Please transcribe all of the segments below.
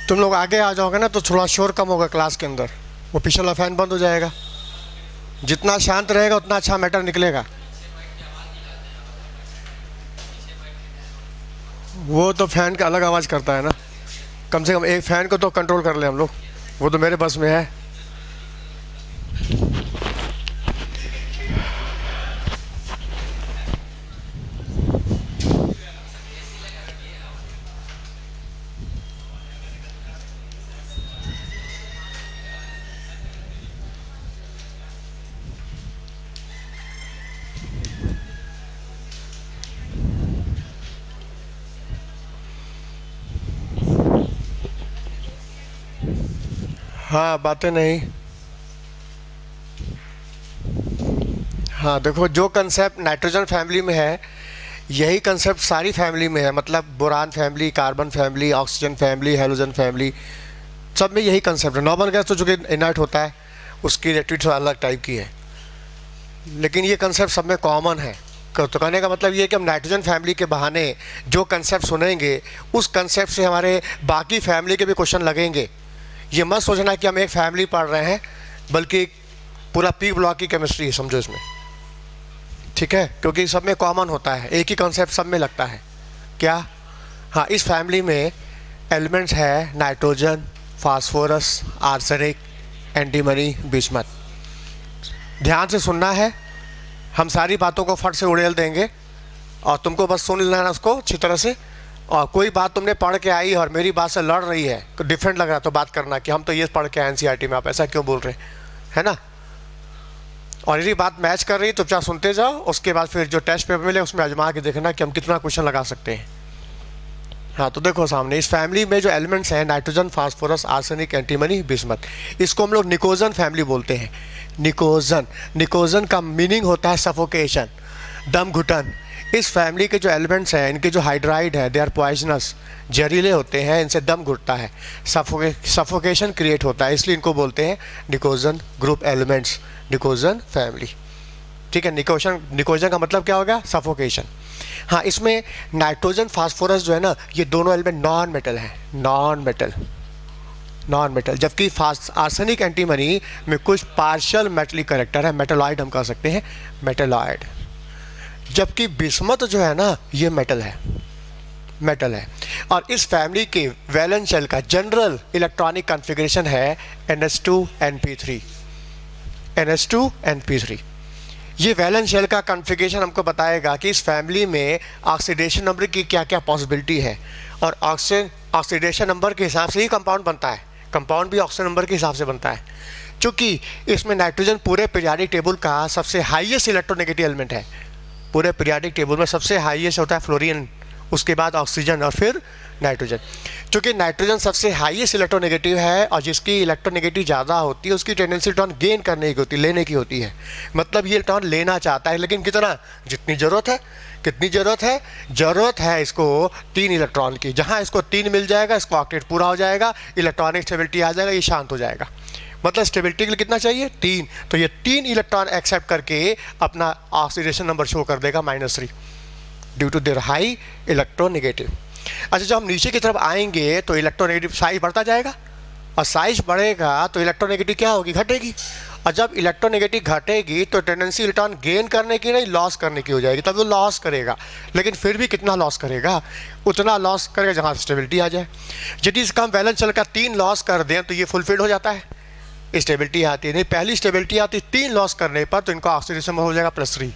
तुम लोग आगे आ जाओगे ना तो थोड़ा शोर कम होगा क्लास के अंदर, वो पीछे वाला फैन बंद हो जाएगा। जितना शांत रहेगा उतना अच्छा मैटर निकलेगा। वो तो फैन का अलग आवाज़ करता है ना, कम से कम एक फ़ैन को तो कंट्रोल कर ले हम लोग, वो तो मेरे बस में है। हाँ, बातें नहीं। हाँ देखो, जो कंसेप्ट नाइट्रोजन फैमिली में है यही कंसेप्ट सारी फैमिली में है। मतलब boron family, carbon family, oxygen family, halogen family, सब में यही कंसेप्ट है। नॉर्मल गैस तो जो कि इनर्ट होता है उसकी रिएक्टिविटी अलग टाइप की है, लेकिन ये कंसेप्ट सब में कॉमन है। तो कहने का मतलब ये है कि हम नाइट्रोजन फैमिली के बहाने जो कंसेप्ट सुनेंगे उस कंसेप्ट से हमारे बाकी फैमिली के भी क्वेश्चन लगेंगे। ये मत सोचना कि हम एक फैमिली पढ़ रहे हैं, बल्कि पूरा पी ब्लॉक की केमिस्ट्री है समझो इसमें, ठीक है, क्योंकि सब में कॉमन होता है, एक ही कॉन्सेप्ट सब में लगता है। क्या? हाँ, इस फैमिली में एलिमेंट्स है nitrogen, phosphorus, arsenic, antimony, bismuth. ध्यान से सुनना है, हम सारी बातों को फट से उड़ेल देंगे और तुमको बस सुन लेना उसको अच्छी तरह से। और कोई बात तुमने पढ़ के आई और मेरी बात से लड़ रही है, तो डिफरेंट लग रहा है तो बात करना कि हम तो ये पढ़ के आए एनसीईआरटी में, आप ऐसा क्यों बोल रहे हैं ना। और यदि बात मैच कर रही है तो चुपचाप सुनते जाओ, उसके बाद फिर जो टेस्ट पेपर मिले उसमें आजमा के देखना कि हम कितना क्वेश्चन लगा सकते हैं। हाँ तो देखो सामने इस फैमिली में जो एलिमेंट्स हैं nitrogen, phosphorus, arsenic, antimony, bismuth, इसको हम लोग निकोजन फैमिली बोलते हैं। निकोजन, निकोजन का मीनिंग होता है सफोकेशन, दम घुटन। इस फैमिली के जो एलिमेंट्स हैं इनके जो हाइड्राइड है दे आर पॉइजनस, जहरीले होते हैं, इनसे दम घुटता है, सफोकेशन क्रिएट होता है, इसलिए इनको बोलते हैं निकोजन ग्रुप एलिमेंट्स, निकोजन फैमिली। ठीक है, निकोजन का मतलब क्या हो गया? सफोकेशन। हाँ, इसमें नाइट्रोजन, फास्फोरस जो है ना, ये दोनों एलिमेंट नॉन मेटल हैं, नॉन मेटल, जबकि आर्सेनिक, एंटीमनी में कुछ पार्शियल मेटलिक करेक्टर है, मेटलॉइड हम कह सकते हैं, मेटलॉइड। जबकि बिस्मथ जो है ना ये मेटल है। और इस फैमिली के वैलेंस शेल का जनरल इलेक्ट्रॉनिक कॉन्फ़िगरेशन है NH2NP3, NH2NP3। ये वैलेंस शेल का कॉन्फ़िगरेशन हमको बताएगा कि इस फैमिली में ऑक्सीडेशन नंबर की क्या क्या पॉसिबिलिटी है, और ऑक्सीडेशन नंबर के हिसाब से ही कंपाउंड बनता है, कंपाउंड भी ऑक्सीजन नंबर के हिसाब से बनता है। चूँकि इसमें नाइट्रोजन पूरे पीरियोडिक टेबल का सबसे हाईएस्ट इलेक्ट्रोनेगेटिव एलिमेंट है, पूरे पीरियोडिक टेबल में सबसे हाईएस्ट होता है फ्लोरीन, उसके बाद ऑक्सीजन और फिर नाइट्रोजन। चूँकि नाइट्रोजन सबसे हाईएस्ट इलेक्ट्रोनेगेटिव है और जिसकी इलेक्ट्रोनेगेटिव ज़्यादा होती है उसकी टेंडेंसी इलेक्ट्रॉन गेन करने की होती है, लेने की होती है। मतलब ये इलेक्ट्रॉन लेना चाहता है, लेकिन कितना? जितनी ज़रूरत है। कितनी ज़रूरत है? ज़रूरत है इसको 3 इलेक्ट्रॉन की। जहाँ इसको 3 मिल जाएगा इसको ऑक्टेट पूरा हो जाएगा, इलेक्ट्रॉनिक स्टेबिलिटी आ जाएगा, ये शांत हो जाएगा। मतलब स्टेबिलिटी के लिए कितना चाहिए? 3। तो ये 3 इलेक्ट्रॉन एक्सेप्ट करके अपना ऑक्सीडेशन नंबर शो कर देगा -3 due to their high electronegative. अच्छा, जब हम नीचे की तरफ आएंगे तो इलेक्ट्रोनेगेटिव साइज बढ़ता जाएगा, और साइज बढ़ेगा तो इलेक्ट्रोनेगेटिव क्या होगी? घटेगी। और जब इलेक्ट्रोनेगेटिव घटेगी तो टेंडेंसी इलेक्ट्रॉन गेन करने की नहीं, लॉस करने की हो जाएगी। तब वो लॉस करेगा, लेकिन फिर भी कितना लॉस करेगा? उतना लॉस करेगा जहाँ स्टेबिलिटी आ जाए। यदि इसका हम वैलेंस शेल का 3 लॉस कर दें तो ये फुलफिल हो जाता है, स्टेबिलिटी आती है। नहीं, पहली स्टेबिलिटी आती है 3 लॉस करने पर, तो इनका ऑक्सीडेशन हो जाएगा +3।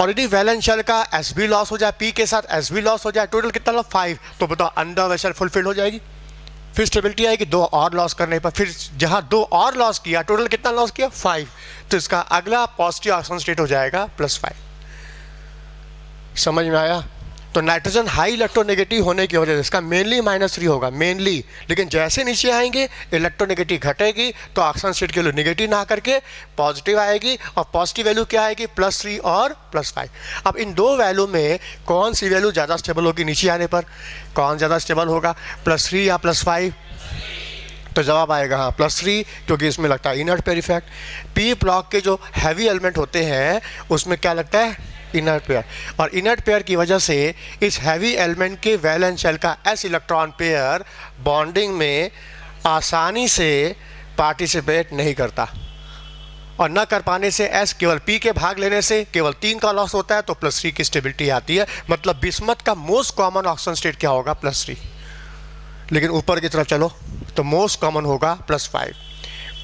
और यदि वैलेंस शेल का Sb लॉस हो जाए, P के साथ Sb लॉस हो जाए, टोटल कितना लॉस? 5, तो बताओ अंडर वैलेंस शेल फुलफिल हो जाएगी। फिर स्टेबिलिटी आएगी 2 और लॉस करने पर, फिर जहाँ 2 और लॉस किया, टोटल कितना लॉस किया? 5, तो इसका अगला पॉजिटिव ऑक्सीजन स्टेट हो जाएगा +5। समझ में आया? तो नाइट्रोजन हाई इलेक्ट्रोनेगेटिव होने की वजह से इसका मेनली -3 होगा, मेनली। लेकिन जैसे नीचे आएंगे इलेक्ट्रोनेगेटिव घटेगी तो ऑक्सीजन स्टेट की वैल्यू नेगेटिव ना करके पॉजिटिव आएगी, और पॉजिटिव वैल्यू क्या आएगी? +3 और +5। अब इन दो वैल्यू में कौन सी वैल्यू ज़्यादा स्टेबल होगी? नीचे आने पर कौन ज़्यादा स्टेबल होगा, +3 या +5? तो जवाब आएगा हाँ +3, क्योंकि इसमें लगता है inert pair effect. P block के जो हैवी एलिमेंट होते हैं उसमें क्या लगता है? इनर्ट पेयर, और इनर्ट पेयर की वजह से इस हैवी एलिमेंट के वैलेंस शेल का s इलेक्ट्रॉन पेयर बॉन्डिंग में आसानी से पार्टिसिपेट नहीं करता, और न कर पाने से s केवल p के भाग लेने से केवल 3 का लॉस होता है, तो +3 की स्टेबिलिटी आती है। मतलब बिस्मथ का मोस्ट कॉमन ऑक्सीजन स्टेट क्या होगा? +3। लेकिन ऊपर की तरफ चलो तो मोस्ट कॉमन होगा +5।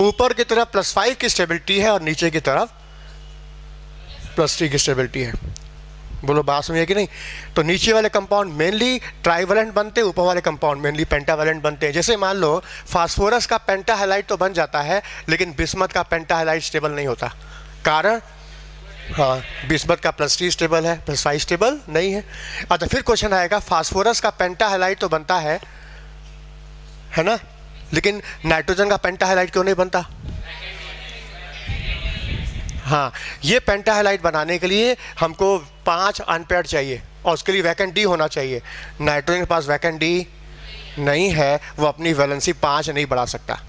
ऊपर की तरफ +5 की स्टेबिलिटी है और नीचे की तरफ +3 की स्टेबिलिटी है। बोलो बात सुनिए कि नहीं? तो नीचे वाले कंपाउंड मेनली ट्राइवेलेंट बनते हैं, ऊपर वाले कंपाउंड मेनली पेंटावेलेंट बनते हैं। जैसे मान लो फास्फोरस का पेंटाहाइलाइड तो बन जाता है, लेकिन बिस्मथ का पेंटाहाइलाइड स्टेबल नहीं होता। कारण, हाँ, बिस्मथ का +3 स्टेबल है, +5 स्टेबल नहीं है। अच्छा, फिर क्वेश्चन आएगा, फास्फोरस का पेंटाहाइलाइड तो बनता है ना, लेकिन नाइट्रोजन का पेंटाहाइलाइड क्यों नहीं बनता? हाँ, ये पेंटाहाइलाइड बनाने के लिए हमको 5 अनपेयर्ड चाहिए, और उसके लिए वैकेंट डी होना चाहिए। नाइट्रोजन के पास वैकेंट डी नहीं है, वो अपनी वैलेंसी 5 नहीं बढ़ा सकता।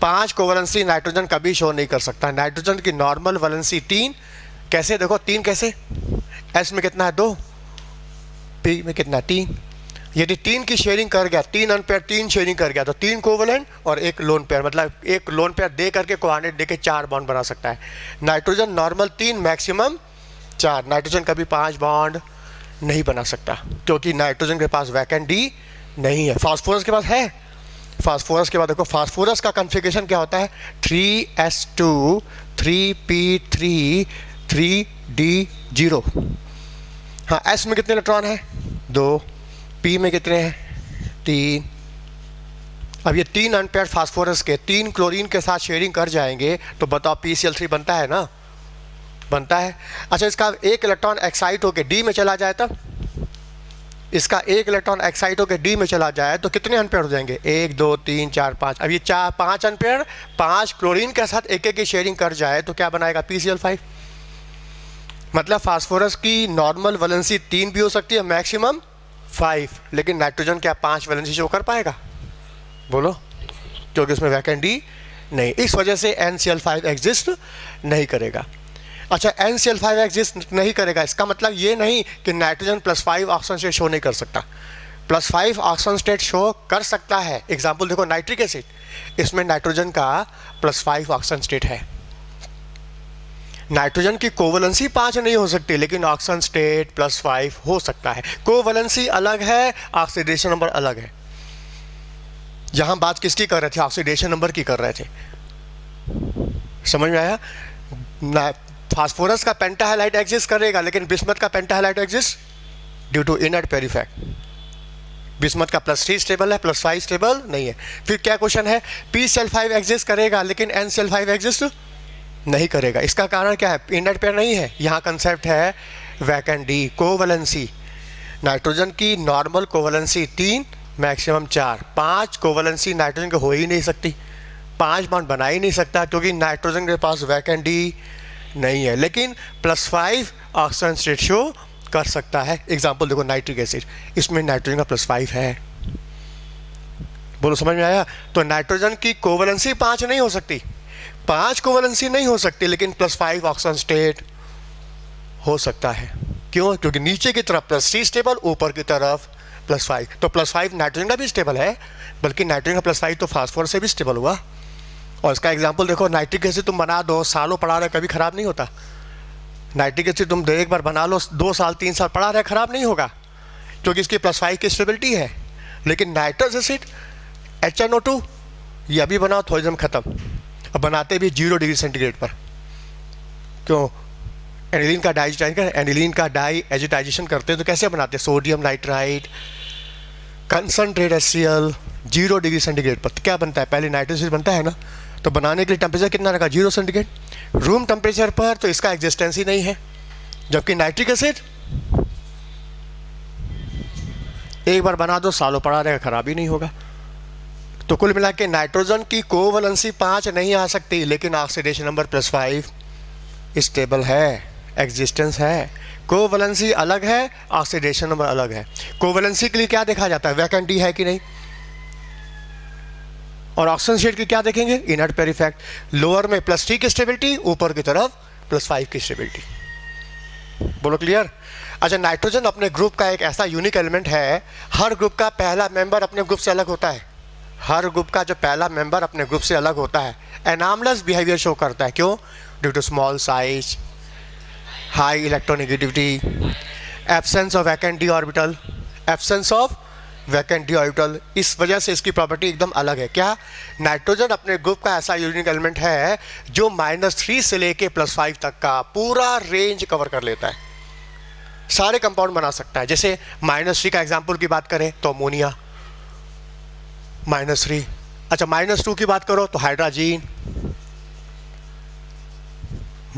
5 को वैलेंसी नाइट्रोजन कभी शो नहीं कर सकता। नाइट्रोजन की नॉर्मल वैलेंसी 3। कैसे देखो 3 कैसे? एस में कितना है? 2, पी में कितना? 3। यदि 3 की शेयरिंग कर गया, 3 अनपेयर 3 शेयरिंग कर गया, तो 3 कोवेलेंट और 1 लोन पेयर, मतलब 1 लोन पेयर दे करके कोऑर्डिनेट दे के 4 बॉन्ड बना सकता है। Nitrogen normal 3, maximum 4। नाइट्रोजन कभी 5 बॉन्ड नहीं बना सकता, क्योंकि नाइट्रोजन के पास वैकेंट डी नहीं है। फास्फोरस के पास है। फास्फोरस के बाद देखो, फास्फोरस का कॉन्फ़िगरेशन क्या होता है? 3s2 3p3 3d0। हाँ, एस में कितने इलेक्ट्रॉन है? 2। पी में कितने हैं? 3। अब ये 3 अनपेयर्ड फास्फोरस के 3 क्लोरीन के साथ शेयरिंग कर जाएंगे, तो बताओ PCl3 बनता है ना? बनता है। अच्छा, इसका 1 इलेक्ट्रॉन एक्साइट होकर डी में चला जाए, तब इसका 1 इलेक्ट्रॉन एक्साइट होकर डी में चला जाए तो कितने अनपेयर हो जाएंगे? 1 2 3 4 5। अब ये 5 अनपेयर 5 क्लोरीन के साथ एक की शेयरिंग कर जाए तो क्या बनाएगा? PCl5। मतलब फास्फोरस की नॉर्मल वैलेंसी 3 भी हो सकती है, मैक्सिमम 5, लेकिन नाइट्रोजन क्या 5 वैलेंसी शो कर पाएगा? बोलो, क्योंकि उसमें वैकेंट डी नहीं, इस वजह से NCl5 एग्जिस्ट नहीं करेगा। अच्छा, NCl5 एग्जिस्ट नहीं करेगा, इसका मतलब ये नहीं कि नाइट्रोजन +5 ऑक्सीजन स्टेट शो नहीं कर सकता। +5 ऑक्सीजन स्टेट शो कर सकता है। एग्जाम्पल देखो, नाइट्रिक एसिड, इसमें नाइट्रोजन का +5 ऑक्सीजन स्टेट है। नाइट्रोजन की कोवलेंसी 5 नहीं हो सकती, लेकिन ऑक्सीजन स्टेट +5 हो सकता है। कोवलेंसी अलग है, ऑक्सीडेशन नंबर अलग है। यहां बात किसकी कर रहे थे? ऑक्सीडेशन नंबर की कर रहे थे। समझ में आया? फास्फोरस का पेंटाहाइलाइड एग्जिस्ट करेगा, लेकिन बिस्मथ का pentahalide exist due to inert pair effect. Bismuth का +3 स्टेबल है, +5 स्टेबल नहीं है। फिर क्या क्वेश्चन है? PCl5 एग्जिस्ट करेगा, लेकिन NCl5 एग्जिस्ट नहीं करेगा। इसका कारण क्या है? इनर्ट पेयर नहीं है। यहाँ कंसेप्ट है वैकेंट डी, कोवलेंसी। नाइट्रोजन की नॉर्मल कोवलेंसी 3, मैक्सिमम 4। 5 कोवलेंसी नाइट्रोजन की हो ही नहीं सकती, 5 बॉन्ड बना ही नहीं सकता, क्योंकि नाइट्रोजन के पास वैकेंट डी नहीं है। लेकिन +5 ऑक्सीजन स्टेट शो कर सकता है। एग्जाम्पल देखो, नाइट्रिक एसिड, इसमें नाइट्रोजन का +5 है। बोलो समझ में आया? तो नाइट्रोजन की कोवलेंसी 5 नहीं हो सकती, 5 कोवलेंसी नहीं हो सकती, लेकिन +5 ऑक्सीजन स्टेट हो सकता है। क्यों? क्योंकि नीचे की तरफ +3 स्टेबल, ऊपर की तरफ +5। तो +5 नाइट्रोजन का भी स्टेबल है, बल्कि नाइट्रोजन का +5 तो फास्फोरस से भी स्टेबल हुआ। और इसका एग्जाम्पल देखो, नाइट्रिक एसिड तुम बना दो, सालों पड़ा रहे, कभी खराब नहीं होता। नाइट्रिक एसिड तुम एक बार बना लो, 2 साल 3 साल पड़ा रहे, खराब नहीं होगा, क्योंकि इसकी +5 की स्टेबिलिटी है। लेकिन नाइट्रस एसिड HNO2 ये अभी बनाओ, थोड़ी देर में खत्म। अब बनाते भी 0 डिग्री सेंटीग्रेड पर। क्यों? एनिलीन का एनिलीन का डाई एजिटाइजेशन करते हैं तो कैसे बनाते हैं? Sodium nitride concentrate HCl 0 degree centigrade पर। तो क्या बनता है? पहले नाइट्रस एसिड बनता है ना, तो बनाने के लिए टेम्परेचर कितना रखा? 0 सेंटीग्रेड। रूम टेम्परेचर पर तो इसका एग्जिस्टेंस ही नहीं है। जबकि नाइट्रिक एसिड एक बार बना दो, सालों पड़ा रहेगा, खराब ही नहीं होगा। तो कुल मिला के नाइट्रोजन की कोवलेंसी 5 नहीं आ सकती, लेकिन ऑक्सीडेशन नंबर +5 स्टेबल है, एग्जिस्टेंस है। कोवलेंसी अलग है, ऑक्सीडेशन नंबर अलग है। कोवलेंसी के लिए क्या देखा जाता है? वैकेंट डी है कि नहीं। और ऑक्सीजन स्टेट की क्या देखेंगे? Inert pair effect. लोअर में +3 की स्टेबिलिटी, ऊपर की तरफ +5 की स्टेबिलिटी। बोलो क्लियर। अच्छा, नाइट्रोजन अपने ग्रुप का एक ऐसा यूनिक एलिमेंट है, हर ग्रुप का पहला मेंबर अपने ग्रुप से अलग होता है। हर ग्रुप का जो पहला मेंबर अपने ग्रुप से अलग होता है, एनामलस बिहेवियर शो करता है। क्यों? Due to small size, high electronegativity, absence of vacant d orbital, absence of vacant d orbital. इस वजह से इसकी प्रॉपर्टी एकदम अलग है। क्या? नाइट्रोजन अपने ग्रुप का ऐसा यूनिक एलिमेंट है जो -3 से लेके +5 तक का पूरा रेंज कवर कर लेता है, सारे कंपाउंड बना सकता है। जैसे -3 का एग्जांपल की बात करें तो अमोनिया -3। अच्छा, -2 की बात करो तो हाइड्रोजीन,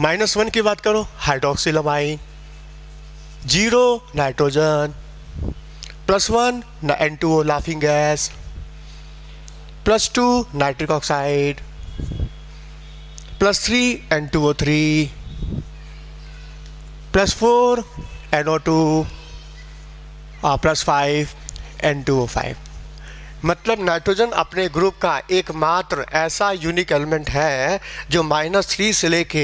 -1 की बात करो हाइड्रोक्सिलमाइन, 0 nitrogen, +1 N2O laughing gas, +2 nitric oxide, +3 N2O3, +4 NO2 और +5 N2O5। मतलब नाइट्रोजन अपने ग्रुप का एकमात्र ऐसा यूनिक एलिमेंट है जो -3 से लेके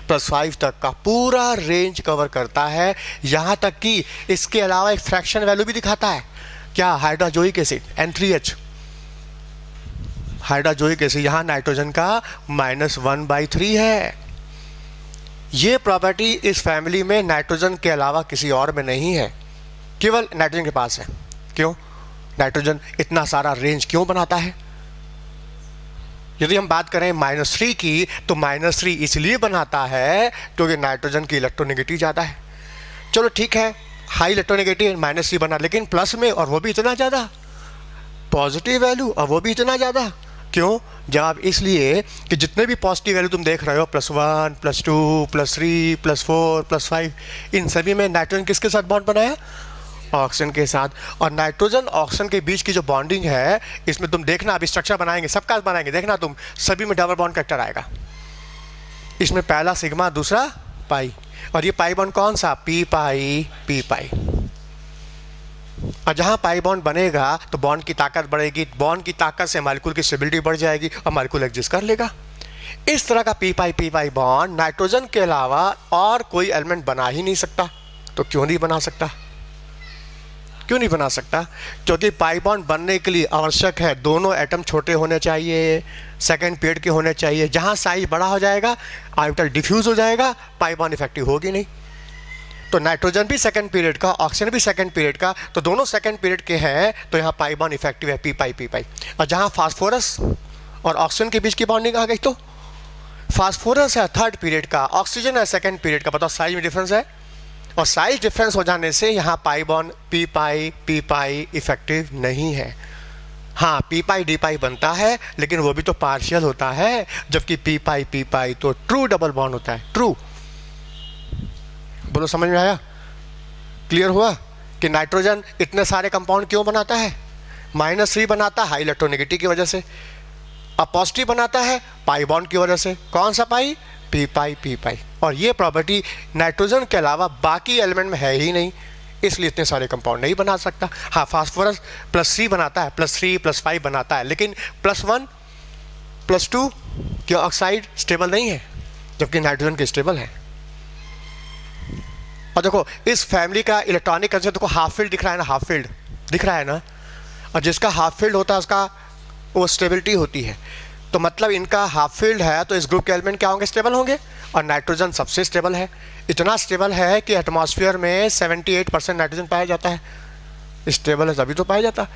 +5 तक का पूरा रेंज कवर करता है। यहाँ तक कि इसके अलावा एक फ्रैक्शन वैल्यू भी दिखाता है। क्या? Hydrazoic acid N3H, hydrazoic acid, यहाँ नाइट्रोजन का -1/3 है। ये प्रॉपर्टी इस फैमिली में नाइट्रोजन के अलावा किसी और में नहीं है, केवल नाइट्रोजन के पास है। क्यों? नाइट्रोजन इतना सारा रेंज क्यों बनाता है? यदि हम बात करें -3 की, तो -3 इसलिए बनाता है क्योंकि नाइट्रोजन की इलेक्ट्रोनेगेटिविटी ज़्यादा है। चलो ठीक है, हाई इलेक्ट्रोनेगेटिव -3 बना, लेकिन प्लस में, और वो भी इतना ज़्यादा पॉजिटिव वैल्यू, और वो भी इतना ज़्यादा। क्यों? जवाब इसलिए कि जितने भी पॉजिटिव वैल्यू तुम देख रहे हो, +1, +2, +3, +4, +5, इन सभी में नाइट्रोजन किसके साथ बॉन्ड बनाया? ऑक्सीजन के साथ। और नाइट्रोजन ऑक्सीजन के बीच की जो बॉन्डिंग है, इसमें तुम देखना, अभी स्ट्रक्चर बनाएंगे, सबका बनाएंगे, देखना तुम, सभी में डबल बॉन्ड कैरेक्टर आएगा। इसमें पहला सिग्मा, दूसरा पाई, और ये पाई बॉन्ड कौन सा? पी पाई, पी पाई। और जहाँ पाई बॉन्ड बनेगा तो बॉन्ड की ताकत बढ़ेगी, बॉन्ड की ताकत से मॉलिक्यूल की स्टेबिलिटी बढ़ जाएगी और मॉलिक्यूल एग्जिस्ट कर लेगा। इस तरह का पी पाई बॉन्ड नाइट्रोजन के अलावा और कोई एलिमेंट बना ही नहीं सकता। तो क्यों नहीं बना सकता? क्यों नहीं बना सकता? क्योंकि पाई बॉन्ड बनने के लिए आवश्यक है दोनों एटम छोटे होने चाहिए, सेकंड पीरियड के होने चाहिए। जहाँ साइज बड़ा हो जाएगा, ऑर्बिटल डिफ्यूज हो जाएगा, पाई बॉन्ड इफेक्टिव होगी नहीं। तो नाइट्रोजन भी सेकंड पीरियड का, ऑक्सीजन भी सेकंड पीरियड का, तो दोनों सेकंड पीरियड के हैं, तो यहाँ पाई बॉन्ड इफेक्टिव है, पी पाई। और जहाँ फास्फोरस और ऑक्सीजन के बीच की बॉन्डिंग आ गई, तो फास्फोरस है थर्ड पीरियड का, ऑक्सीजन है सेकंड पीरियड का। बताओ साइज में डिफरेंस है, और साइज डिफरेंस हो जाने से यहाँ पाई बॉन्ड पी पाई इफेक्टिव नहीं है। हाँ, पी पाई डी पाई बनता है, लेकिन वो भी तो पार्शियल होता है, जबकि पी पाई तो ट्रू डबल बॉन्ड होता है, ट्रू। बोलो समझ में आया? क्लियर हुआ कि नाइट्रोजन इतने सारे कंपाउंड क्यों बनाता है? -3 बनाता है हाई इलेक्ट्रोनेगेटिव की वजह से, अब पॉजिटिव बनाता है पाई बॉन्ड की वजह से। कौन सा पाई? पी पाई। और ये प्रॉपर्टी नाइट्रोजन के अलावा बाकी एलिमेंट में है ही नहीं, इसलिए इतने सारे कंपाउंड नहीं बना सकता। हाँ, फास्फोरस +3 बनाता है, +3 +5 बनाता है, लेकिन +1 +2 के ऑक्साइड स्टेबल नहीं है, जबकि नाइट्रोजन के स्टेबल है। और देखो इस फैमिली का इलेक्ट्रॉनिक कंसेप्ट देखो, हाफ फील्ड दिख रहा है ना, हाफ फील्ड दिख रहा है ना, और जिसका हाफ फील्ड होता है उसका वो स्टेबिलिटी होती है। तो मतलब इनका हाफ फील्ड है, तो इस ग्रुप के एलिमेंट क्या होंगे? स्टेबल होंगे। और नाइट्रोजन सबसे स्टेबल है, इतना स्टेबल है कि एटमॉस्फेयर में 78% नाइट्रोजन पाया जाता है। स्टेबल है तभी तो पाया जाता,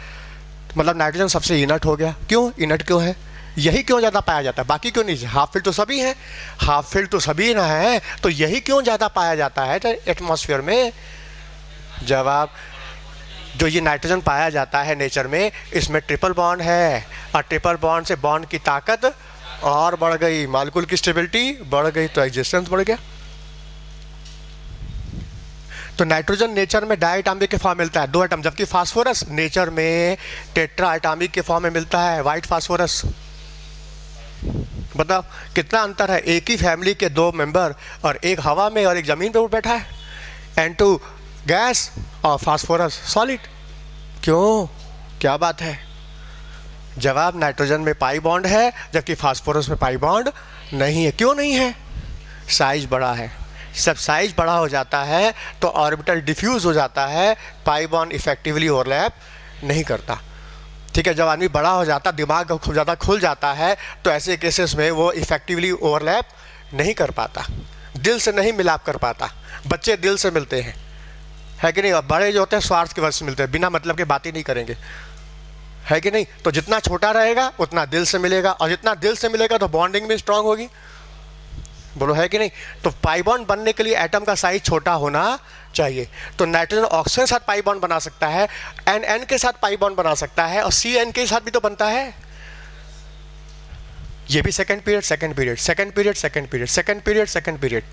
मतलब नाइट्रोजन सबसे इनर्ट हो गया। क्यों इनर्ट क्यों है? यही क्यों ज़्यादा पाया जाता है, बाकी क्यों नहीं? हाफ फील्ड तो सभी हैं, हाफ फील्ड तो सभी ना है, तो यही क्यों ज़्यादा पाया जाता है एटमॉस्फेयर में? जवाब, जो ये नाइट्रोजन पाया जाता है नेचर में, इसमें ट्रिपल बॉन्ड है, और ट्रिपल बॉन्ड से बॉन्ड की ताकत और बढ़ गई, मॉलिक्यूल की स्टेबिलिटी बढ़ गई, तो एग्जिस्टेंस बढ़ गया। तो नाइट्रोजन नेचर में डाई एटॉमिक के फॉर्म मिलता है, 2 एटम, जबकि फास्फोरस नेचर में टेट्रा एटॉमिक के फॉर्म में मिलता है, व्हाइट फास्फोरस। बताओ कितना अंतर है? एक ही फैमिली के 2 मेंबर, और एक हवा में और एक ज़मीन पे उठ बैठा है, N2 गैस और फास्फोरस सॉलिड। क्यों? क्या बात है? जवाब, नाइट्रोजन में पाई बॉन्ड है, जबकि फास्फोरस में पाई बॉन्ड नहीं है। क्यों नहीं है? साइज बड़ा है, जब साइज बड़ा हो जाता है तो ऑर्बिटल डिफ्यूज हो जाता है, पाई बॉन्ड इफेक्टिवली ओवरलैप नहीं करता। ठीक है, जब आदमी बड़ा हो जाता, दिमाग ज़्यादा खुल जाता है, तो ऐसे केसेस में वो इफेक्टिवली ओवरलैप नहीं कर पाता, दिल से नहीं मिलाप कर पाता। बच्चे दिल से मिलते हैं, है कि नहीं, और बड़े जो होते हैं स्वार्थ की वजह से मिलते हैं, बिना मतलब के बात ही नहीं करेंगे, है कि नहीं। तो जितना छोटा रहेगा उतना दिल से मिलेगा, और जितना दिल से मिलेगा तो बॉन्डिंग भी स्ट्रांग होगी, बोलो है कि नहीं। तो पाई बॉन्ड बनने के लिए एटम का साइज छोटा होना चाहिए। तो नाइट्रोजन ऑक्सीजन के साथ पाई बॉन्ड बना सकता है, एन के साथ पाई बॉन्ड बना सकता है, और CN के साथ भी तो बनता है। ये भी second period second period second period second period second period second period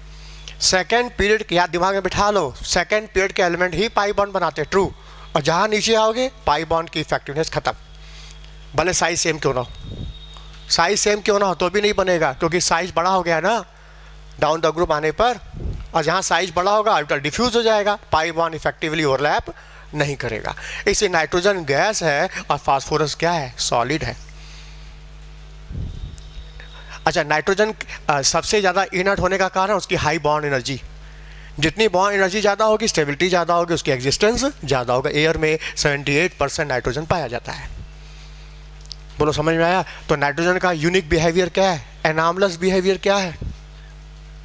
second period की याद दिमाग में बिठा लो। सेकंड पीरियड के एलिमेंट ही पाई बॉन्ड बनाते हैं, ट्रू। और जहां नीचे आओगे पाई बॉन्ड की इफेक्टिवनेस खत्म, भले साइज सेम क्यों ना हो, साइज सेम क्यों ना हो तो भी नहीं बनेगा, क्योंकि साइज बड़ा हो गया ना डाउन द ग्रुप आने पर। और जहाँ साइज बड़ा होगा ऑर्बिटल डिफ्यूज हो जाएगा, पाई बॉन्ड इफेक्टिवली ओवरलैप नहीं करेगा। इसलिए नाइट्रोजन गैस है और फास्फोरस क्या है, सॉलिड है। अच्छा, नाइट्रोजन सबसे ज़्यादा इनर्ट होने का कारण उसकी हाई बॉन्ड एनर्जी। जितनी बॉन्ड एनर्जी ज़्यादा होगी, स्टेबिलिटी ज़्यादा होगी, उसकी एग्जिस्टेंस ज़्यादा होगा। एयर में 78% नाइट्रोजन पाया जाता है, बोलो समझ में आया। तो नाइट्रोजन का यूनिक बिहेवियर क्या है, एनामलस बिहेवियर क्या है,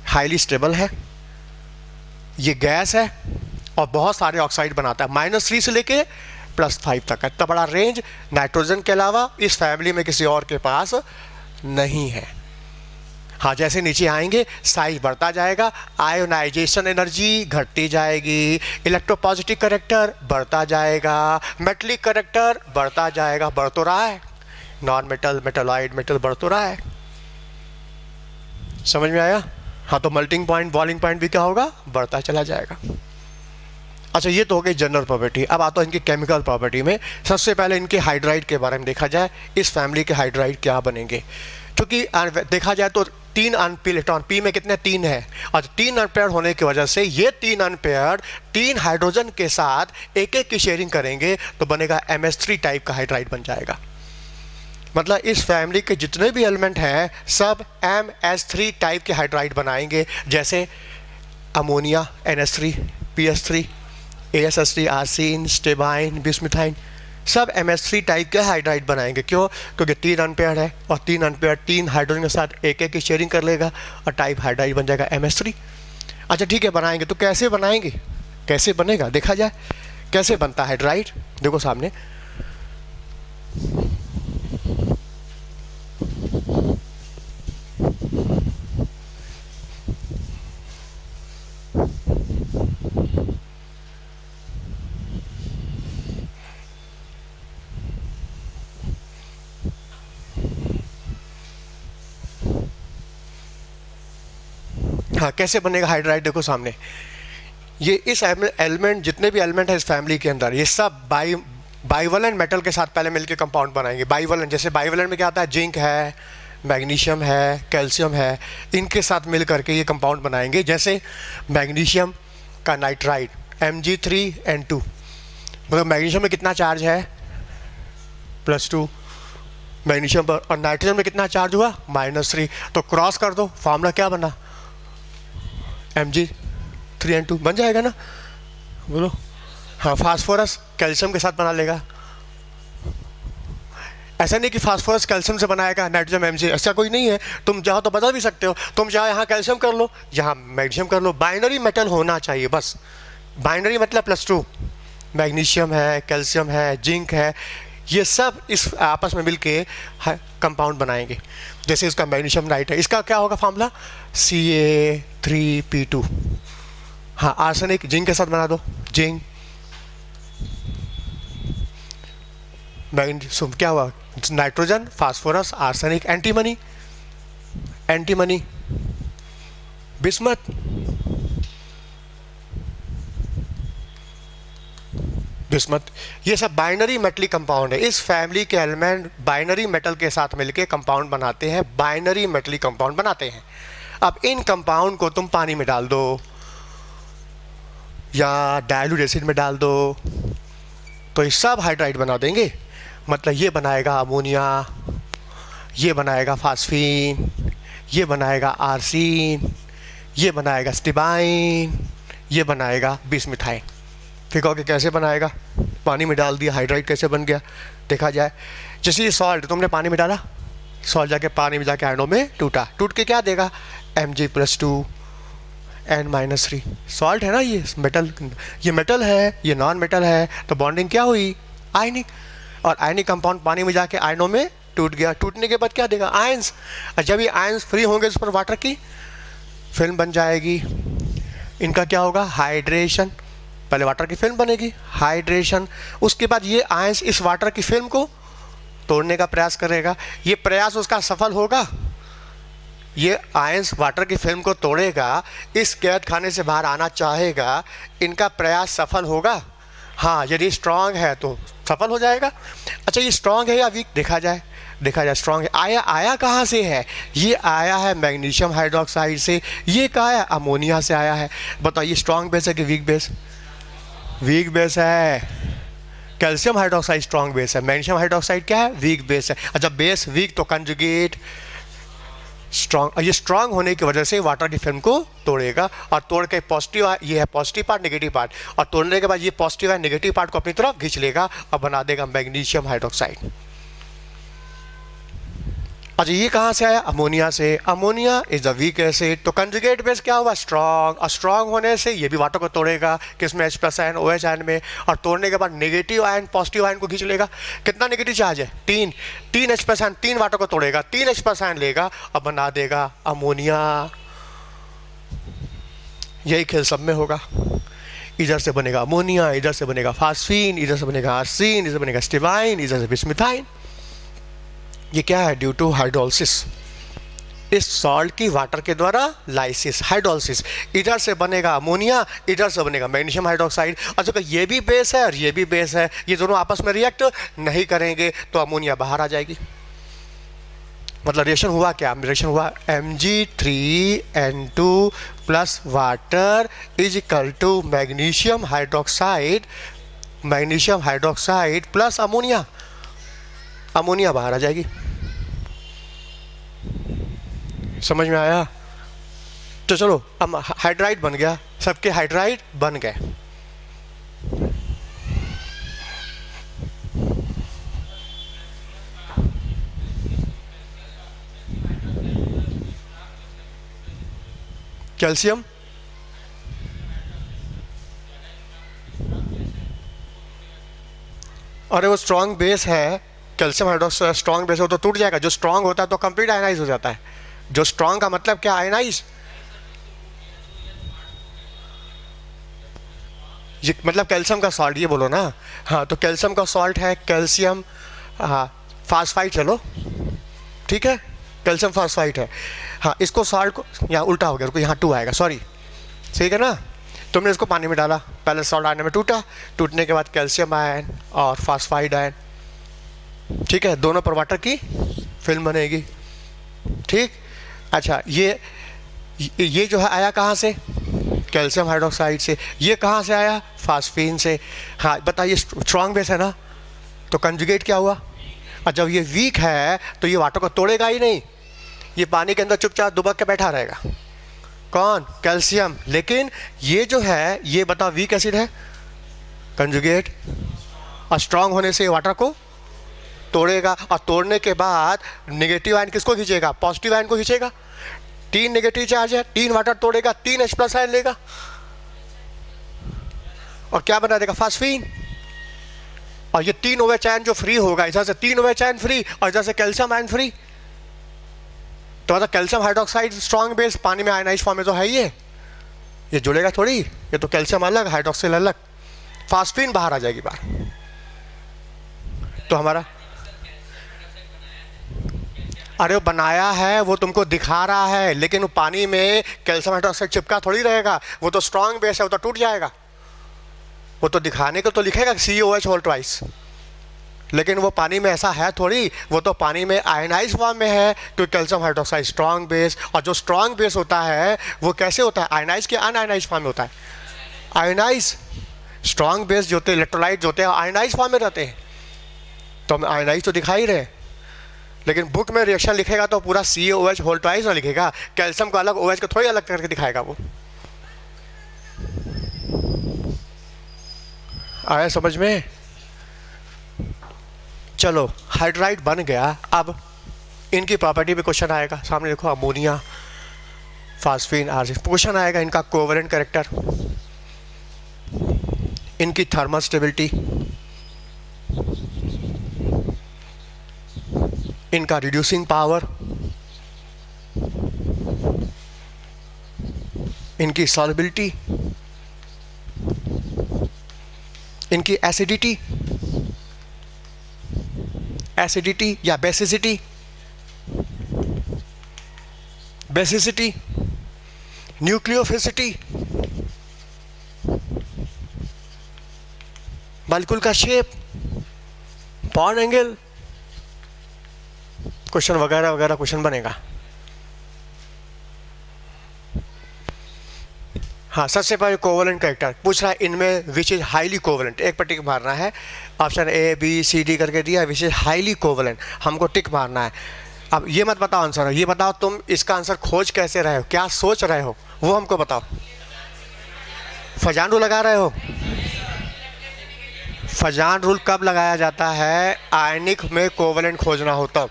हाईली स्टेबल है, ये गैस है और बहुत सारे ऑक्साइड बनाता है, -3 से लेके +5 तक है। इतना बड़ा रेंज नाइट्रोजन के अलावा इस फैमिली में किसी और के पास नहीं है। हाँ, जैसे नीचे आएंगे साइज बढ़ता जाएगा, आयोनाइजेशन एनर्जी घटती जाएगी, इलेक्ट्रोपॉजिटिव करेक्टर बढ़ता जाएगा, मेटलिक करेक्टर बढ़ता जाएगा, बढ़ तो रहा है, नॉन मेटल, मेटलॉइड, मेटल बढ़ तो रहा है। समझ में आया। हाँ, तो मेल्टिंग पॉइंट, बॉइलिंग पॉइंट भी क्या होगा, बढ़ता चला जाएगा। अच्छा, ये तो हो गई जनरल प्रॉपर्टी। अब आता है इनकी केमिकल प्रॉपर्टी में। सबसे पहले इनके हाइड्राइड के बारे में देखा जाए, इस फैमिली के हाइड्राइड क्या बनेंगे। क्योंकि देखा जाए तो 3 अनपेयर्ड इलेक्ट्रॉन, पी में कितने 3 है, और 3 अनपेयर्ड होने की वजह से ये 3 अनपेयर्ड 3 हाइड्रोजन के साथ एक एक की शेयरिंग करेंगे तो बनेगा MS3 टाइप का हाइड्राइड बन जाएगा। मतलब इस फैमिली के जितने भी एलिमेंट हैं सब MS3 टाइप के हाइड्राइड बनाएंगे, जैसे ammonia NH3, PS3, ASH3, arsine, स्टेबाइन, बिस्मिथाइन, सब MS3 टाइप के हाइड्राइड बनाएंगे। क्यों, क्योंकि 3 अनपेयर्ड है और 3 अनपेयर्ड 3 हाइड्रोजन के साथ एक एक की शेयरिंग कर लेगा और टाइप हाइड्राइड बन जाएगा MS3। अच्छा ठीक है, बनाएंगे तो कैसे बनाएंगे, कैसे बनेगा देखा जाए कैसे बनता है हाइड्राइड। देखो सामने, हाँ कैसे बनेगा हाइड्राइड, देखो सामने ये इस एलिमेंट, जितने भी एलिमेंट है इस फैमिली के अंदर, ये सब बाइवलेंट मेटल के साथ पहले मिलकर कंपाउंड बनाएंगे। बाइवलेंट, जैसे बाइवलेंट में क्या आता है, जिंक है, मैग्नीशियम है, कैल्शियम है, इनके साथ मिल करके ये कंपाउंड बनाएंगे। जैसे मैग्नीशियम का नाइट्राइड Mg3N2, मतलब मैग्नीशियम में कितना चार्ज है, +2 मैग्नीशियम पर, और नाइट्रोजन में कितना चार्ज हुआ, -3, तो क्रॉस कर दो, फॉर्मूला क्या बना, Mg3N2 बन जाएगा ना, बोलो। हाँ, फास्फोरस कैल्शियम के साथ बना लेगा। ऐसा नहीं कि फास्फोरस कैल्शियम से बनाएगा नाइट्रोजन Mg, ऐसा कोई नहीं है। तुम चाहो तो बदल भी सकते हो, तुम चाहो यहाँ कैल्शियम कर लो, यहाँ मैग्नीशियम कर लो, बाइनरी मेटल होना चाहिए बस। बाइनरी मतलब +2, मैग्नीशियम है, कैल्शियम है, जिंक है, ये सब इस आपस में मिलके कंपाउंड बनाएंगे। जैसे इसका मैग्नीशियम नाइट है, इसका क्या होगा फॉर्मूला, Ca3P2। हाँ, आर्सेनिक जिंक के साथ बना दो, जिंक मैग्नीशियम, क्या हुआ, nitrogen, phosphorus, arsenic, antimony, antimony, bismuth, bismuth, ये सब बाइनरी मेटलिक कंपाउंड है। इस फैमिली के एलिमेंट बाइनरी मेटल के साथ मिलके कंपाउंड बनाते हैं, बाइनरी मेटलिक कंपाउंड बनाते हैं। अब इन कंपाउंड को तुम पानी में डाल दो या डाइल्यूट एसिड में डाल दो तो ये सब हाइड्राइड बना देंगे। मतलब ये बनाएगा अमोनिया, ये बनाएगा फास्फीन, ये बनाएगा आर्सिन, ये बनाएगा स्टिबाइन, ये बनाएगा बिस्मिथाइन। फिर कहोगे कैसे बनाएगा, पानी में डाल दिया हाइड्राइड कैसे बन गया। देखा जाए जैसे ये सॉल्ट तुमने पानी में डाला, सॉल्ट जाके पानी में जाके आयनों में टूटा, टूट के क्या देगा Mg+2 N-3। सॉल्ट है ना ये मेटल, ये मेटल है ये नॉन मेटल है, तो बॉन्डिंग क्या हुई आयनिक, और आयनिक कंपाउंड पानी में जाके आयनों में टूट गया। टूटने के बाद क्या देगा आयंस, और जब ये आयंस फ्री होंगे इस पर वाटर की फिल्म बन जाएगी। इनका क्या होगा हाइड्रेशन, पहले वाटर की फिल्म बनेगी हाइड्रेशन, उसके बाद ये आयंस इस वाटर की फिल्म को तोड़ने का प्रयास करेगा। ये प्रयास उसका सफल होगा, ये आयंस वाटर की फिल्म को तोड़ेगा, इस कैद खाने से बाहर आना चाहेगा, इनका प्रयास सफल होगा। हाँ यदि स्ट्रांग है तो सफल हो जाएगा। अच्छा ये स्ट्रांग है या वीक, देखा जाए स्ट्रांग है। आया कहाँ से है, ये आया है मैग्नीशियम हाइड्रोक्साइड से। ये कहाँ है, अमोनिया से आया है। बताइए स्ट्रांग बेस है कि वीक बेस, वीक बेस है। कैल्शियम हाइड्रोक्साइड स्ट्रांग बेस है, मैग्नीशियम हाइड्रोक्साइड क्या है वीक बेस है। अच्छा बेस वीक तो कंजुगेट स्ट्रांग, ये स्ट्रांग होने की वजह से वाटर की फिल्म को तोड़ेगा, और तोड़ के पॉजिटिव, ये है पॉजिटिव पार्ट नेगेटिव पार्ट, और तोड़ने के बाद ये पॉजिटिव है नेगेटिव पार्ट को अपनी तरफ खींच लेगा और बना देगा मैग्नीशियम हाइड्रोक्साइड। अच्छा ये कहाँ से आया, अमोनिया से। Ammonia is a weak acid, तो कंजुगेट बेस क्या हुआ स्ट्रांग, और स्ट्रांग होने से ये भी वाटर को तोड़ेगा किसमें H+ आयन OH आयन में, और तोड़ने के बाद नेगेटिव आयन पॉजिटिव आयन को खींच लेगा। कितना नेगेटिव चार्ज है 3 H+ आयन, 3 वाटर को तोड़ेगा, 3 H+ आयन लेगा और बना देगा अमोनिया। यही खेल सब में होगा, इधर से बनेगा अमोनिया, इधर से बनेगा फास्फीन, इधर से बनेगा आर्सिन, इधर से बनेगा स्टिबाइन, इधर से बिस्मिथाइन। ये क्या है ड्यू टू हाइड्रोलिसिस, इस सॉल्ट की वाटर के द्वारा लाइसिस हाइड्रोलिसिस। इधर से बनेगा अमोनिया, इधर से बनेगा मैग्नीशियम हाइड्रोक्साइड। अच्छा ये भी बेस है और ये भी बेस है, ये दोनों आपस में रिएक्ट नहीं करेंगे तो अमोनिया बाहर आ जाएगी। मतलब रिएक्शन हुआ क्या, रिएक्शन हुआ Mg3N2 plus water is equal to magnesium hydroxide plus ammonia, ammonia बाहर आ जाएगी। समझ में आया। तो चलो अब हाइड्राइड बन गया, सबके हाइड्राइड बन गए। कैल्शियम अरे वो स्ट्रॉन्ग बेस है, कैल्शियम हाइड्रोक्साइड स्ट्रॉन्ग बेस हो तो टूट जाएगा। जो स्ट्रॉन्ग होता है तो कंप्लीट आयनाइज हो जाता है। जो स्ट्रॉन्ग का मतलब क्या आयनाइज, ये मतलब कैल्शियम का सॉल्ट ये बोलो ना। हाँ तो कैल्शियम का सॉल्ट है कैल्शियम फास्फाइड, चलो ठीक है कैल्शियम फास्फाइड है। हाँ इसको सॉल्ट को यहाँ उल्टा हो गया, रुको यहाँ 2 आएगा, सॉरी ठीक है ना। तुमने इसको पानी में डाला, पहले सॉल्ट आयन में टूटा, टूटने के बाद कैल्शियम आयन और फास्फाइड आयन, ठीक है दोनों पर वाटर की फिल्म बनेगी। ठीक अच्छा ये जो है आया कहाँ से, कैल्शियम हाइड्रोक्साइड से। ये कहाँ से आया, फास्फीन से। हाँ बताइए स्ट्रॉन्ग बेस है ना, तो कंजुगेट क्या हुआ। और जब ये वीक है तो ये वाटर को तोड़ेगा ही नहीं, ये पानी के अंदर चुपचाप दुबक के बैठा रहेगा। कौन, कैल्शियम। लेकिन ये जो है ये बताओ वीक एसिड है, कंजुगेट, और स्ट्रांग होने से वाटर को तोड़ेगा, और तोड़ने के बाद नेगेटिव आयन किसको खींचेगा, पॉजिटिव आयन को खींचेगा। 3 नेगेटिव चार्ज है, 3 वाटर तोड़ेगा, 3 H+ आयन लेगा और क्या बना देगा, फास्फीन। और ये 3 OH आयन जो फ्री होगा, इधर से 3 OH आयन फ्री और इधर से कैल्शियम आयन फ्री, तो मतलब कैल्शियम हाइड्रोक्साइड स्ट्रॉन्ग बेस पानी में आयनाइज फॉर्म में तो है ये जुड़ेगा थोड़ी, ये तो कैल्शियम अलग हाइड्रोक्सिल अलग, फास्फीन बाहर आ जाएगी बाहर। तो हमारा अरे वो बनाया है, वो तुमको दिखा रहा है, लेकिन वो पानी में कैल्शियम हाइड्रोक्साइड चिपका थोड़ी रहेगा, वो तो स्ट्रॉन्ग बेस है, वो तो टूट जाएगा। वो तो दिखाने को तो लिखेगा COH होल ट्वाइस, लेकिन वो पानी में ऐसा है थोड़ी, वो तो पानी में आयनाइज फॉर्म में है, तो कैल्शियम हाइड्रोक्साइड स्ट्रॉन्ग बेस। और जो स्ट्रॉन्ग बेस होता है वो कैसे होता है, आयनाइज के अनआयनाइज फॉर्म में होता है। आयनाइज स्ट्रॉन्ग बेस जो होते हैं इलेक्ट्रोलाइट जो होते हैं आयनाइज फॉर्म में रहते हैं, तो हम आयनाइज तो दिखा ही रहे, लेकिन बुक में रिएक्शन लिखेगा तो पूरा CaOH होल ट्वाइस ना लिखेगा, कैल्शियम को अलग OH को थोड़ी अलग करके दिखाएगा वो। आया समझ में? चलो हाइड्राइड बन गया, अब इनकी प्रॉपर्टी पे क्वेश्चन आएगा सामने। देखो अमोनिया, फास्फीन, आरसी, क्वेश्चन आएगा इनका कोवेलेंट कैरेक्टर, इनकी थर्मल स्टेबिलिटी, इनका रिड्यूसिंग पावर, इनकी सॉल्युबिलिटी, इनकी एसिडिटी, एसिडिटी या बेसिसिटी, बेसिसिटी, न्यूक्लियोफिसिटी, मॉलिक्यूल का शेप, बॉन्ड एंगल, क्वेश्चन वगैरह वगैरह क्वेश्चन बनेगा। हाँ, सबसे पहले कोवेलेंट कैरेक्टर पूछ रहा है, इनमें विच इज हाईली कोवेलेंट, एक पर टिक मारना है। Option A B C D करके दिया, विच इज हाईली कोवेलेंट, हमको टिक मारना है। अब ये मत बताओ आंसर, ये बताओ तुम इसका आंसर खोज कैसे रहे हो, क्या सोच रहे हो, वो हमको बताओ। फजान रूल लगा रहे हो? फजान रूल कब लगाया जाता है? आयनिक में कोवेलेंट खोजना हो तब।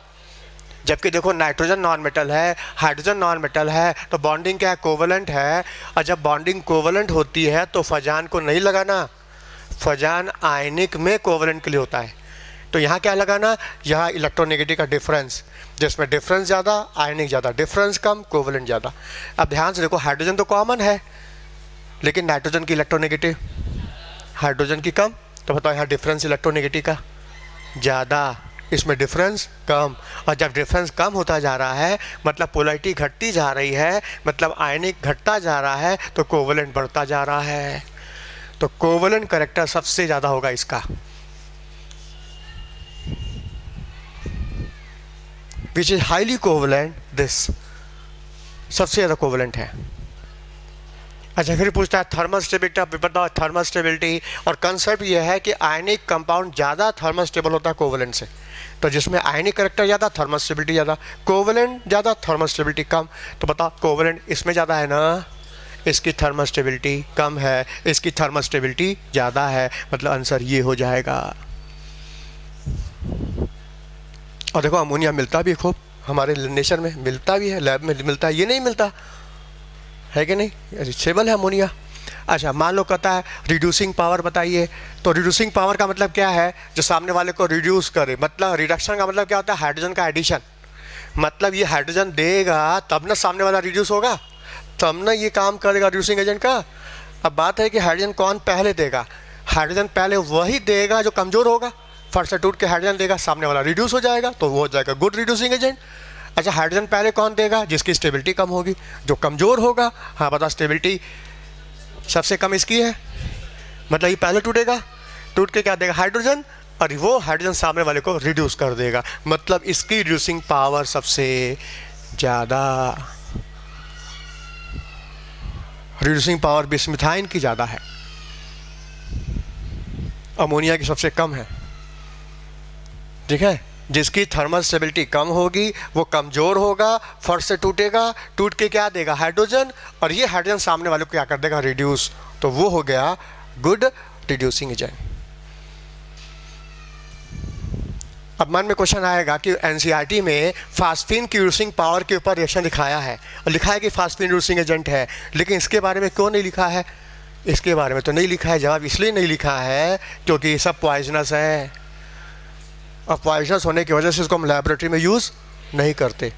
जबकि देखो नाइट्रोजन नॉन मेटल है, हाइड्रोजन नॉन मेटल है, तो बॉन्डिंग क्या है? कोवेलेंट है। और जब बॉन्डिंग कोवेलेंट होती है तो फजान को नहीं लगाना, फजान आयनिक में कोवेलेंट के लिए होता है। तो यहाँ क्या लगाना? यहाँ इलेक्ट्रोनेगेटिव का डिफरेंस, जिसमें डिफरेंस ज़्यादा, आयनिक ज़्यादा, डिफरेंस कम, कोवेलेंट ज़्यादा। अब ध्यान से देखो, हाइड्रोजन तो कॉमन है, लेकिन नाइट्रोजन की इलेक्ट्रोनेगेटिव, हाइड्रोजन की कम, तो बताओ यहाँ डिफरेंस इलेक्ट्रोनेगेटिव का ज़्यादा, इसमें डिफरेंस कम। और जब डिफरेंस कम होता जा रहा है मतलब पोलैरिटी घटती जा रही है, मतलब आयनिक घटता जा रहा है, तो कोवेलेंट बढ़ता जा रहा है। तो कोवेलेंट कैरेक्टर सबसे ज़्यादा होगा इसका, which is highly covalent, this सबसे ज़्यादा कोवेलेंट है। अच्छा, फिर पूछता है थर्मल स्टेबिलिटी। आप बताओ थर्मल स्टेबिलिटी, और कंसेप्ट ये है कि आयनिक कंपाउंड ज़्यादा थर्मल स्टेबल होता है कोवेलेंट से। तो जिसमें आयनिक कैरेक्टर ज़्यादा, थर्मल स्टेबिलिटी ज़्यादा, कोवेलेंट ज़्यादा, थर्मल स्टेबिलिटी कम। तो बताओ कोवेलेंट इसमें ज़्यादा है ना, इसकी थर्मल स्टेबिलिटी कम है, इसकी थर्मल स्टेबिलिटी ज़्यादा है, मतलब आंसर ये हो जाएगा। और देखो अमोनिया मिलता भी खूब हमारे नेचर में, मिलता भी है, लैब में मिलता है, ये नहीं मिलता है कि नहीं, रिचेबल है अमोनिया। अच्छा, मान लो कहता है रिड्यूसिंग पावर बताइए, तो रिड्यूसिंग पावर का मतलब क्या है? जो सामने वाले को रिड्यूस करे, मतलब रिडक्शन का मतलब क्या होता है? हाइड्रोजन का एडिशन, मतलब ये हाइड्रोजन देगा तब ना सामने वाला रिड्यूस होगा, तब ना ये काम करेगा रिड्यूसिंग एजेंट का। अब बात है कि हाइड्रोजन कौन पहले देगा? हाइड्रोजन पहले वही देगा जो कमज़ोर होगा, फट से टूट के हाइड्रोजन देगा, सामने वाला रिड्यूस हो जाएगा, तो वो हो जाएगा गुड रिड्यूसिंग एजेंट। अच्छा, हाइड्रोजन पहले कौन देगा? जिसकी स्टेबिलिटी कम होगी, जो कमज़ोर होगा। हाँ बता, स्टेबिलिटी सबसे कम इसकी है, मतलब ये पहले टूटेगा, टूट के क्या देगा? हाइड्रोजन, और वो हाइड्रोजन सामने वाले को रिड्यूस कर देगा, मतलब इसकी रिड्यूसिंग पावर सबसे ज़्यादा। रिड्यूसिंग पावर बिस्मिथाइन की ज़्यादा है, अमोनिया की सबसे कम है। ठीक है, जिसकी थर्मल स्टेबिलिटी कम होगी वो कमज़ोर होगा, फट से टूटेगा, टूट के क्या देगा? हाइड्रोजन, और ये हाइड्रोजन सामने वाले को क्या कर देगा? रिड्यूस, तो वो हो गया गुड रिड्यूसिंग एजेंट। अब मन में क्वेश्चन आएगा कि एनसीईआरटी में फास्फीन की रिड्यूसिंग पावर के ऊपर रिएक्शन दिखाया है और लिखा है कि फास्फीन रिड्यूसिंग एजेंट है, लेकिन इसके बारे में क्यों नहीं लिखा है? इसके बारे में तो नहीं लिखा है, जवाब इसलिए नहीं लिखा है क्योंकि ये सब पॉइजनस है, और पॉइजनस होने की वजह से इसको हम लैबोरेटरी में यूज़ नहीं करते।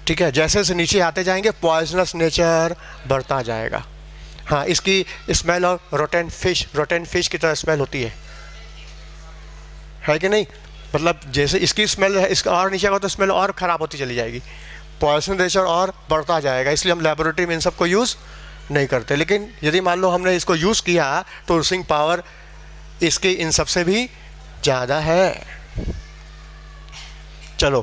ठीक है, जैसे जैसे नीचे आते जाएंगे पॉइजनस नेचर बढ़ता जाएगा। हाँ, इसकी स्मेल और रोटेन फिश की तरह स्मेल होती है कि नहीं? मतलब जैसे इसकी स्मेल है, इसका और नीचे का तो स्मेल और ख़राब होती चली जाएगी, पॉइजन नेचर और बढ़ता जाएगा, इसलिए हम लैबोरेटरी में इन सबको यूज़ नहीं करते। लेकिन यदि मान लो हमने इसको यूज़ किया तो रिड्यूसिंग पावर इसकी इन सबसे भी ज़्यादा है। चलो,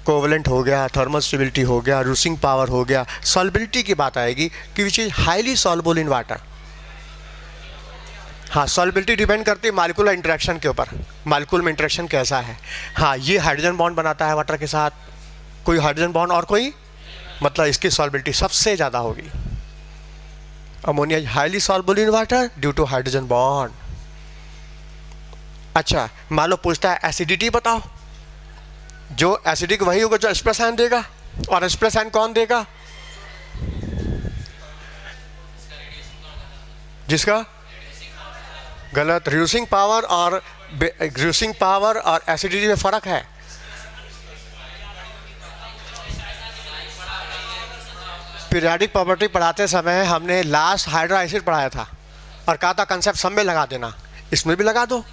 कोवेलेंट हो गया, थर्मल स्टेबिलिटी हो गया, रिड्यूसिंग पावर हो गया, सॉल्युबिलिटी की बात आएगी कि which is highly soluble in water. हाँ, सॉल्युबिलिटी डिपेंड करती है मॉलिक्यूलर इंटरेक्शन के ऊपर, मॉलिक्यूल में इंटरेक्शन कैसा है। हाँ, ये हाइड्रोजन बॉन्ड बनाता है वाटर के साथ, कोई हाइड्रोजन बॉन्ड और कोई, मतलब इसकी सॉल्युबिलिटी सबसे ज़्यादा होगी। Ammonia highly soluble in water due to hydrogen bond. अच्छा, मान लो पूछता है एसिडिटी बताओ, जो एसिडिक वही होगा जो H+ आयन देगा, और H+ आयन कौन देगा? जिसका गलत, रिड्यूसिंग पावर और एसिडिटी में फर्क है। पीरियोडिक प्रॉपर्टी पढ़ाते समय हमने लास्ट हाइड्रो एसिड पढ़ाया था और कहा था कंसेप्ट सब में लगा देना, इसमें भी लगा दो।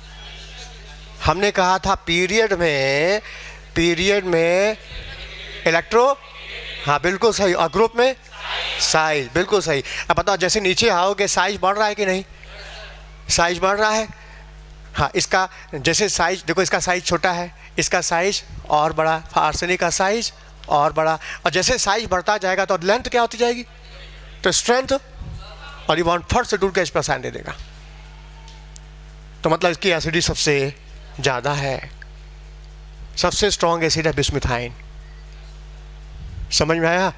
हमने कहा था पीरियड में इलेक्ट्रो, हाँ बिल्कुल सही, और ग्रुप में साइज, बिल्कुल सही। अब बताओ जैसे नीचे आओगे साइज बढ़ रहा है कि नहीं? साइज बढ़ रहा है। हाँ, इसका जैसे साइज देखो, इसका साइज छोटा है, इसका साइज और बड़ा, आर्सेनिक का साइज और बड़ा, और जैसे साइज बढ़ता जाएगा तो लेंथ क्या होती जाएगी? तो स्ट्रेंथ, और ये वन फर्स्ट से दूर के H+ आयन दे देगा। तो मतलब इसकी एसिडिटी सबसे ज़्यादा है। सबसे स्ट्रॉन्ग एसिड है बिस्मिथाइन। समझ में आया?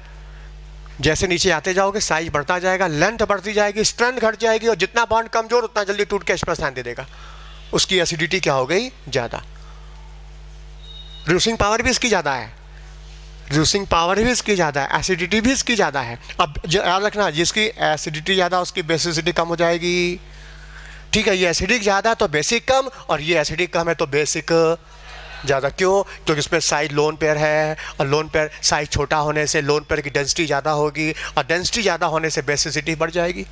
जैसे नीचे आते जाओगे साइज बढ़ता जाएगा, लेंथ बढ़ती जाएगी, स्ट्रेंथ घट जाएगी, और जितना बॉन्ड कमजोर उतना जल्दी टूट के H+ आयन दे देगा। उसकी एसिडिटी क्या हो गई? ज़्यादा। रिड्यूसिंग पावर भी इसकी ज़्यादा है, एसिडिटी भी इसकी ज़्यादा है। अब याद रखना, जिसकी एसिडिटी ज़्यादा उसकी बेसिसिटी कम हो जाएगी। ठीक है, ये एसिडिक ज़्यादा तो बेसिक कम, और ये एसिडिक कम है तो बेसिक ज़्यादा। क्यों? क्योंकि इसमें साइज लोन पेयर है, और लोन पेयर साइज छोटा होने से लोन पेयर की डेंसिटी ज़्यादा होगी, और डेंसिटी ज़्यादा होने से बेसिसिटी बढ़ जाएगी।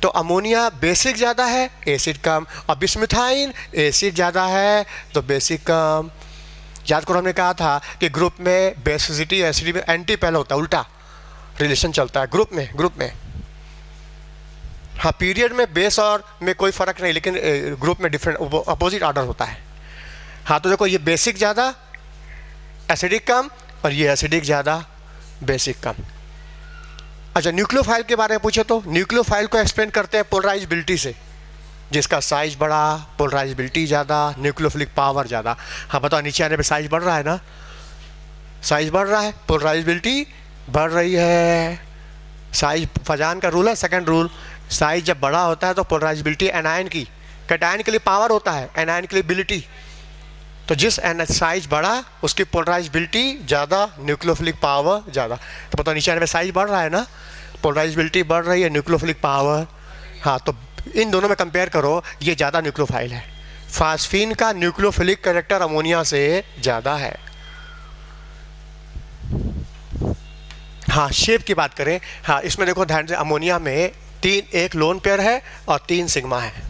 तो अमोनिया बेसिक ज़्यादा है, एसिड कम, और बिस्मिथाइन एसिड ज़्यादा है तो बेसिक कम। याद करो, हमने कहा था कि ग्रुप में बेसिसिटी एसिडिटी में एंटी पैरल होता है, उल्टा रिलेशन चलता है ग्रुप में। हाँ, पीरियड में बेस और में कोई फ़र्क नहीं, लेकिन ग्रुप में डिफरेंट अपोजिट ऑर्डर होता है। हाँ, तो देखो ये बेसिक ज़्यादा, एसिडिक कम, और ये एसिडिक ज़्यादा, बेसिक कम। अच्छा, न्यूक्लियोफाइल के बारे में पूछे तो न्यूक्लियोफाइल को एक्सप्लेन करते हैं पोलराइजेबिलिटी से। जिसका साइज बड़ा, पोलराइजेबिलिटी ज़्यादा, न्यूक्लियोफिलिक पावर ज़्यादा। हाँ बताओ, नीचे आने पे साइज बढ़ रहा है ना, साइज बढ़ रहा है, पोलराइजेबिलिटी बढ़ रही है। साइज फजान का रूल है, सेकंड रूल, साइज जब बड़ा होता है तो पोलराइजेबिलिटी एनायन की, कैटायन के लिए पावर होता है, एनायन के लिए एबिलिटी। तो जिस साइज बड़ा उसकी पोलराइजेबिलिटी ज़्यादा, न्यूक्लियोफिलिक पावर ज़्यादा। तो बताओ नीचे आने पे साइज बढ़ रहा है ना, पोलराइजेबिलिटी बढ़ रही है, न्यूक्लियोफिलिक पावर। हाँ, तो इन दोनों में कंपेयर करो, ये ज़्यादा न्यूक्लियोफाइल है। फास्फीन का न्यूक्लियोफिलिक कैरेक्टर अमोनिया से ज़्यादा है। हाँ, शेप की बात करें, हाँ इसमें देखो ध्यान से, अमोनिया में एक लोन पेयर है और 3 सिग्मा है।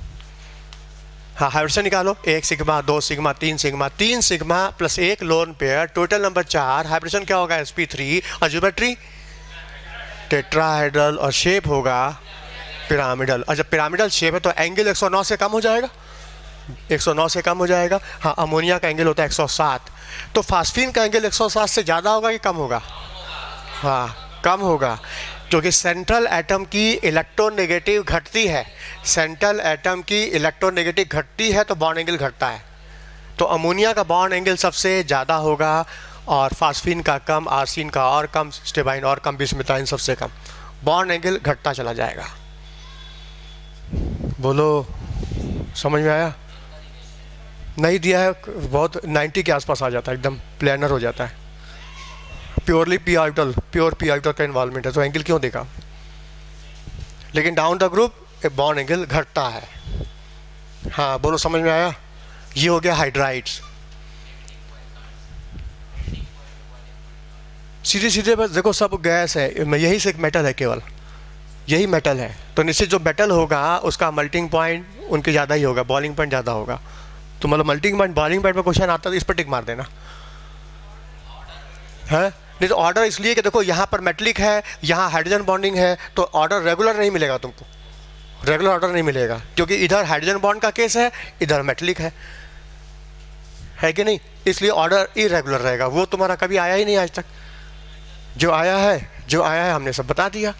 हाँ, हाइड्रोजन निकालो, 1 sigma, 2 sigma, 3 sigma, 3 sigma plus 1 lone pair, total number 4। Hydrogen क्या होगा? sp3, और ज्योमेट्री टेट्राहेड्रल, और शेप होगा पिरामिडल। और जब पिरामिडल शेप है तो एंगल 109 से कम हो जाएगा, 109 से कम हो जाएगा। हाँ, अमोनिया का एंगल होता है 107, तो फास्फीन का एंगल 107 से ज़्यादा होगा कि कम होगा? हाँ, कम होगा, क्योंकि सेंट्रल एटम की इलेक्ट्रोनेगेटिव घटती है। सेंट्रल एटम की इलेक्ट्रोनेगेटिव घटती है तो बॉन्ड एंगल घटता है। तो अमोनिया का बॉन्ड एंगल सबसे ज़्यादा होगा, और फास्फीन का कम, आर्सिन का और कम, स्टेबाइन और कम, बिस्मिथाइन सबसे कम। बॉन्ड एंगल घटता चला जाएगा। बोलो, समझ में आया? नहीं दिया है, बहुत 90 के आसपास आ जाता है, एकदम प्लेनर हो जाता है। Purely P orbital, pure P orbital का इन्वॉल्वमेंट है तो एंगल क्यों देगा? लेकिन down the group bond angle घटता है। हाँ बोलो, समझ में आया? ये हो गया हाइड्राइड्स। सीधे सीधे बस देखो, सब गैस है, यही से एक मेटल है, केवल यही मेटल है। तो निश्चित जो मेटल होगा उसका मेल्टिंग पॉइंट उनके ज़्यादा ही होगा, बॉइलिंग पॉइंट ज़्यादा होगा। तो मतलब मेल्टिंग पॉइंट, बॉइलिंग पॉइंट पर क्वेश्चन आता है तो इस पर टिक मार देना है। नहीं तो ऑर्डर इसलिए कि देखो यहाँ पर मेटलिक है, यहाँ हाइड्रोजन बॉन्डिंग है, तो ऑर्डर रेगुलर नहीं मिलेगा तुमको, रेगुलर ऑर्डर नहीं मिलेगा, क्योंकि इधर हाइड्रोजन बॉन्ड का केस है, इधर मेटलिक है कि नहीं, इसलिए ऑर्डर इरेगुलर रहेगा। वो तुम्हारा कभी आया ही नहीं आज तक, जो आया है हमने सब बता दिया।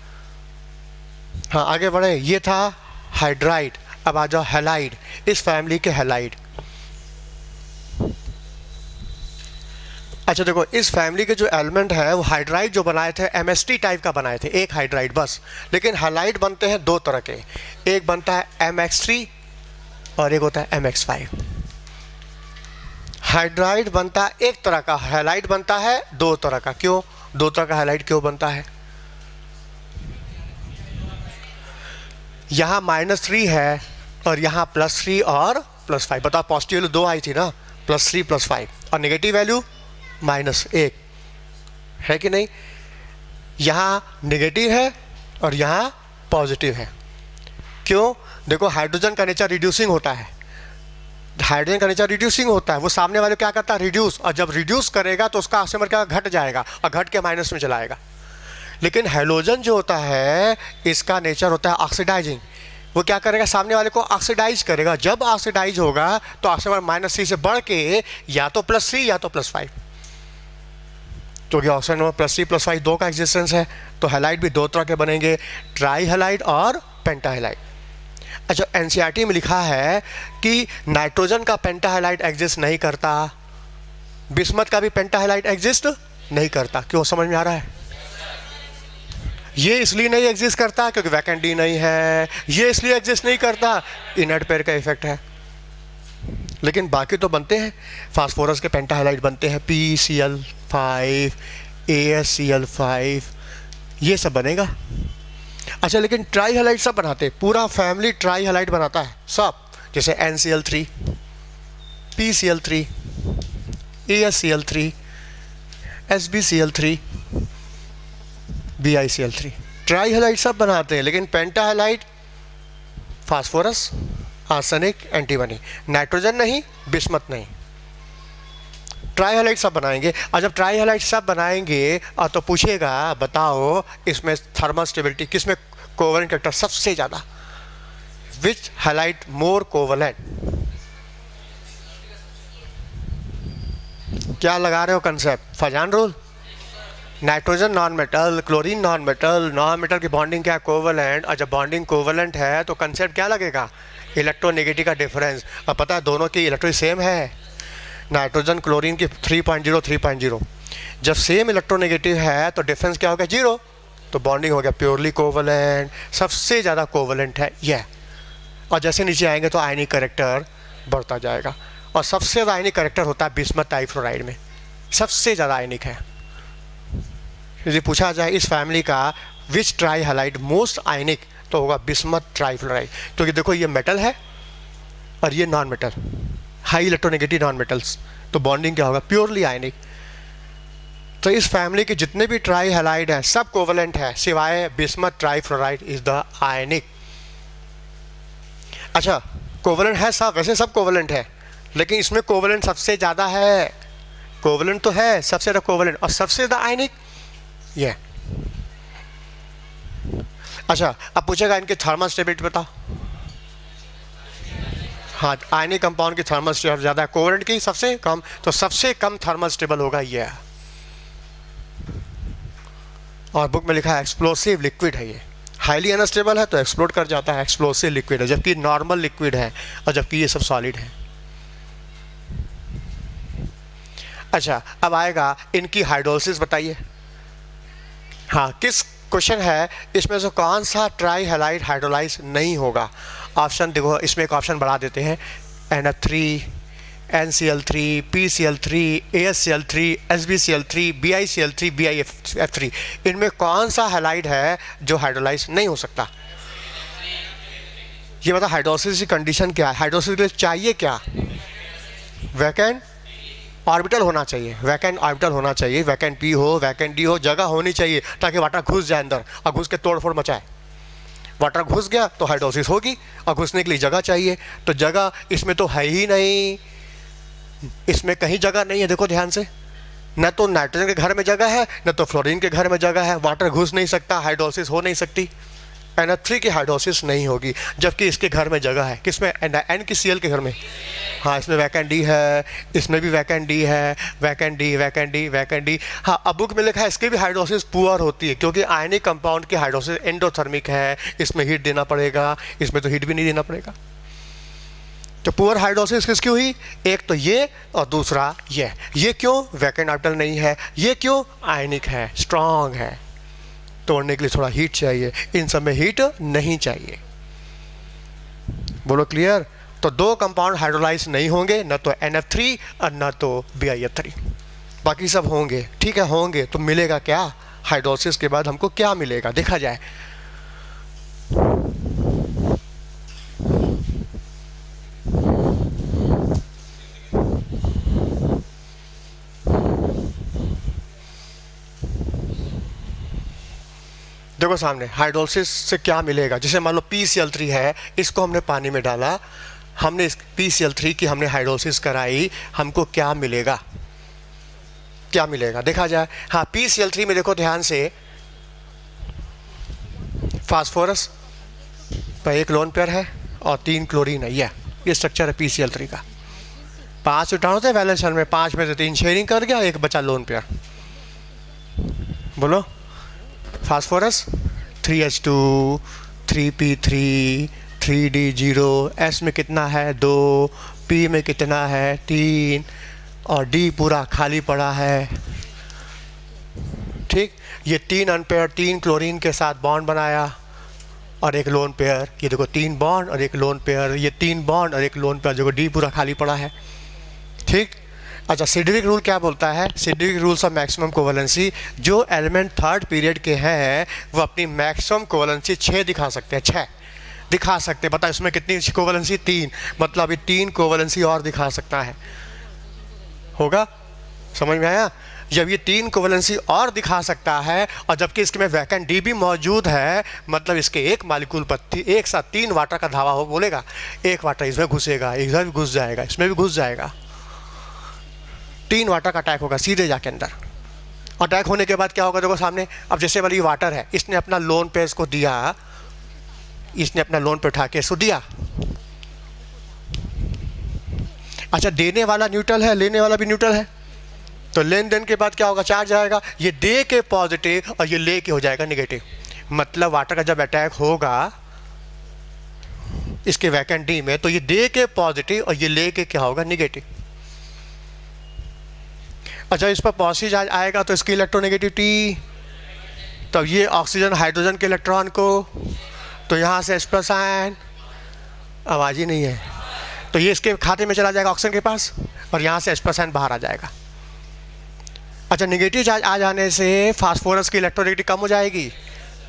हाँ आगे बढ़े, ये था हाइड्राइड। अब आ जाओ हैलाइड, इस फैमिली के हैलाइड। अच्छा देखो, इस फैमिली के जो एलिमेंट है वो हाइड्राइड जो बनाए थे MST टाइप का बनाए थे, एक हाइड्राइड बस। लेकिन हैलाइड बनते हैं दो तरह के, एक बनता है MX3 और एक होता है MX5। हाइड्राइड बनता है एक तरह का, हैलाइड बनता है दो तरह का। क्यों दो तरह का हैलाइड क्यों बनता है? यहाँ -3 है और यहाँ +3 और +5। बताओ, पॉजिटिव वैल्यू 2 आई थी ना, +3 +5, और नेगेटिव वैल्यू -1 है कि नहीं? यहाँ नेगेटिव है और यहाँ पॉजिटिव है। क्यों? देखो, हाइड्रोजन का नेचर रिड्यूसिंग होता है, हाइड्रोजन का नेचर रिड्यूसिंग होता है। वो सामने वाले क्या करता है? रिड्यूस, और जब रिड्यूस करेगा तो उसका ऑक्सीजन क्या घट जाएगा और घट के माइनस में चलाएगा। लेकिन हैलोजन जो होता है इसका नेचर होता है ऑक्सीडाइजिंग। वो क्या करेगा? सामने वाले को ऑक्सीडाइज करेगा। जब ऑक्सीडाइज होगा तो ऑक्सीजन -3 से बढ़ के या तो +3 या तो +5, क्योंकि ऑक्सीजन में +3 +5 दो का एग्जिस्टेंस है। तो हैलाइड भी दो तरह के बनेंगे, ट्राई हैलाइड और पेंटाहैलाइड। अच्छा, एनसीईआरटी में लिखा है कि नाइट्रोजन का पेंटाहैलाइड एग्जिस्ट नहीं करता, बिस्मथ का भी पेंटाहैलाइड एग्जिस्ट नहीं करता। क्यों? समझ में आ रहा है? ये इसलिए नहीं एग्जिस्ट करता क्योंकि वैकेंट डी नहीं है, ये इसलिए एग्जिस्ट नहीं करता, इनर्ट पेयर का इफेक्ट है। लेकिन बाकी तो बनते हैं, फास्फोरस के पेंटाहैलाइड बनते हैं, PCl5, AsCl5, ये सब बनेगा। अच्छा, लेकिन ट्राई हैलाइड सब बनाते हैं, पूरा फैमिली ट्राई हैलाइड बनाता है सब, जैसे NCl3, PCl3, AsCl3, SbCl3, BiCl3, try halide सब बनाते हैं। लेकिन पेंटाहैलाइड फास्फोरस, आर्सेनिक, एंटीमनी, नाइट्रोजन नहीं, बिस्मथ नहीं। ट्राई हैलाइड सब बनाएंगे। और जब ट्राई हैलाइड सब बनाएंगे और तो पूछेगा बताओ इसमें थर्मल स्टेबिलिटी किसमें कोवलेंट कैरेक्टर सबसे ज़्यादा, विच हैलाइड मोर कोवलेंट? क्या लगा रहे हो concept? Fajans rule. Nitrogen non metal, chlorine non metal, non metal की बॉन्डिंग क्या है? कोवलेंट। और जब बॉन्डिंग कोवलेंट है तो कंसेप्ट क्या लगेगा? इलेक्ट्रोनेगेटिव का डिफरेंस। अब पता है दोनों की इलेक्ट्रॉन सेम है, नाइट्रोजन क्लोरीन की 3.0 3.0। जब सेम इलेक्ट्रोनेगेटिव है तो डिफरेंस क्या होगा? 0। तो बॉन्डिंग हो गया प्योरली कोवलेंट, सबसे ज़्यादा कोवलेंट है यह। और जैसे नीचे आएंगे तो आयनिक कैरेक्टर बढ़ता जाएगा, और सबसे ज़्यादा आयनिक कैरेक्टर होता है बिस्मथ टाइफ्लोराइड में, सबसे ज़्यादा आयनिक है। यदि पूछा जाए इस फैमिली का विच ट्राई हैलाइड मोस्ट आयनिक, तो होगा बिस्मथ ट्राइफ्लोराइड। क्योंकि देखो ये मेटल है और ये non metal, high electronegative non metals, तो बॉन्डिंग क्या होगा? प्योरली आयनिक। तो इस फैमिली के जितने भी ट्राई हैलाइड हैं सब कोवलेंट है, सिवाय bismuth trifluoride is the ionic. अच्छा, कोवलेंट है सब, वैसे सब कोवलेंट है, लेकिन इसमें कोवलेंट सबसे ज़्यादा है। कोवलेंट तो है सबसे ज़्यादा कोवलेंट, और सबसे ज़्यादा आयनिक ये। अच्छा, अब पूछेगा इनकी थर्मल स्टेबिलिटी बताओ। हाँ, आयनिक कंपाउंड की थर्मल स्टेबिलिटी ज़्यादा है, कोवलेंट की सबसे कम, तो सबसे कम थर्मल स्टेबल होगा ये। और बुक में लिखा है एक्सप्लोसिव लिक्विड है ये, हाईली अनस्टेबल है तो एक्सप्लोड कर जाता है, एक्सप्लोसिव लिक्विड है, जबकि नॉर्मल लिक्विड है और जबकि ये सब सॉलिड है। अच्छा, अब आएगा इनकी हाइड्रोलिसिस बताइए। हाँ, किस क्वेश्चन है इसमें से कौन सा ट्राई हैलाइड हाइड्रोलाइज नहीं होगा? ऑप्शन देखो, इसमें एक ऑप्शन बढ़ा देते हैं, NH3, NCl3, PCl3, AsCl3, SbCl3, BiCl3, BiF3, इनमें कौन सा हैलाइड है जो हाइड्रोलाइज नहीं हो सकता? ये मतलब हाइड्रोलिसिस की कंडीशन क्या है? हाइड्रोलिसिस के लिए चाहिए क्या? वैकेंट ऑर्बिटल होना चाहिए, वैकेंट ऑर्बिटल होना चाहिए, वैकेंट P हो, वैकेंट D हो, जगह होनी चाहिए ताकि वाटर घुस जाए अंदर और घुस के तोड़फोड़ मचाए। वाटर घुस गया तो हाइड्रोलिसिस होगी, और घुसने के लिए जगह चाहिए, तो जगह इसमें तो है ही नहीं, इसमें कहीं जगह नहीं है। देखो ध्यान से, न तो नाइट्रोजन के घर में जगह है, न तो फ्लोरीन के घर में जगह है, वाटर घुस नहीं सकता, हाइड्रोलिसिस हो नहीं सकती। NH3 की हाइड्रोलिसिस नहीं होगी, जबकि इसके घर में जगह है। किसमें? N की Cl के घर में। हाँ, इसमें वैकेंट D है, इसमें भी वैकेंट D है, vacant D, vacant D, vacant D। हाँ, अब बुक में लिखा है इसकी भी हाइड्रोलिसिस पुअर होती है, क्योंकि आयनिक कंपाउंड की हाइड्रोलिसिस एंडोथर्मिक है, इसमें हीट देना पड़ेगा, इसमें तो हीट भी नहीं देना पड़ेगा। तो पुअर हाइड्रोलिसिस किसकी हुई? एक तो ये और दूसरा ये क्यों? वैकेंट ऑर्बिटल नहीं है। ये क्यों? आयनिक है, स्ट्रांग है, तोड़ने के लिए थोड़ा हीट चाहिए, इन सब में हीट नहीं चाहिए। बोलो क्लियर? तो दो कंपाउंड हाइड्रोलाइज नहीं होंगे, न तो NF3 और न तो BiF3, बाकी सब होंगे। ठीक है, होंगे तो मिलेगा क्या? हाइड्रोलिसिस के बाद हमको क्या मिलेगा देखा जाए। देखो सामने हाइड्रोलिसिस से क्या मिलेगा। जैसे मान लो PCl3 है, इसको हमने पानी में डाला, हमने इस PCl3 की हमने हाइड्रोलिसिस कराई, हमको क्या मिलेगा? क्या मिलेगा देखा जाए। हाँ, PCl3 में देखो ध्यान से, फास्फोरस पर एक लोन पेयर है और 3 क्लोरीन है। ये स्ट्रक्चर है PCl3 का। 5 इलेक्ट्रॉन होते हैं वैलेंस शेल में, 5 में से 3 शेयरिंग कर गया, एक बचा लोन पेयर। बोलो, phosphorus 3H2 3P3 3D0, S में कितना है 2, P में कितना है 3 और D पूरा खाली पड़ा है। ठीक, ये 3 अनपेयर 3 क्लोरीन के साथ बॉन्ड बनाया और एक लोन पेयर। ये देखो 3 बॉन्ड और एक लोन पेयर, ये 3 बॉन्ड और एक लोन पेयर, देखो D पूरा खाली पड़ा है। ठीक, अच्छा, सिडविक रूल क्या बोलता है? Sidgwick rules of maximum covalency, जो एलिमेंट थर्ड पीरियड के हैं वो अपनी मैक्सिमम कोवेलेंसी 6 दिखा सकते हैं, 6 दिखा सकते हैं। बता इसमें कितनी कोवेलेंसी? 3, मतलब अभी 3 कोवेलेंसी और दिखा सकता है। होगा, समझ में आया? जब ये 3 कोवेलेंसी और दिखा सकता है और जबकि इसके में वैकेंट D भी मौजूद है, मतलब इसके एक मालिक्यूल पर एक साथ 3 वाटर का धावा हो बोलेगा। एक वाटर इसमें घुसेगा, इधर भी घुस जाएगा, इसमें भी घुस जाएगा, 3 वाटर का अटैक होगा सीधे जाके अंदर। अटैक होने के बाद क्या होगा देखो सामने। अब जैसे वाली वाटर है, इसने अपना लोन पे इसको दिया, इसने अपना लोन पे उठा के इसको दिया। अच्छा, देने वाला न्यूट्रल है, लेने वाला भी न्यूट्रल है, तो लेन देन के बाद क्या होगा? चार्ज आएगा, ये दे के पॉजिटिव और ये ले के हो जाएगा निगेटिव। मतलब वाटर का जब अटैक होगा इसके वैकेंट D में, तो ये दे के पॉजिटिव और ये ले के क्या होगा? निगेटिव। अच्छा, इस पर पॉजिटिव चार्ज आएगा तो इसकी इलेक्ट्रोनेगेटिविटी, तब ये ऑक्सीजन हाइड्रोजन के इलेक्ट्रॉन को, तो यहाँ से H+ आयन, आवाज़ ही नहीं है, तो ये इसके खाते में चला जाएगा ऑक्सीजन के पास और यहाँ से H+ आयन बाहर आ जाएगा। अच्छा, नेगेटिव चार्ज आ जाने से फास्फोरस की इलेक्ट्रोनेगेटिविटी कम हो जाएगी।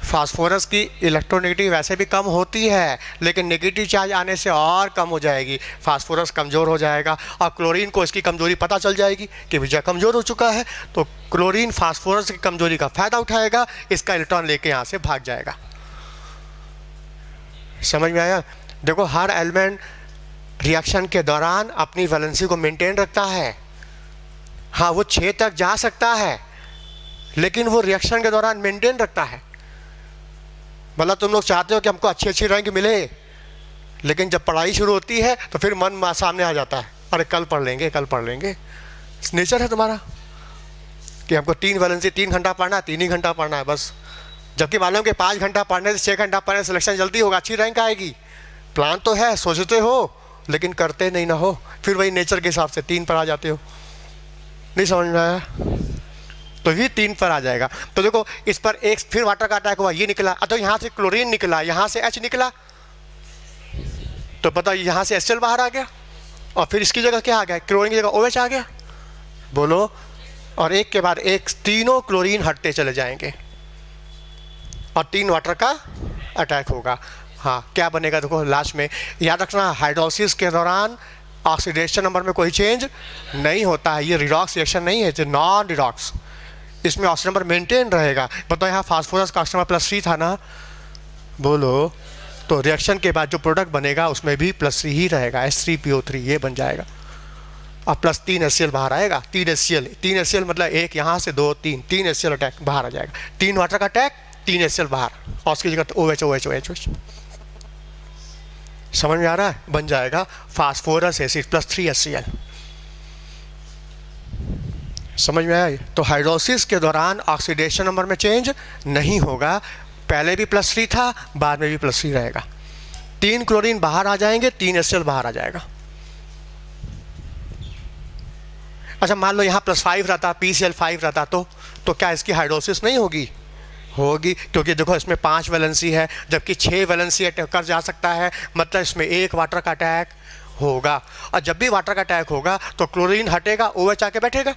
फास्फोरस की इलेक्ट्रोनेगेटिविटी वैसे भी कम होती है, लेकिन नेगेटिव चार्ज आने से और कम हो जाएगी। फास्फोरस कमज़ोर हो जाएगा और क्लोरीन को इसकी कमज़ोरी पता चल जाएगी कि विजय कमज़ोर हो चुका है, तो क्लोरीन फास्फोरस की कमज़ोरी का फ़ायदा उठाएगा, इसका इलेक्ट्रॉन लेके यहाँ से भाग जाएगा। समझ में आया? देखो, हर एलिमेंट रिएक्शन के दौरान अपनी वैलेंसी को मेंटेन रखता है। हाँ, वो 6 तक जा सकता है, लेकिन वो रिएक्शन के दौरान मेंटेन रखता है। मतलब तुम लोग चाहते हो कि हमको अच्छी अच्छी रैंक मिले, लेकिन जब पढ़ाई शुरू होती है तो फिर मन सामने आ जाता है, अरे कल पढ़ लेंगे, कल पढ़ लेंगे। नेचर है तुम्हारा कि हमको 3 वैलेंसी 3 घंटा पढ़ना है, 3 ही घंटा पढ़ना है बस। जबकि मालूम कि 5 घंटा पढ़ने से 6 घंटा पढ़ने से सिलेक्शन जल्दी होगा, अच्छी रैंक आएगी। प्लान तो है, सोचते हो, लेकिन करते नहीं ना हो, फिर वही नेचर के हिसाब से 3 पर आ जाते हो। नहीं समझ में आया? तो ये 3 पर आ जाएगा। तो देखो, इस पर एक फिर वाटर का अटैक हुआ, ये निकला, तो यहाँ से क्लोरीन निकला, यहाँ से H निकला, तो पता यहाँ से HCl बाहर आ गया और फिर इसकी जगह क्या आ गया? क्लोरीन की जगह OH आ गया। बोलो, और एक के बाद एक तीनों क्लोरीन हटते चले जाएंगे और 3 वाटर का अटैक होगा। हाँ, क्या बनेगा देखो लास्ट में, याद रखना, हाइड्रोलिसिस के दौरान ऑक्सीडेशन नंबर में कोई चेंज नहीं होता है। ये रिडॉक्स रिएक्शन नहीं है, नॉन रिडॉक्स, इसमें ऑक्सीजन नंबर मेंटेन रहेगा। बताओ, यहाँ फास्फोरस का ऑक्सीजन नंबर +3 था ना? बोलो, तो रिएक्शन के बाद जो प्रोडक्ट बनेगा उसमें भी +3 ही रहेगा, H3PO3 ये बन जाएगा और +3 HCl बाहर आएगा। 3 HCl मतलब एक यहाँ से 2 3 HCl अटैक बाहर आ जाएगा। 3 वाटर का अटैक, 3 HCl बाहर और उसकी जगह OH। समझ में आ रहा है? बन जाएगा फास्फोरस एसिड +3 HCl। समझ में आया? तो हाइड्रोलिसिस के दौरान ऑक्सीडेशन नंबर में चेंज नहीं होगा, पहले भी +3 था, बाद में भी +3 रहेगा। 3 क्लोरीन बाहर आ जाएंगे, 3 HCl बाहर आ जाएगा। अच्छा मान लो यहाँ +5 रहता, PCl5 रहता, तो क्या इसकी हाइड्रोलिसिस नहीं होगी? होगी, क्योंकि देखो इसमें 5 वैलेंसी है, जबकि 6 वैलेंसी अटैक कर जा सकता है, मतलब इसमें एक वाटर का अटैक होगा। और जब भी वाटर का अटैक होगा तो क्लोरीन हटेगा, OH आके बैठेगा,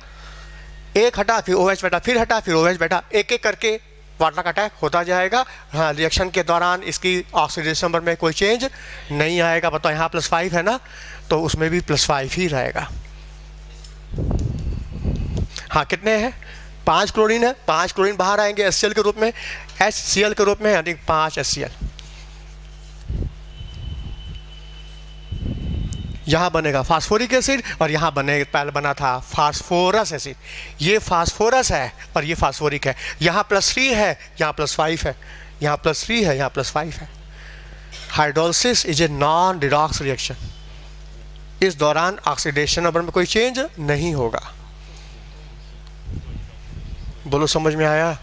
एक हटा फिर OH बैठा, फिर हटा फिर OH बैठा, एक एक करके वाटर का अटैक होता जाएगा। हाँ, रिएक्शन के दौरान इसकी ऑक्सीडेशन नंबर में कोई चेंज नहीं आएगा। बताओ यहाँ +5 है ना, तो उसमें भी +5 ही रहेगा। हाँ, कितने हैं? 5 क्लोरीन है, 5 क्लोरीन बाहर आएंगे HCl के रूप में, HCl के रूप में, यानी 5 HCl। यहाँ बनेगा फास्फोरिक एसिड और यहाँ पहले बना था फास्फोरस एसिड। ये फास्फोरस है और ये फास्फोरिक है। यहाँ +3 है, यहाँ +5 है, यहाँ +3 है, यहाँ +5 है। Hydrolysis is a non redox reaction. इस दौरान ऑक्सीडेशन नंबर में कोई चेंज नहीं होगा। बोलो समझ में आया?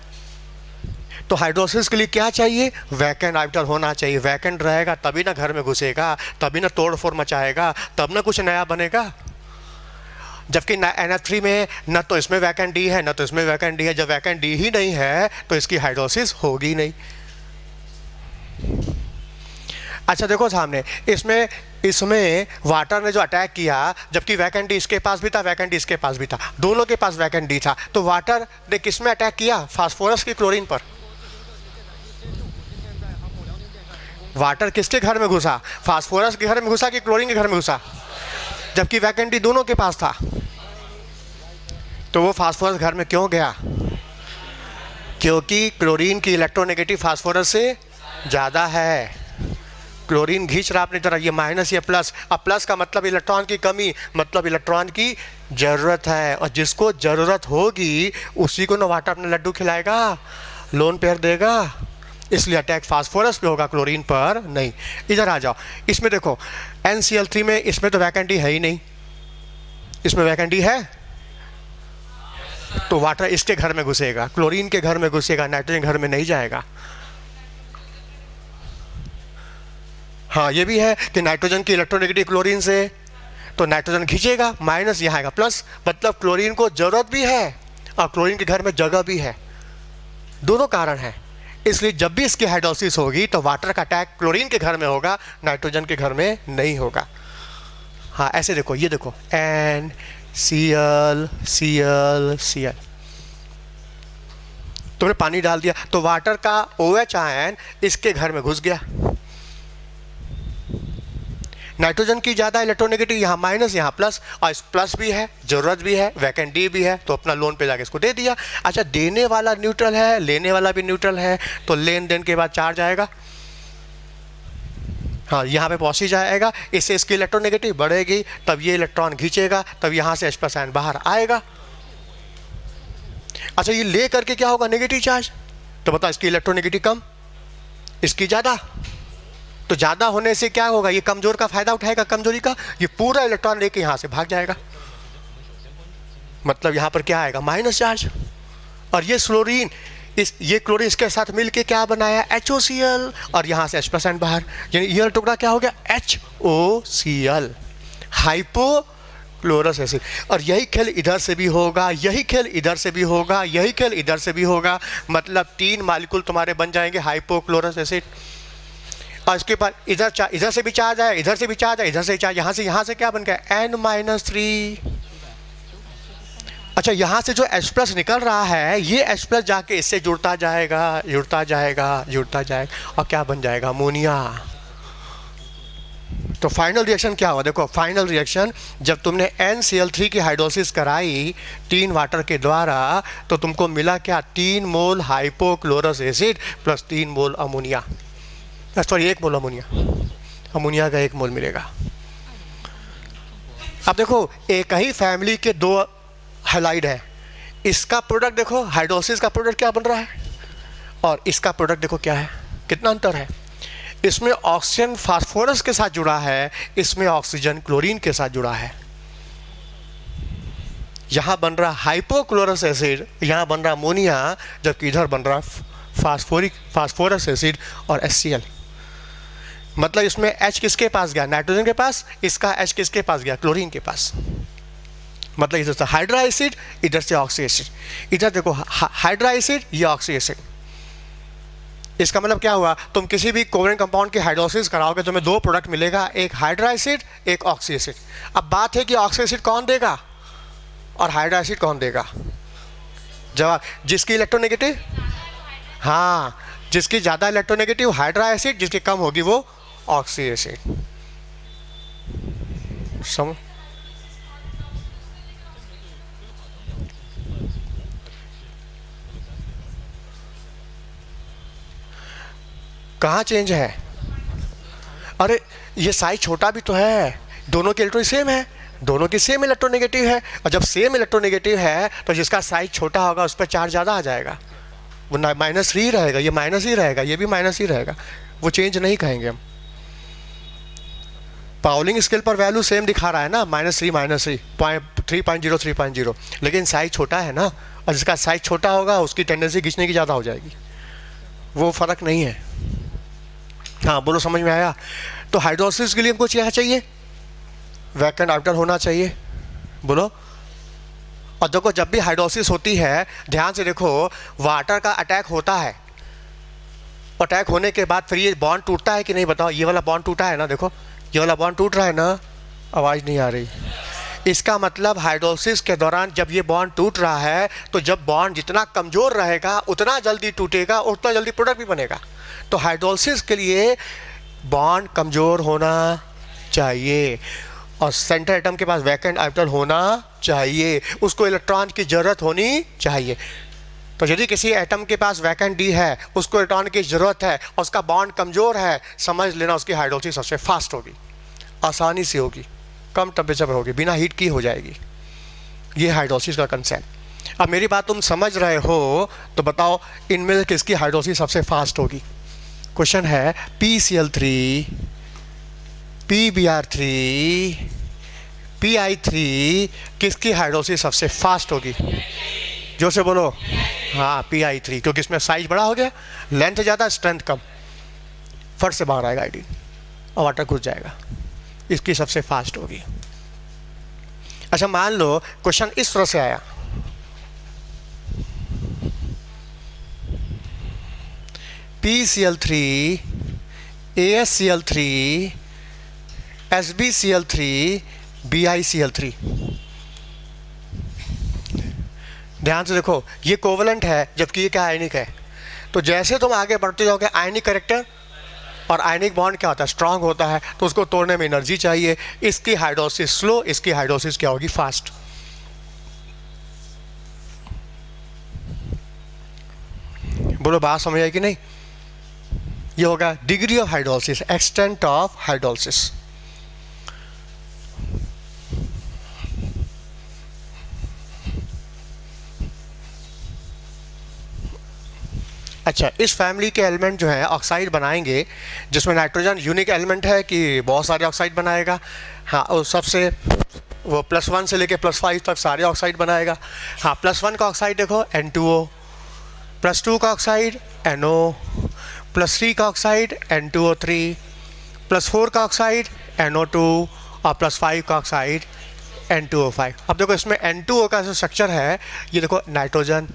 तो हाइड्रोलिसिस के लिए क्या चाहिए? वैकेंट ऑर्बिटल होना चाहिए। वैकेंट रहेगा तभी ना घर में घुसेगा, तभी ना तोड़ फोड़ मचाएगा, तब ना कुछ नया बनेगा। जबकि NH3 में न तो इसमें वैकेंट डी है, न तो इसमें वैकेंट डी है। जब वैकेंट डी ही नहीं है तो इसकी हाइड्रोलिसिस होगी नहीं। अच्छा देखो सामने, इसमें वाटर ने जो अटैक किया, जबकि वैकेंट डी इसके पास भी था, वैकेंट डी इसके पास भी था, दोनों के पास वैकेंट डी था। तो वाटर ने किस में अटैक किया? फास्फोरस की क्लोरीन पर। वाटर किसके घर में घुसा? फास्फोरस के घर में घुसा कि क्लोरीन के घर में घुसा? जबकि वैकेंट डी दोनों के पास था। तो वो फास्फोरस घर में क्यों गया? क्योंकि क्लोरीन की इलेक्ट्रोनेगेटिव फास्फोरस से ज़्यादा है। क्लोरीन खींच रहा अपनी तरफ, ये माइनस, ये प्लस। अब प्लस का मतलब इलेक्ट्रॉन की कमी, मतलब इलेक्ट्रॉन की ज़रूरत है। और जिसको ज़रूरत होगी उसी को ना वाटर अपने लड्डू खिलाएगा, लोन पेयर देगा। इसलिए अटैक फास्फोरस पे होगा, क्लोरीन पर नहीं। इधर आ जाओ, इसमें देखो NCl3 में, इसमें तो वैकेंट ही है ही नहीं। इसमें वैकेंट ही है तो वाटर इसके घर में घुसेगा, क्लोरीन के घर में घुसेगा, नाइट्रोजन घर में नहीं जाएगा। हाँ, ये भी है कि नाइट्रोजन की इलेक्ट्रोनेगेटिव क्लोरीन से, तो नाइट्रोजन खींचेगा, माइनस यहाँ आएगा प्लस। मतलब क्लोरीन को जरूरत भी है और क्लोरीन के घर में जगह भी है। दोनों कारण हैं। इसलिए जब भी इसकी हाइड्रोलिसिस होगी तो वाटर का अटैक क्लोरीन के घर में होगा, नाइट्रोजन के घर में नहीं होगा। हाँ, ऐसे देखो, ये देखो NCl Cl Cl, तुमने पानी डाल दिया तो वाटर का OH आयन इसके घर में घुस गया। नाइट्रोजन की ज़्यादा इलेक्ट्रोनेगेटिव, यहाँ माइनस, यहाँ प्लस, और इस प्लस भी है, ज़रूरत भी है, वैकेंट डी भी है, तो अपना लोन पे जाके इसको दे दिया। अच्छा, देने वाला न्यूट्रल है, लेने वाला भी न्यूट्रल है, तो लेन देन के बाद चार्ज आएगा। हाँ, यहाँ पे पॉजिटिव जाएगा, इससे इसकी इलेक्ट्रोनेगेटिव बढ़ेगी, तब ये इलेक्ट्रॉन खींचेगा, तब यहाँ से H+ आयन बाहर आएगा। अच्छा, ये ले करके क्या होगा? Negative charge. तो बताओ, इसकी इलेक्ट्रोनेगेटिव कम, इसकी ज़्यादा। तो ज़्यादा होने से क्या होगा? ये कमज़ोर का फायदा उठाएगा, कमजोरी का। ये पूरा इलेक्ट्रॉन लेके यहाँ से भाग जाएगा, मतलब यहाँ पर क्या आएगा? Minus charge. और ये फ्लोरीन, ये क्लोरीन इसके साथ मिलके क्या बनाया? HOCl, और यहाँ से H+ आयन बाहर, यानी ये टुकड़ा क्या हो गया? HOCl, hypochlorous acid. और यही खेल इधर से भी होगा, यही खेल इधर से भी होगा, यही खेल इधर से भी होगा। मतलब 3 मॉलिक्यूल तुम्हारे बन जाएंगे हाइपोक्लोरस एसिड। और इसके बाद इधर से भी चार्ज आया, इधर से भी चार्ज आया, इधर से चार्ज, यहाँ से क्या बन गया? N-3। अच्छा, यहाँ से जो H+ निकल रहा है, ये H+ जाके इससे जुड़ता जाएगा, जुड़ता जाएगा, जुड़ता जाएगा, और क्या बन जाएगा? अमोनिया। तो फाइनल रिएक्शन क्या हुआ? देखो, फाइनल रिएक्शन जब तुमने NCl3 की हाइड्रोलिसिस कराई 3 वाटर के द्वारा, तो तुमको मिला क्या? 3 मोल हाइपोक्लोरस एसिड प्लस 3 मोल अमोनिया। सॉरी, 1 मोल अमोनिया, अमोनिया का 1 मोल मिलेगा। अब देखो, एक ही फैमिली के 2 हैलाइड है। इसका प्रोडक्ट देखो, हाइड्रोलिसिस का प्रोडक्ट क्या बन रहा है, और इसका प्रोडक्ट देखो क्या है, कितना अंतर है। इसमें ऑक्सीजन फास्फोरस के साथ जुड़ा है, इसमें ऑक्सीजन क्लोरीन के साथ जुड़ा है। यहाँ बन रहा हाइपोक्लोरस एसिड, यहाँ बन रहा अमोनिया, जबकि इधर बन रहा फास्फोरस एसिड और HCl। मतलब इसमें H किसके पास गया? नाइट्रोजन के पास। इसका H किसके पास गया? क्लोरीन के पास। मतलब इधर से हाइड्रा एसिड, इधर से ऑक्सी एसिड, इधर देखो हाइड्रा एसिड, ये ऑक्सी एसिड। इसका मतलब क्या हुआ, तुम किसी भी कोवेलेंट कंपाउंड की हाइड्रोलिसिस कराओगे तुम्हें दो प्रोडक्ट मिलेगा, एक हाइड्रा एसिड, एक ऑक्सी एसिड। अब बात है कि ऑक्सी एसिड कौन देगा और हाइड्रा एसिड कौन देगा? जवाब, जिसकी इलेक्ट्रोनेगेटिव, हाँ, जिसकी ज़्यादा इलेक्ट्रोनेगेटिव हाइड्रा एसिड, जिसकी कम होगी वो ऑक्सी एसिड। समझ? कहाँ चेंज है? अरे ये साइज छोटा भी तो है, दोनों की इलेक्ट्रॉन सेम है, दोनों की सेम इलेक्ट्रोनेगेटिव है, और जब सेम इलेक्ट्रोनेगेटिव है तो जिसका साइज छोटा होगा उस पर चार्ज ज़्यादा आ जाएगा, वो -3 रहेगा, ये माइनस ही रहेगा, ये भी माइनस ही रहेगा, वो चेंज नहीं कहेंगे हम। पाउलिंग स्केल पर वैल्यू सेम दिखा रहा है ना, -3 3.0 3.0, लेकिन साइज छोटा है ना, और जिसका साइज छोटा होगा उसकी टेंडेंसी खींचने की ज़्यादा हो जाएगी, वो फ़र्क नहीं है। हाँ बोलो, समझ में आया? तो हाइड्रोलिसिस के लिए हमको क्या चाहिए? वैकेंट ऑर्बिटल होना चाहिए, बोलो। और देखो जब भी हाइड्रोलिसिस होती है, ध्यान से देखो, वाटर का अटैक होता है, अटैक होने के बाद फिर ये बॉन्ड टूटता है कि नहीं, बताओ? ये वाला बॉन्ड टूटा है ना, देखो ये वाला बॉन्ड टूट रहा है ना, आवाज़ नहीं आ रही। इसका मतलब हाइड्रोलिसिस के दौरान जब ये बॉन्ड टूट रहा है, तो जब बॉन्ड जितना कमज़ोर रहेगा उतना जल्दी टूटेगा, उतना जल्दी प्रोडक्ट भी बनेगा। तो हाइड्रोलिसिस के लिए बॉन्ड कमज़ोर होना चाहिए, और सेंटर एटम के पास वैकेंट ऑर्बिटल होना चाहिए, उसको इलेक्ट्रॉन की ज़रूरत होनी चाहिए। तो यदि किसी एटम के पास वैकेंट डी है, उसको इलेक्ट्रॉन की ज़रूरत है और उसका बॉन्ड कमज़ोर है, समझ लेना उसकी हाइड्रोलिसिस सबसे फास्ट होगी, आसानी से होगी, कम टेम्परेचर पर होगी, बिना हीट की हो जाएगी। ये हाइड्रोलिसिस का कंसेप्ट। अब मेरी बात तुम समझ रहे हो तो बताओ इनमें से किसकी हाइड्रोलिसिस सबसे फास्ट होगी? क्वेश्चन है, PCl3, PBr3, PI3, किसकी हाइड्रोलिसिस सबसे फास्ट होगी? जो से बोलो। हाँ, PI3, क्योंकि इसमें साइज बड़ा हो गया, लेंथ ज़्यादा, स्ट्रेंथ कम, फट से बाहर आएगा आयोडीन और वाटर घुस जाएगा, इसकी सबसे फास्ट होगी। अच्छा मान लो क्वेश्चन इस तरह से आया, PCl3, ASCl3, SbCl3, BiCl3। ध्यान से देखो, ये कोवलेंट है जबकि ये क्या आयनिक है। तो जैसे तुम आगे बढ़ते जाओगे, आयनिक करेक्टर और आयनिक बॉन्ड क्या होता है? स्ट्रांग होता है, तो उसको तोड़ने में एनर्जी चाहिए। इसकी हाइड्रोलिसिस स्लो, इसकी हाइड्रोलिसिस क्या होगी? फास्ट। बोलो बात समझ आई कि नहीं? ये होगा degree of hydrolysis, extent of hydrolysis. अच्छा, इस फैमिली के एलिमेंट जो है ऑक्साइड बनाएंगे, जिसमें नाइट्रोजन यूनिक एलिमेंट है कि बहुत सारे ऑक्साइड बनाएगा। हाँ, और सबसे वो +1 से लेके +5 तक सारे ऑक्साइड बनाएगा। हाँ, +1 का ऑक्साइड देखो N2O, +2 का ऑक्साइड NO, +3 का ऑक्साइड N2O3, +4 का ऑक्साइड NO2 और +5 का ऑक्साइड N2O5। अब देखो इसमें N2O का जो स्ट्रक्चर है, ये देखो नाइट्रोजन,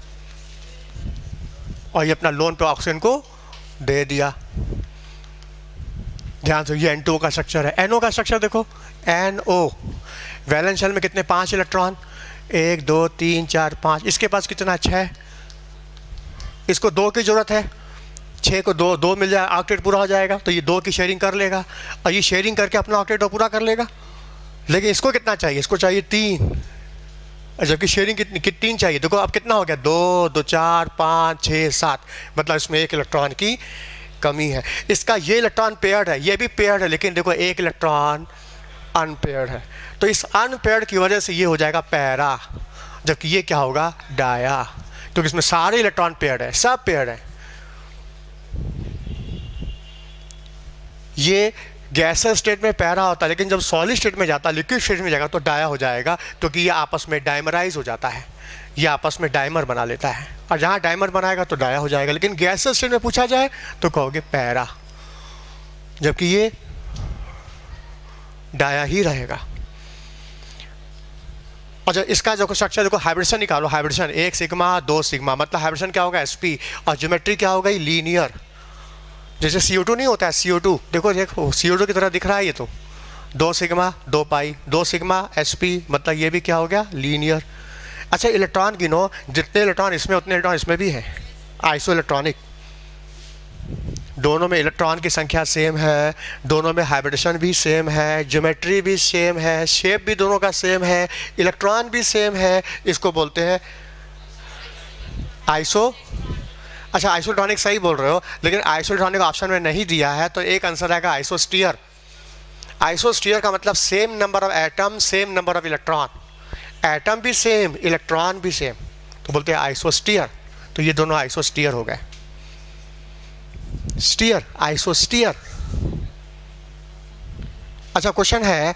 और ये अपना लोन पे ऑक्सीजन को दे दिया। ध्यान से, ये N2O का स्ट्रक्चर है। NO का स्ट्रक्चर देखो, NO, वैलेंस शेल में कितने? 5 इलेक्ट्रॉन, 1 2 3 4 5। इसके पास कितना? 6। इसको 2 की ज़रूरत है, 6 को 2 मिल जाए, ऑक्टेट पूरा हो जाएगा। तो ये 2 की शेयरिंग कर लेगा, और ये शेयरिंग करके अपना ऑक्टेट पूरा कर लेगा। लेकिन इसको कितना चाहिए? इसको चाहिए 3, जबकि शेयरिंग कितनी 3 चाहिए। देखो अब कितना हो गया? 2 2 4 5 6 7, मतलब इसमें 1 इलेक्ट्रॉन की कमी है। इसका ये इलेक्ट्रॉन पेयर्ड है, ये भी पेयर्ड है, लेकिन देखो 1 इलेक्ट्रॉन अनपेयर्ड है। तो इस अनपेयर्ड की वजह से ये हो जाएगा पैरा, जबकि ये क्या होगा? डाया, क्योंकि इसमें सारे इलेक्ट्रॉन पेयर्ड है, सब पेयर्ड है। ये गैसेस स्टेट में पैरा होता है, लेकिन जब सॉलिड स्टेट में जाता है, लिक्विड स्टेट में जाएगा, तो डाया हो जाएगा, क्योंकि ये आपस में डाइमराइज हो जाता है, ये आपस में डाइमर बना लेता है, और जहाँ डाइमर बनाएगा तो डाया हो जाएगा। लेकिन गैसेस स्टेट में पूछा जाए तो कहोगे पैरा, जबकि ये डाया ही रहेगा। अच्छा, इसका जो स्ट्रक्चर देखो, हाइब्रिडेशन निकालो, हाइब्रिडेशन 1 सिग्मा 2 सिग्मा, मतलब हाइब्रिडेशन क्या होगा, sp, और ज्योमेट्री क्या होगा, लीनियर। जैसे CO2 नहीं होता है, CO2 देखो देखो CO2 की तरह दिख रहा है ये, तो 2 सिग्मा 2 पाई, 2 सिग्मा sp, मतलब ये भी क्या हो गया, लीनियर। अच्छा, इलेक्ट्रॉन गिनो, जितने इलेक्ट्रॉन इसमें उतने इलेक्ट्रॉन इसमें भी हैं, आइसो इलेक्ट्रॉनिक। दोनों में इलेक्ट्रॉन की संख्या सेम है, दोनों में हाइब्रिडेशन भी सेम है, ज्योमेट्री भी सेम है, शेप भी दोनों का सेम है, इलेक्ट्रॉन भी सेम है। इसको बोलते हैं आइसो। अच्छा, आइसोटॉनिक सही बोल रहे हो, लेकिन आइसोटॉनिक ऑप्शन में नहीं दिया है, तो एक आंसर आएगा आइसोस्टीयर। आइसोस्टीयर का मतलब same number of atom, same number of electron, atom भी सेम, इलेक्ट्रॉन भी सेम, तो बोलते हैं आइसोस्टीयर। तो ये दोनों आइसोस्टीयर हो गए, स्टीयर, आइसोस्टीयर। अच्छा, क्वेश्चन है,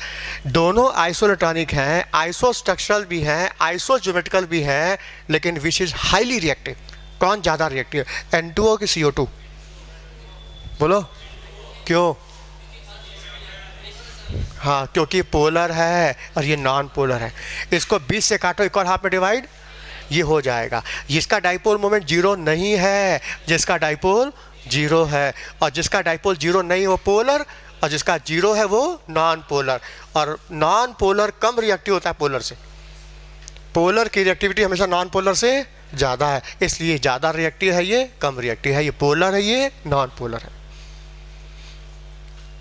दोनों आइसोइलेक्ट्रॉनिक हैं, आइसोस्ट्रक्चरल भी हैं, आइसोज्योमेट्रिकल भी हैं, लेकिन विच इज हाईली रिएक्टिव, कौन ज़्यादा रिएक्टिव, N2O की CO2? बोलो क्यों? हाँ, क्योंकि पोलर है और ये नॉन पोलर है। इसको 20 से काटो, इक्वल हाफ में डिवाइड, ये हो जाएगा। जिसका डाइपोल मोमेंट जीरो नहीं है, जिसका डाइपोल जीरो है, और जिसका डाइपोल जीरो नहीं वो पोलर, और जिसका जीरो है वो नॉन पोलर। और नॉन पोलर कम रिएक्टिव होता है पोलर से, पोलर की रिएक्टिविटी हमेशा नॉन पोलर से ज़्यादा है, इसलिए ज़्यादा रिएक्टिव है ये, कम रिएक्टिव है ये, पोलर है ये, नॉन पोलर है।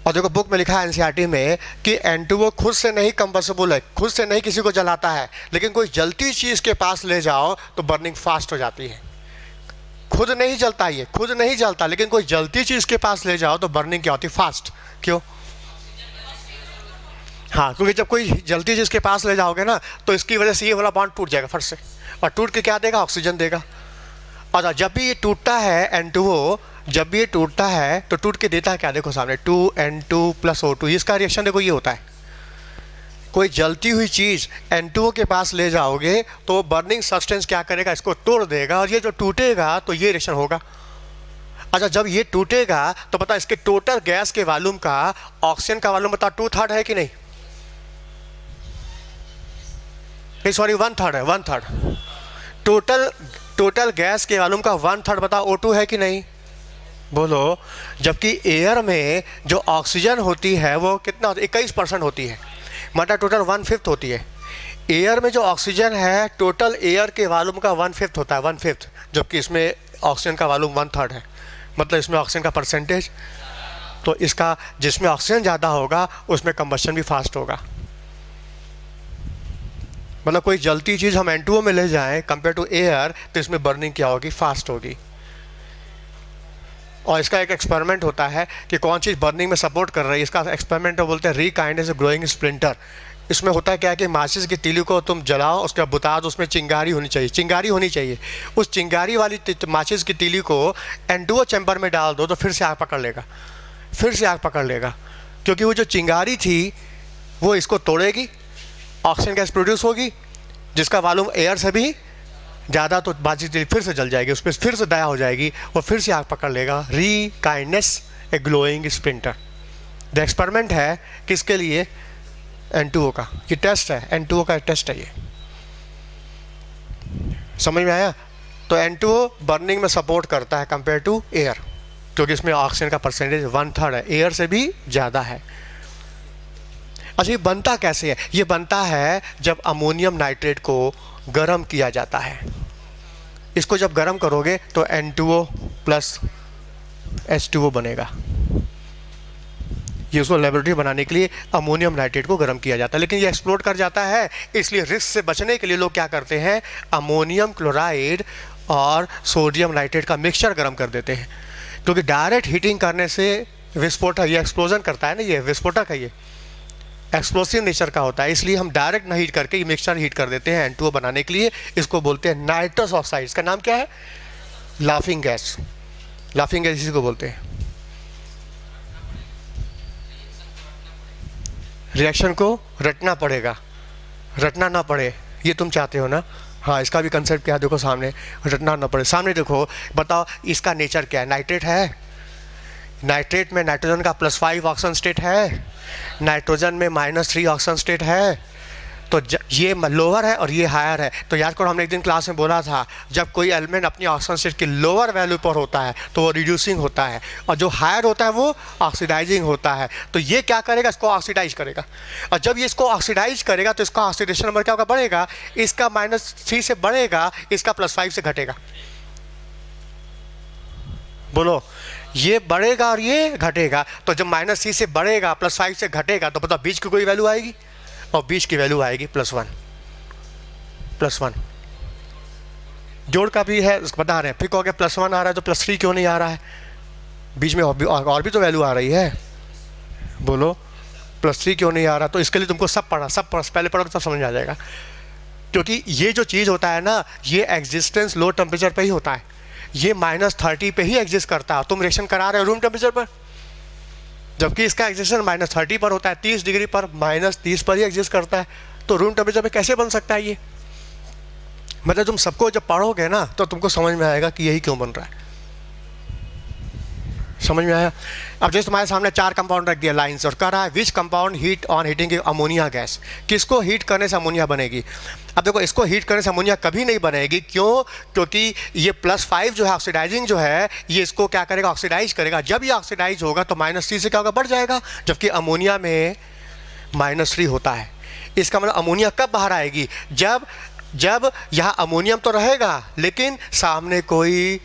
और देखो बुक में लिखा है एनसीईआरटी में कि N2O खुद से नहीं कंबसेबल है, खुद से नहीं किसी को जलाता है, लेकिन कोई जलती चीज़ के पास ले जाओ तो बर्निंग फास्ट हो जाती है। खुद नहीं जलता, ये खुद नहीं जलता, लेकिन कोई जलती चीज़ के पास ले जाओ तो बर्निंग क्या होती है, फास्ट। क्यों? हाँ, क्योंकि जब कोई जलती चीज़ के पास ले जाओगे ना, तो इसकी वजह से ये वाला बॉन्ड टूट जाएगा फट से, और टूट के क्या देगा, ऑक्सीजन देगा। और जब भी ये टूटता है N2O, जब भी ये टूटता है तो टूट के देता है क्या, देखो सामने 2N2 + O2, इसका रिएक्शन देखो ये होता है। कोई जलती हुई चीज़ N2O के पास ले जाओगे तो बर्निंग सब्सटेंस क्या करेगा, इसको तोड़ देगा, और ये जो टूटेगा तो ये रिएक्शन होगा। अच्छा, जब ये टूटेगा तो पता इसके टोटल गैस के वॉल्यूम का, ऑक्सीजन का वॉल्यूम बता 2/3 है कि नहीं, सॉरी 1/3 है, 1/3। टोटल गैस के वॉल्यूम का 1/3 बता O2 है कि नहीं, बोलो। जबकि एयर में जो ऑक्सीजन होती है वो कितना होता है, 21% होती है, मतलब टोटल 1/5 होती है। एयर में जो ऑक्सीजन है टोटल एयर के वॉल्यूम का 1/5 होता है, 1/5, जबकि इसमें ऑक्सीजन का वॉल्यूम 1/3 है, मतलब इसमें ऑक्सीजन का परसेंटेज, तो इसका जिसमें ऑक्सीजन ज़्यादा होगा उसमें कंबशन भी फास्ट होगा। मतलब कोई जलती चीज़ हम N2O में ले जाएं कंपेयर टू एयर, तो इसमें बर्निंग क्या होगी, फास्ट होगी। और इसका एक एक्सपेरिमेंट होता है कि कौन चीज़ बर्निंग में सपोर्ट कर रही है, इसका एक्सपेरिमेंट बोलते हैं रीकाइनेस ग्लोइंग स्प्लिंटर। इसमें होता है क्या है कि माचिस की तीली को तुम जलाओ, उसके बाद बुता दो, उसमें चिंगारी होनी चाहिए, चिंगारी होनी चाहिए। उस चिंगारी वाली माचिस की तीली को N2O चैम्बर में डाल दो तो फिर से आग पकड़ लेगा, फिर से आग पकड़ लेगा, क्योंकि वो जो चिंगारी थी वो इसको तोड़ेगी, ऑक्सीजन गैस प्रोड्यूस होगी, जिसका वॉल्यूम एयर से भी ज़्यादा, तो माचिस तीली फिर से जल जाएगी, उस पर फिर से दया हो जाएगी, वो फिर से आग पकड़ लेगा। रीकाइनेस ए ग्लोइंग स्प्लिंटर। द एक्सपेरिमेंट है किसके लिए, N2O का, ये टेस्ट है, N2O का टेस्ट है ये, समझ में आया। तो N2O बर्निंग में सपोर्ट करता है कंपेयर टू एयर, क्योंकि इसमें ऑक्सीजन का परसेंटेज 1/3 है, एयर से भी ज़्यादा है। अच्छा, ये बनता कैसे है, ये बनता है जब अमोनियम नाइट्रेट को गर्म किया जाता है। इसको जब गर्म करोगे तो N2O + H2O बनेगा। ये उसको लेबोरेटरी बनाने के लिए अमोनियम नाइट्रेट को गर्म किया जाता है, लेकिन ये एक्सप्लोड कर जाता है, इसलिए रिस्क से बचने के लिए लोग क्या करते हैं, अमोनियम क्लोराइड और सोडियम नाइट्रेट का मिक्सचर गर्म कर देते हैं, क्योंकि डायरेक्ट हीटिंग करने से विस्फोटक, ये एक्सप्लोजन करता है ना, ये विस्फोटक है, ये एक्सप्लोसिव नेचर का होता है, इसलिए हम डायरेक्ट ना हीट करके ये मिक्सचर हीट कर देते हैं N2O बनाने के लिए। इसको बोलते हैं नाइट्रस ऑक्साइड, इसका नाम क्या है, लाफिंग गैस, लाफिंग गैस इसी को बोलते हैं। रिएक्शन को रटना पड़ेगा, रटना ना पड़े ये तुम चाहते हो ना, हाँ, इसका भी कंसेप्ट क्या है, देखो सामने, रटना ना पड़े, सामने देखो, बताओ इसका नेचर क्या है, नाइट्रेट है, नाइट्रेट में नाइट्रोजन का +5 ऑक्सीजन स्टेट है, नाइट्रोजन में -3 ऑक्सीजन स्टेट है, तो ये लोअर है और ये हायर है। तो याद करो हमने एक दिन क्लास में बोला था, जब कोई एलिमेंट अपनी ऑक्सीजन स्टेट की लोअर वैल्यू पर होता है तो वो रिड्यूसिंग होता है, और जो हायर होता है वो ऑक्सीडाइजिंग होता है। तो ये क्या करेगा, इसको ऑक्सीडाइज करेगा, और जब ये इसको ऑक्सीडाइज करेगा तो इसका ऑक्सीडेशन नंबर क्या होगा, बढ़ेगा। इसका -3 से बढ़ेगा, इसका +5 से घटेगा। बोलो, ये बढ़ेगा और ये घटेगा। तो जब -3 से बढ़ेगा, +5 से घटेगा, तो पता बीच की कोई वैल्यू आएगी, और बीच की वैल्यू आएगी +1। जोड़ का भी है, बता रहे हैं। फिर कहोगे +1 आ रहा है तो +3 क्यों नहीं आ रहा है, बीच में और भी तो वैल्यू आ रही है। बोलो, +3 क्यों नहीं आ रहा। तो इसके लिए तुमको सब पहले पढ़ोगे तब समझ में आ जाएगा। क्योंकि ये जो चीज़ होता है ना, ये एग्जिस्टेंस लो टेम्परेचर पे ही होता है, ये -30 पे ही एग्जिस्ट करता है। तुम रिएक्शन करा रहे हो रूम टेम्परेचर पर, जबकि इसका एग्जिस्टेंस -30 पर होता है, 30 डिग्री पर, -30 पर ही एग्जिस्ट करता है। तो रूम टेम्परेचर पे कैसे बन सकता है ये। मतलब तुम सबको जब पढ़ोगे ना तो तुमको समझ में आएगा कि यही क्यों बन रहा है। समझ में आया। अब जैसे तुम्हारे सामने 4 कंपाउंड रख दिया लाइन से, और कह रहा है which compound heat on heating ammonia gas, किसको हीट करने से अमोनिया बनेगी। अब देखो, इसको हीट करने से अमोनिया कभी नहीं बनेगी। क्यों, क्योंकि ये +5 जो है ऑक्सीडाइजिंग जो है, ये इसको क्या करेगा, ऑक्सीडाइज करेगा। जब ये ऑक्सीडाइज होगा तो -3 से क्या होगा, बढ़ जाएगा, जबकि अमोनिया में -3 होता है। इसका मतलब अमोनिया कब बाहर आएगी, जब यहाँ अमोनियम तो रहेगा लेकिन सामने कोई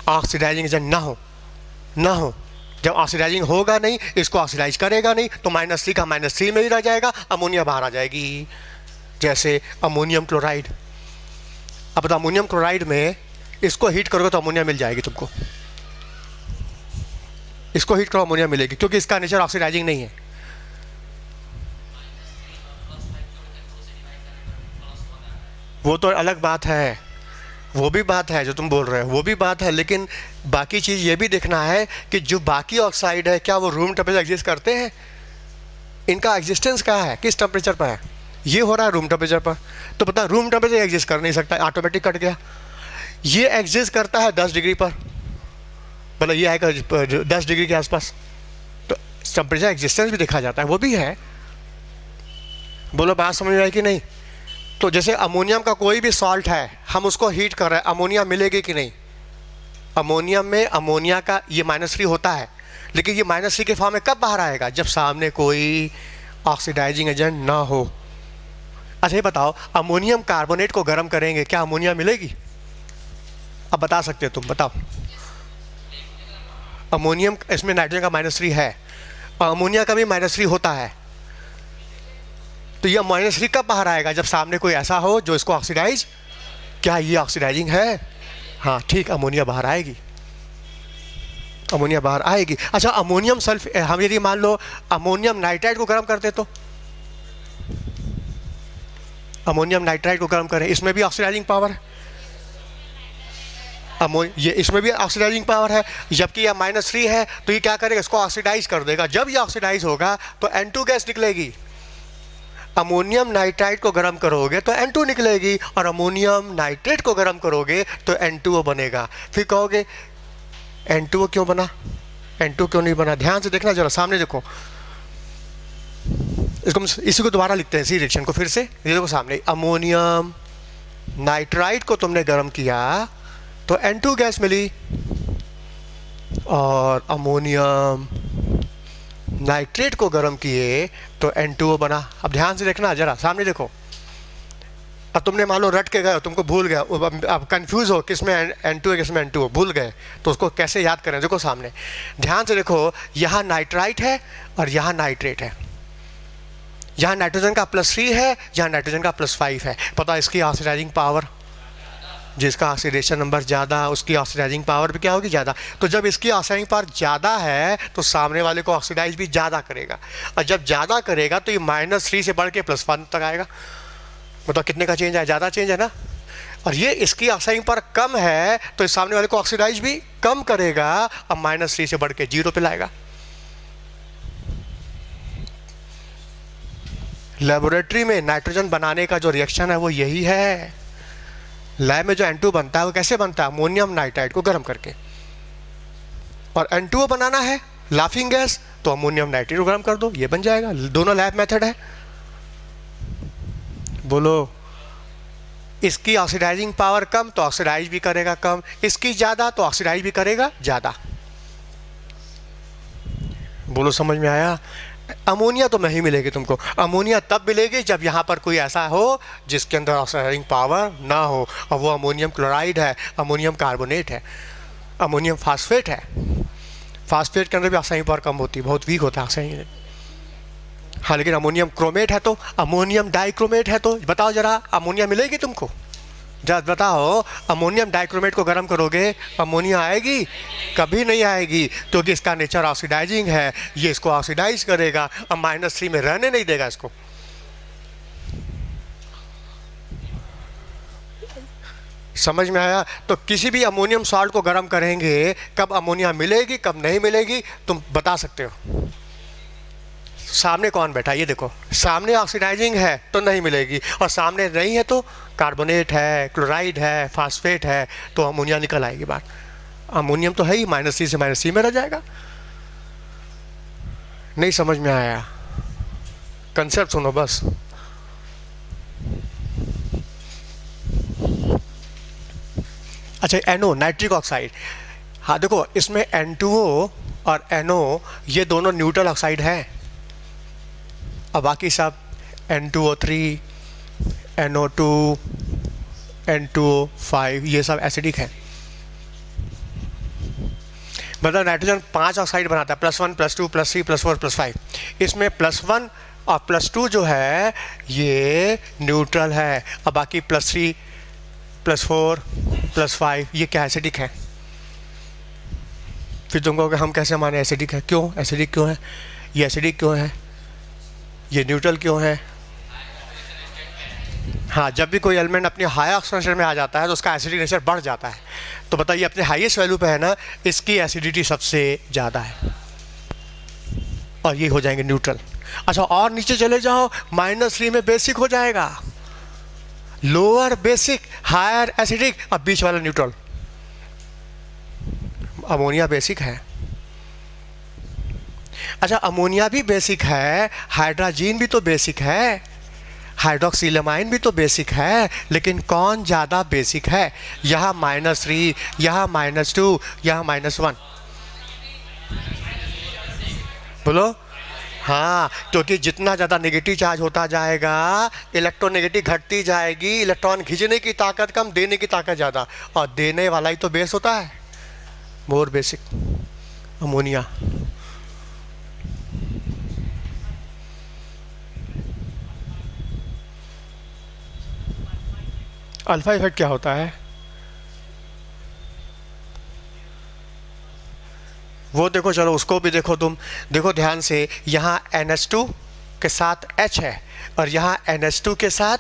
ऑक्सीडाइजिंग एजेंट ना हो। जब ऑक्सीडाइजिंग होगा नहीं, इसको ऑक्सीडाइज करेगा नहीं, तो -3 का -3 में ही रह जाएगा, अमोनिया बाहर आ जाएगी। जैसे अमोनियम क्लोराइड। अब बताओ, अमोनियम क्लोराइड में इसको हीट करोगे तो अमोनिया मिल जाएगी तुमको, इसको हीट करो अमोनिया मिलेगी, क्योंकि इसका नेचर ऑक्सीडाइजिंग नहीं है। वो तो अलग बात है, वो भी बात है जो तुम बोल रहे हो, वो भी बात है, लेकिन बाकी चीज़ ये भी देखना है कि जो बाकी ऑक्साइड है क्या वो रूम टेम्परेचर एग्जिस्ट करते हैं, इनका एग्जिस्टेंस क्या है, किस टेम्परेचर पर है। ये हो रहा है रूम टेम्परेचर पर, तो पता रूम टेम्परेचर एग्जिस्ट कर नहीं सकता, ऑटोमेटिक कट गया। ये एग्जिस्ट करता है 10 डिग्री पर, मतलब ये है 10 डिग्री के आसपास, तो टेम्परेचर एग्जिस्टेंस भी देखा जाता है, वो भी है। बोलो, बात समझ में आई कि नहीं। तो जैसे अमोनियम का कोई भी सॉल्ट है, हम उसको हीट कर रहे हैं, अमोनिया मिलेगी कि नहीं। अमोनियम में अमोनिया का ये -3 होता है, लेकिन ये -3 के फॉर्म में कब बाहर आएगा, जब सामने कोई ऑक्सीडाइजिंग एजेंट ना हो। अच्छा ये बताओ, अमोनियम कार्बोनेट को गर्म करेंगे, क्या अमोनिया मिलेगी। अब बता सकते हो तुम, बताओ। अमोनियम, इसमें नाइट्रोजन का -3 है, और अमोनिया का भी -3 होता है, तो ये -3 कब बाहर आएगा, जब सामने कोई ऐसा हो जो इसको ऑक्सीडाइज, क्या ये ऑक्सीडाइजिंग है। हाँ ठीक, अमोनिया बाहर आएगी, अमोनिया बाहर आएगी। अच्छा, अमोनियम सल्फ, हम यदि मान लो अमोनियम नाइट्राइड को गर्म करते तो, अमोनियम नाइट्राइड को गर्म करें, इसमें भी ऑक्सीडाइजिंग पावर है, ये इसमें भी ऑक्सीडाइजिंग पावर है, जबकि यह -3 है, तो ये क्या करेगा, इसको ऑक्सीडाइज कर देगा। जब ये ऑक्सीडाइज होगा तो N2 गैस निकलेगी। अमोनियम नाइट्राइड को गर्म करोगे तो N2 निकलेगी, और अमोनियम नाइट्रेट को गर्म करोगे तो N2O बनेगा। फिर कहोगे N2O क्यों बना, N2 क्यों नहीं बना। ध्यान से देखना जरा, सामने देखो, इसी को दोबारा लिखते हैं, इसी रिएक्शन को फिर से। ये देखो सामने, अमोनियम नाइट्राइड को तुमने गर्म किया तो N2 गैस मिली, और अमोनियम नाइट्रेट को गर्म किए तो N2O बना। अब ध्यान से देखना जरा, सामने देखो। अब तुमने मान लो रट के गए हो, तुमको भूल गया, अब कंफ्यूज हो किस में N2 है किस में N2O, भूल गए, तो उसको कैसे याद करें। देखो सामने, ध्यान से देखो, यहाँ नाइट्राइट है और यहाँ नाइट्रेट है, यहाँ नाइट्रोजन का +3 है, यहाँ नाइट्रोजन का +5 है। पता इसकी ऑक्सीडाइजिंग पावर, जिसका ऑक्सीडेशन नंबर ज़्यादा, उसकी ऑक्सीडाइजिंग पावर भी क्या होगी, ज़्यादा। तो जब इसकी ऑक्सीडाइजिंग पावर ज़्यादा है तो सामने वाले को ऑक्सीडाइज भी ज़्यादा करेगा, और जब ज़्यादा करेगा तो ये -3 से बढ़ के +1 तक आएगा। मतलब कितने का चेंज है, ज़्यादा चेंज है ना। और ये इसकी ऑक्सीडाइजिंग पावर कम है तो इस सामने वाले को ऑक्सीडाइज भी कम करेगा, और -3 से बढ़ के 0 पे लाएगा। लेबोरेटरी में नाइट्रोजन बनाने का जो रिएक्शन है वो यही है। लैब में जो N2 बनता है वो कैसे बनता है, अमोनियम नाइट्राइड को गर्म करके। और N2O बनाना है लाफिंग गैस, तो अमोनियम नाइट्राइड को गर्म कर दो, ये बन जाएगा। दोनों लैब मेथड है। बोलो। इसकी ऑक्सीडाइजिंग पावर कम तो ऑक्सीडाइज भी करेगा कम, इसकी ज़्यादा तो ऑक्सीडाइज भी करेगा ज़्यादा। बोलो समझ में आया? अमोनिया तो नहीं मिलेगी तुमको। अमोनिया तब मिलेगी जब यहाँ पर कोई ऐसा हो जिसके अंदर ऑक्सीडाइजिंग पावर ना हो, और वो अमोनियम क्लोराइड है, अमोनियम कार्बोनेट है, अमोनियम फास्फेट है। फास्फेट के अंदर भी ऑक्सीडाइजिंग पावर कम होती है, बहुत वीक होता है ऑक्सीडाइजिंग। हाँ, लेकिन अमोनियम क्रोमेट है तो, अमोनियम डाइक्रोमेट है तो बताओ जरा, अमोनिया मिलेगी तुमको? जरा बताओ, अमोनियम डाइक्रोमेट को गर्म करोगे, अमोनिया आएगी? कभी नहीं आएगी, क्योंकि इसका नेचर ऑक्सीडाइजिंग है। ये इसको ऑक्सीडाइज करेगा और -3 में रहने नहीं देगा इसको। समझ में आया? तो किसी भी अमोनियम सॉल्ट को गर्म करेंगे, कब अमोनिया मिलेगी कब नहीं मिलेगी तुम बता सकते हो? सामने कौन बैठा ये देखो, सामने ऑक्सीडाइजिंग है तो नहीं मिलेगी, और सामने नहीं है तो कार्बोनेट है, क्लोराइड है, फास्फेट है, तो अमोनिया निकल आएगी बात। अमोनियम तो है ही, -3 से -3 में रह जाएगा। नहीं समझ में आया? कंसेप्ट सुनो बस। अच्छा, NO नाइट्रिक ऑक्साइड। हाँ देखो, इसमें N2O और NO ये दोनों न्यूट्रल ऑक्साइड है, और बाकी सब N2O3, NO2, N2O5 ये सब एसिडिक है। मतलब नाइट्रोजन 5 ऑक्साइड बनाता है, +1 +2 +3 +4 +5। इसमें +1 और +2 जो है ये न्यूट्रल है, और बाकी +3 +4 +5 ये क्या एसिडिक है। फिर तुम कहोगे हम कैसे माने एसिडिक है? क्यों एसिडिक क्यों है? ये एसिडिक क्यों है? ये न्यूट्रल क्यों है? हाँ, जब भी कोई एलिमेंट अपनी हाई ऑक्सीडेशन में आ जाता है तो उसका एसिडिक नेचर बढ़ जाता है। तो बताइए, अपने हाईएस्ट वैल्यू पे है ना, इसकी एसिडिटी सबसे ज़्यादा है, और ये हो जाएंगे न्यूट्रल। अच्छा, और नीचे चले जाओ, -3 में बेसिक हो जाएगा, लोअर बेसिक, हायर एसिडिक, और बीच वाला न्यूट्रल। अमोनिया बेसिक है। अच्छा, अमोनिया भी बेसिक है, हाइड्रोजन भी तो बेसिक है, हाइड्रोक्सिलमाइन भी तो बेसिक है, लेकिन कौन ज़्यादा बेसिक है? यहाँ -3, यहाँ -2, यहाँ -1। बोलो। हाँ, क्योंकि जितना ज़्यादा नेगेटिव चार्ज होता जाएगा, इलेक्ट्रोनेगेटिव घटती जाएगी, इलेक्ट्रॉन खींचने की ताकत कम, देने की ताकत ज़्यादा, और देने वाला ही तो बेस होता है, मोर बेसिक अमोनिया। अल्फा इफेक्ट क्या होता है? वो देखो, चलो उसको भी देखो तुम। देखो ध्यान से, यहाँ NH2 के साथ H है, और यहाँ NH2 के साथ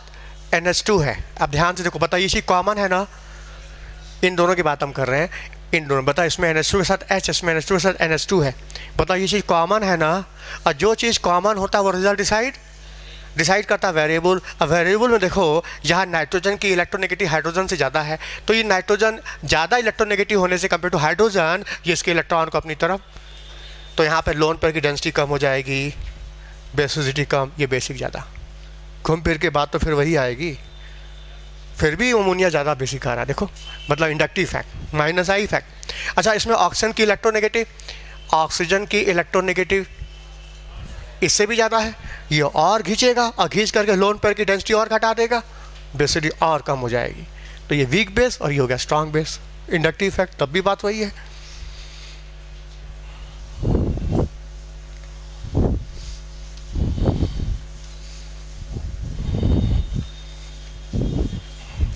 NH2 है। अब ध्यान से देखो, बताइए ये चीज़ कॉमन है ना? इन दोनों की बात हम कर रहे हैं, इन दोनों। बता, इसमें NH2 के साथ H, इसमें NH2 के साथ NH2 है। बताओ ये चीज़ कॉमन है ना? और जो चीज़ कॉमन होता है वो रिजल्ट डिसाइड करता है वेरिएबल। अब वेरिएबल में देखो, यहाँ नाइट्रोजन की इलेक्ट्रोनेगेटिव हाइड्रोजन से ज़्यादा है, तो ये नाइट्रोजन ज़्यादा इलेक्ट्रोनेगेटिव होने से कंपेयर टू हाइड्रोजन, ये इसके इलेक्ट्रॉन को अपनी तरफ, तो यहाँ पे लोन पेयर की डेंसिटी कम हो जाएगी, बेसिसिटी कम, ये बेसिक ज़्यादा। घूम फिर के बात तो फिर वही आएगी, फिर भी अमोनिया ज़्यादा बेसिक आ रहा है। देखो, मतलब इंडक्टिव फैक्ट, -I इफेक्ट। अच्छा, इसमें ऑक्सीजन की इलेक्ट्रोनेगेटिव, ऑक्सीजन की इलेक्ट्रोनेगेटिव इससे भी ज़्यादा है, ये और खींचेगा, और खींच करके लोन पेयर की डेंसिटी और घटा देगा, बेसिसिटी और कम हो जाएगी। तो ये वीक बेस और ये हो गया स्ट्रॉन्ग बेस, इंडक्टिव इफेक्ट। तब भी बात वही है।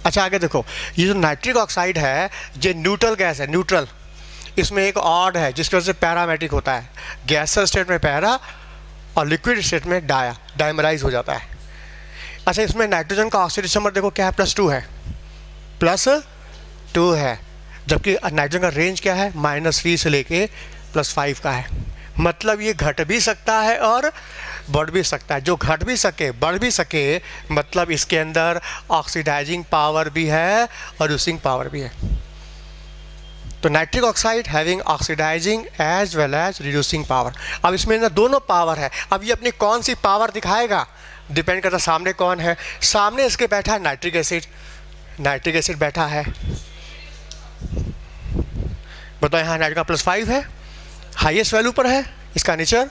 अच्छा, आगे देखो, ये जो नाइट्रिक ऑक्साइड है ये न्यूट्रल गैस है, न्यूट्रल। इसमें एक ऑड है जिसकी वजह से पैरामेट्रिक होता है, गैसेस स्टेट में पैरा और लिक्विड स्टेट में डायमराइज हो जाता है। अच्छा, इसमें नाइट्रोजन का ऑक्सीडेशन नंबर देखो क्या है, +2 है, +2 है, जबकि नाइट्रोजन का रेंज क्या है, -3 से लेके +5 का है। मतलब ये घट भी सकता है और बढ़ भी सकता है। जो घट भी सके, बढ़ भी सके, मतलब इसके अंदर ऑक्सीडाइजिंग पावर भी है और रिड्यूसिंग पावर भी है। तो nitric oxide having oxidizing as well as reducing power. अब इसमें ना दोनों पावर है। अब ये अपनी कौन सी पावर दिखाएगा? डिपेंड करता सामने कौन है। सामने इसके बैठा है नाइट्रिक एसिड, नाइट्रिक एसिड बैठा है। बताओ यहाँ नाइट्रिक का +5 है, हाईएस्ट वैल्यू पर है, इसका नेचर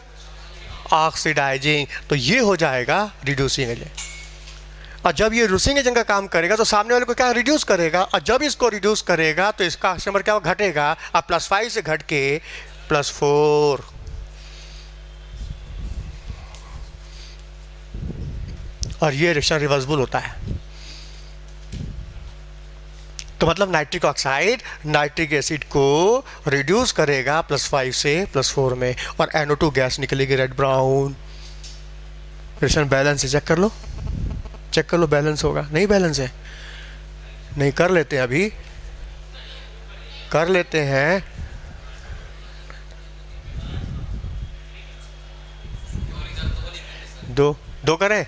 ऑक्सीडाइजिंग, तो ये हो जाएगा रिड्यूसिंग एजेंट। और जब ये रिड्यूसिंग एजेंट का काम करेगा तो सामने वाले को क्या रिड्यूस करेगा, और जब इसको रिड्यूस करेगा तो इसका ऑक्सीजन नंबर क्या होगा, घटेगा। अब +5 से घट के +4, और ये रिएक्शन रिवर्सिबल होता है। तो मतलब नाइट्रिक ऑक्साइड नाइट्रिक एसिड को रिड्यूस करेगा +5 से +4 में, और NO2 गैस निकलेगी रेड ब्राउन। रिएक्शन बैलेंस है, चेक कर लो, चेक कर लो, बैलेंस होगा, नहीं बैलेंस है, नहीं कर लेते हैं, अभी कर लेते हैं। दो करें,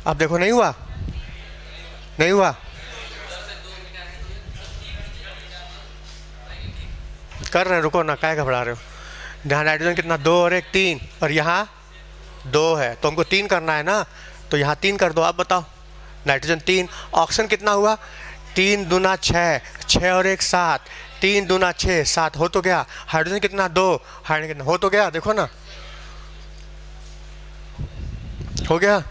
अब देखो नहीं हुआ, नहीं हुआ, कर रहे हैं, रुको ना, क्या घबरा रहे हो। यहाँ नाइट्रोजन कितना, 2 और 1 3, और यहाँ 2 है, तो हमको 3 करना है ना, तो यहाँ 3 कर दो। आप बताओ, नाइट्रोजन 3, ऑक्सीजन कितना हुआ, 3 दूना 6, 6 और 1 7, 3 दूना 6, 7 हो तो गया। हाइड्रोजन कितना, 2, हाइड्रोजन कितना हो तो गया, देखो ना, हो गया।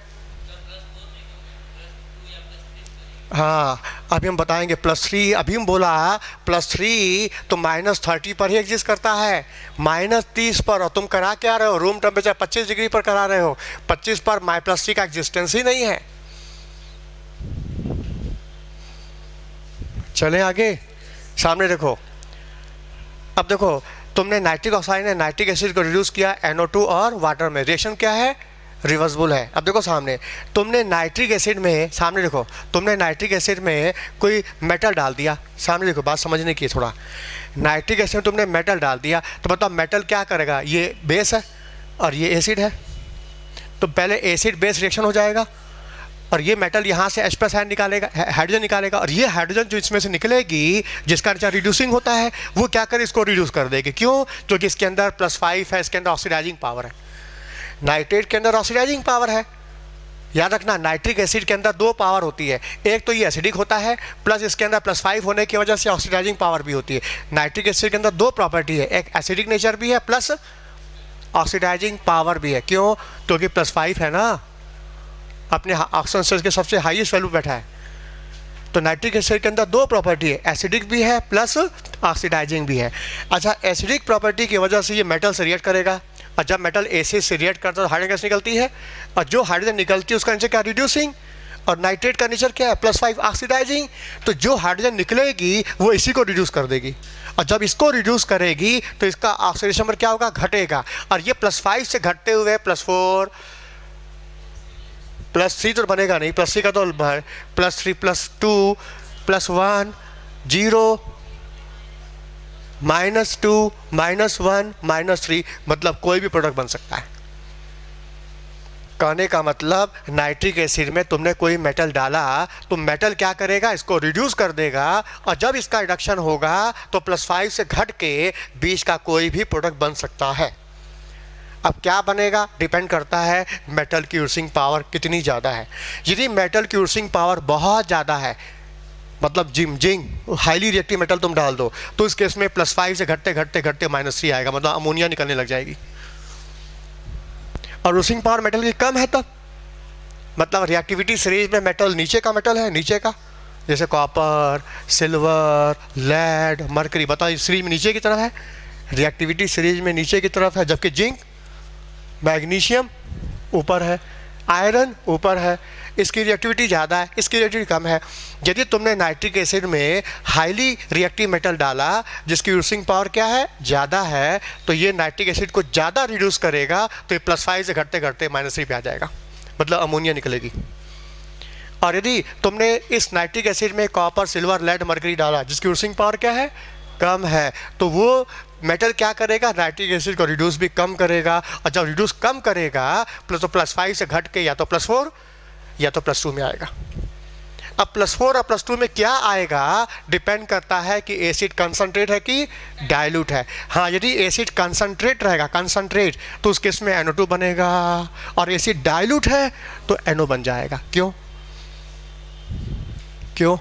हाँ, अभी हम बताएंगे +3, अभी हम बोला +3 तो -30 पर ही एग्जिस्ट करता है, -30 पर, और तुम करा क्या रहे हो, रूम टेम्परेचर 25 डिग्री पर करा रहे हो, 25 पर +3 का एग्जिस्टेंस ही नहीं है। चलें आगे, सामने देखो। अब देखो, तुमने नाइट्रिक ऑक्साइड ने नाइट्रिक एसिड को रिड्यूस किया NO2 और वाटर में, रिएक्शन क्या है, रिवर्सिबल है। अब देखो सामने, तुमने नाइट्रिक एसिड में, सामने देखो, तुमने नाइट्रिक एसिड में कोई मेटल डाल दिया, सामने देखो, बात समझने की थोड़ा। नाइट्रिक एसिड में तुमने मेटल डाल दिया, तो मतलब मेटल क्या करेगा, ये बेस है और ये एसिड है, तो पहले एसिड बेस रिएक्शन हो जाएगा, और ये मेटल यहाँ से H+ आयन निकालेगा, हाइड्रोजन निकालेगा, और ये हाइड्रोजन जो इसमें से निकलेगी, जिसका नेचर रिड्यूसिंग होता है, वो क्या करे, इसको रिड्यूस कर देगी। क्यों, क्योंकि इसके अंदर +5 है, इसके अंदर ऑक्सीडाइजिंग पावर है। नाइट्रेट के अंदर ऑक्सीडाइजिंग पावर है, याद रखना, नाइट्रिक एसिड के अंदर 2 पावर होती है, एक तो ये एसिडिक होता है, प्लस इसके अंदर +5 होने की वजह से ऑक्सीडाइजिंग पावर भी होती है। नाइट्रिक एसिड के अंदर 2 प्रॉपर्टी है, एक एसिडिक नेचर भी है प्लस ऑक्सीडाइजिंग पावर भी है। क्यों, क्योंकि +5 है ना, अपने ऑक्सीजन सेल्स के सबसे हाईएस्ट वैल्यू बैठा है। तो नाइट्रिक एसिड के अंदर 2 प्रॉपर्टी है, एसिडिक भी है प्लस ऑक्सीडाइजिंग भी है। अच्छा, एसिडिक प्रॉपर्टी की वजह से ये मेटल से रिएक्ट करेगा, और जब मेटल एसिड से रिएक्ट करता है तो हाइड्रोजन गैस निकलती है, और जो हाइड्रोजन निकलती है उसका नेचर क्या, रिड्यूसिंग, और नाइट्रेट का नेचर क्या है, +5 ऑक्सीडाइजिंग। तो जो हाइड्रोजन निकलेगी वो इसी को रिड्यूस कर देगी, और जब इसको रिड्यूस करेगी तो इसका ऑक्सीडेशन नंबर क्या होगा, घटेगा, और ये +5 से घटते हुए +4 +3 तो बनेगा नहीं, +3 का तो +3 +2 +1 0 -2 -1 -3, मतलब कोई भी प्रोडक्ट बन सकता है। कहने का मतलब, नाइट्रिक एसिड में तुमने कोई मेटल डाला तो मेटल क्या करेगा, इसको रिड्यूस कर देगा, और जब इसका रिडक्शन होगा तो +5 से घट के बीच का कोई भी प्रोडक्ट बन सकता है। अब क्या बनेगा, डिपेंड करता है मेटल की रिड्यूसिंग पावर कितनी ज़्यादा है। यदि मेटल की रिड्यूसिंग पावर बहुत ज़्यादा है, मतलब जिंक हाईली रिएक्टिव मेटल तुम डाल दो, तो इस केस में +5 से घटते घटते घटते -3 आएगा, मतलब अमोनिया निकलने लग जाएगी। और रिड्यूसिंग पावर मेटल की कम है तब, मतलब रिएक्टिविटी सीरीज में मेटल नीचे का मेटल है, नीचे का, जैसे कॉपर, सिल्वर, लेड, मरकरी, बताओ सीरीज में नीचे की तरफ है, रिएक्टिविटी सीरीज में नीचे की तरफ है, जबकि जिंक, मैग्नीशियम ऊपर है, आयरन ऊपर है, इसकी रिएक्टिविटी ज़्यादा है, इसकी रिएक्टिविटी कम है। यदि तुमने नाइट्रिक एसिड में हाईली रिएक्टिव मेटल डाला जिसकी रिड्यूसिंग पावर क्या है, ज़्यादा है, तो ये नाइट्रिक एसिड को ज़्यादा रिड्यूस करेगा, तो ये +5 से घटते घटते -3 पे आ जाएगा, मतलब अमोनिया निकलेगी। और यदि तुमने इस नाइट्रिक एसिड में कॉपर, सिल्वर, लेड, मरकरी डाला जिसकी रिड्यूसिंग पावर क्या है, कम है, तो वो मेटल क्या करेगा, नाइट्रिक एसिड को रिड्यूस भी कम करेगा, और जब रिड्यूस कम करेगा तो +5 से घट के या तो +4 या तो +2 में आएगा। अब +4 और +2 में क्या आएगा डिपेंड करता है कि एसिड कंसंट्रेट है कि डाइल्यूट है। हाँ, यदि एसिड कंसंट्रेट रहेगा, कंसंट्रेट, तो उस केस में NO2 बनेगा, और एसिड डाइल्यूट है तो NO बन जाएगा। क्यों? क्यों?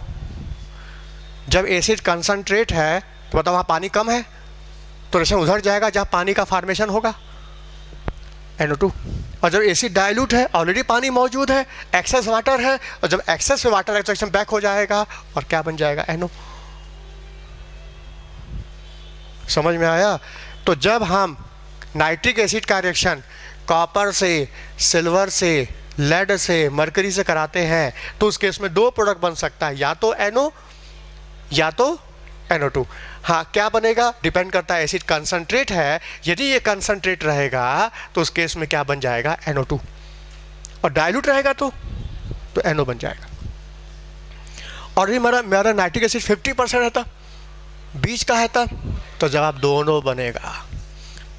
जब एसिड कंसंट्रेट है तो मतलब वहाँ पानी कम है तो रिएक्शन उधर जाएगा जहाँ पानी का फॉर्मेशन होगा, NO2। और जब एसिड डाइल्यूट है, ऑलरेडी पानी मौजूद है, एक्सेस वाटर है, और जब एक्सेस वाटर है तो रिएक्शन बैक हो जाएगा और क्या बन जाएगा? NO। समझ में आया? तो जब हम नाइट्रिक एसिड का रिएक्शन कॉपर से, सिल्वर से, लेड से, मरकरी से कराते हैं तो उस केस में दो प्रोडक्ट बन सकता है, या तो NO या तो NO2। हाँ, क्या बनेगा डिपेंड करता है, एसिड कंसंट्रेट है, यदि ये कंसंट्रेट रहेगा तो उस केस में क्या बन जाएगा? NO2। और डाइल्यूट रहेगा तो NO बन जाएगा। और ये मेरा नाइट्रिक एसिड 50% है था, बीच का है था, तो जवाब दोनों बनेगा।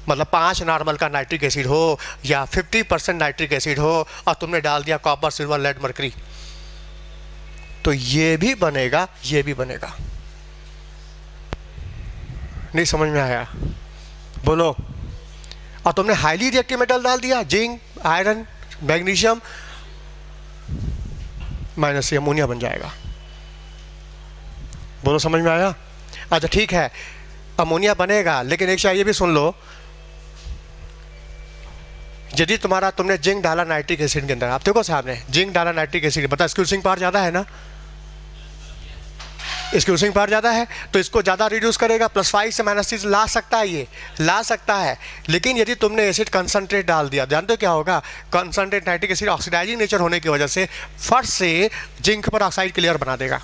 मतलब 5 नॉर्मल का नाइट्रिक एसिड हो या 50% नाइट्रिक एसिड हो और तुमने डाल दिया कॉपर, सिल्वर, लेड, मरकरी, तो ये भी बनेगा, ये भी बनेगा। नहीं समझ में आया? बोलो। और तुमने हाईली रिएक्टिव मेटल डाल दिया, जिंक, आयरन, मैग्नीशियम, माइनस से अमोनिया बन जाएगा। बोलो, समझ में आया? अच्छा ठीक है, अमोनिया बनेगा, लेकिन एक चाहिए भी सुन लो, यदि तुमने जिंक डाला नाइट्रिक एसिड के अंदर, आप देखो सामने जिंक डाला नाइट्रिक एसिड, बता स्क्यूसिंग पावर ज़्यादा है ना? स्क्यूसिंग पावर ज़्यादा है तो इसको ज़्यादा रिड्यूस करेगा, +5 से -3 ला सकता है, ये ला सकता है। लेकिन यदि तुमने एसिड कंसंट्रेट डाल दिया, जानते हो क्या होगा? Concentrate nitric acid oxidizing nature होने की वजह से फट से जिंक पर ऑक्साइड की लेयर बना देगा,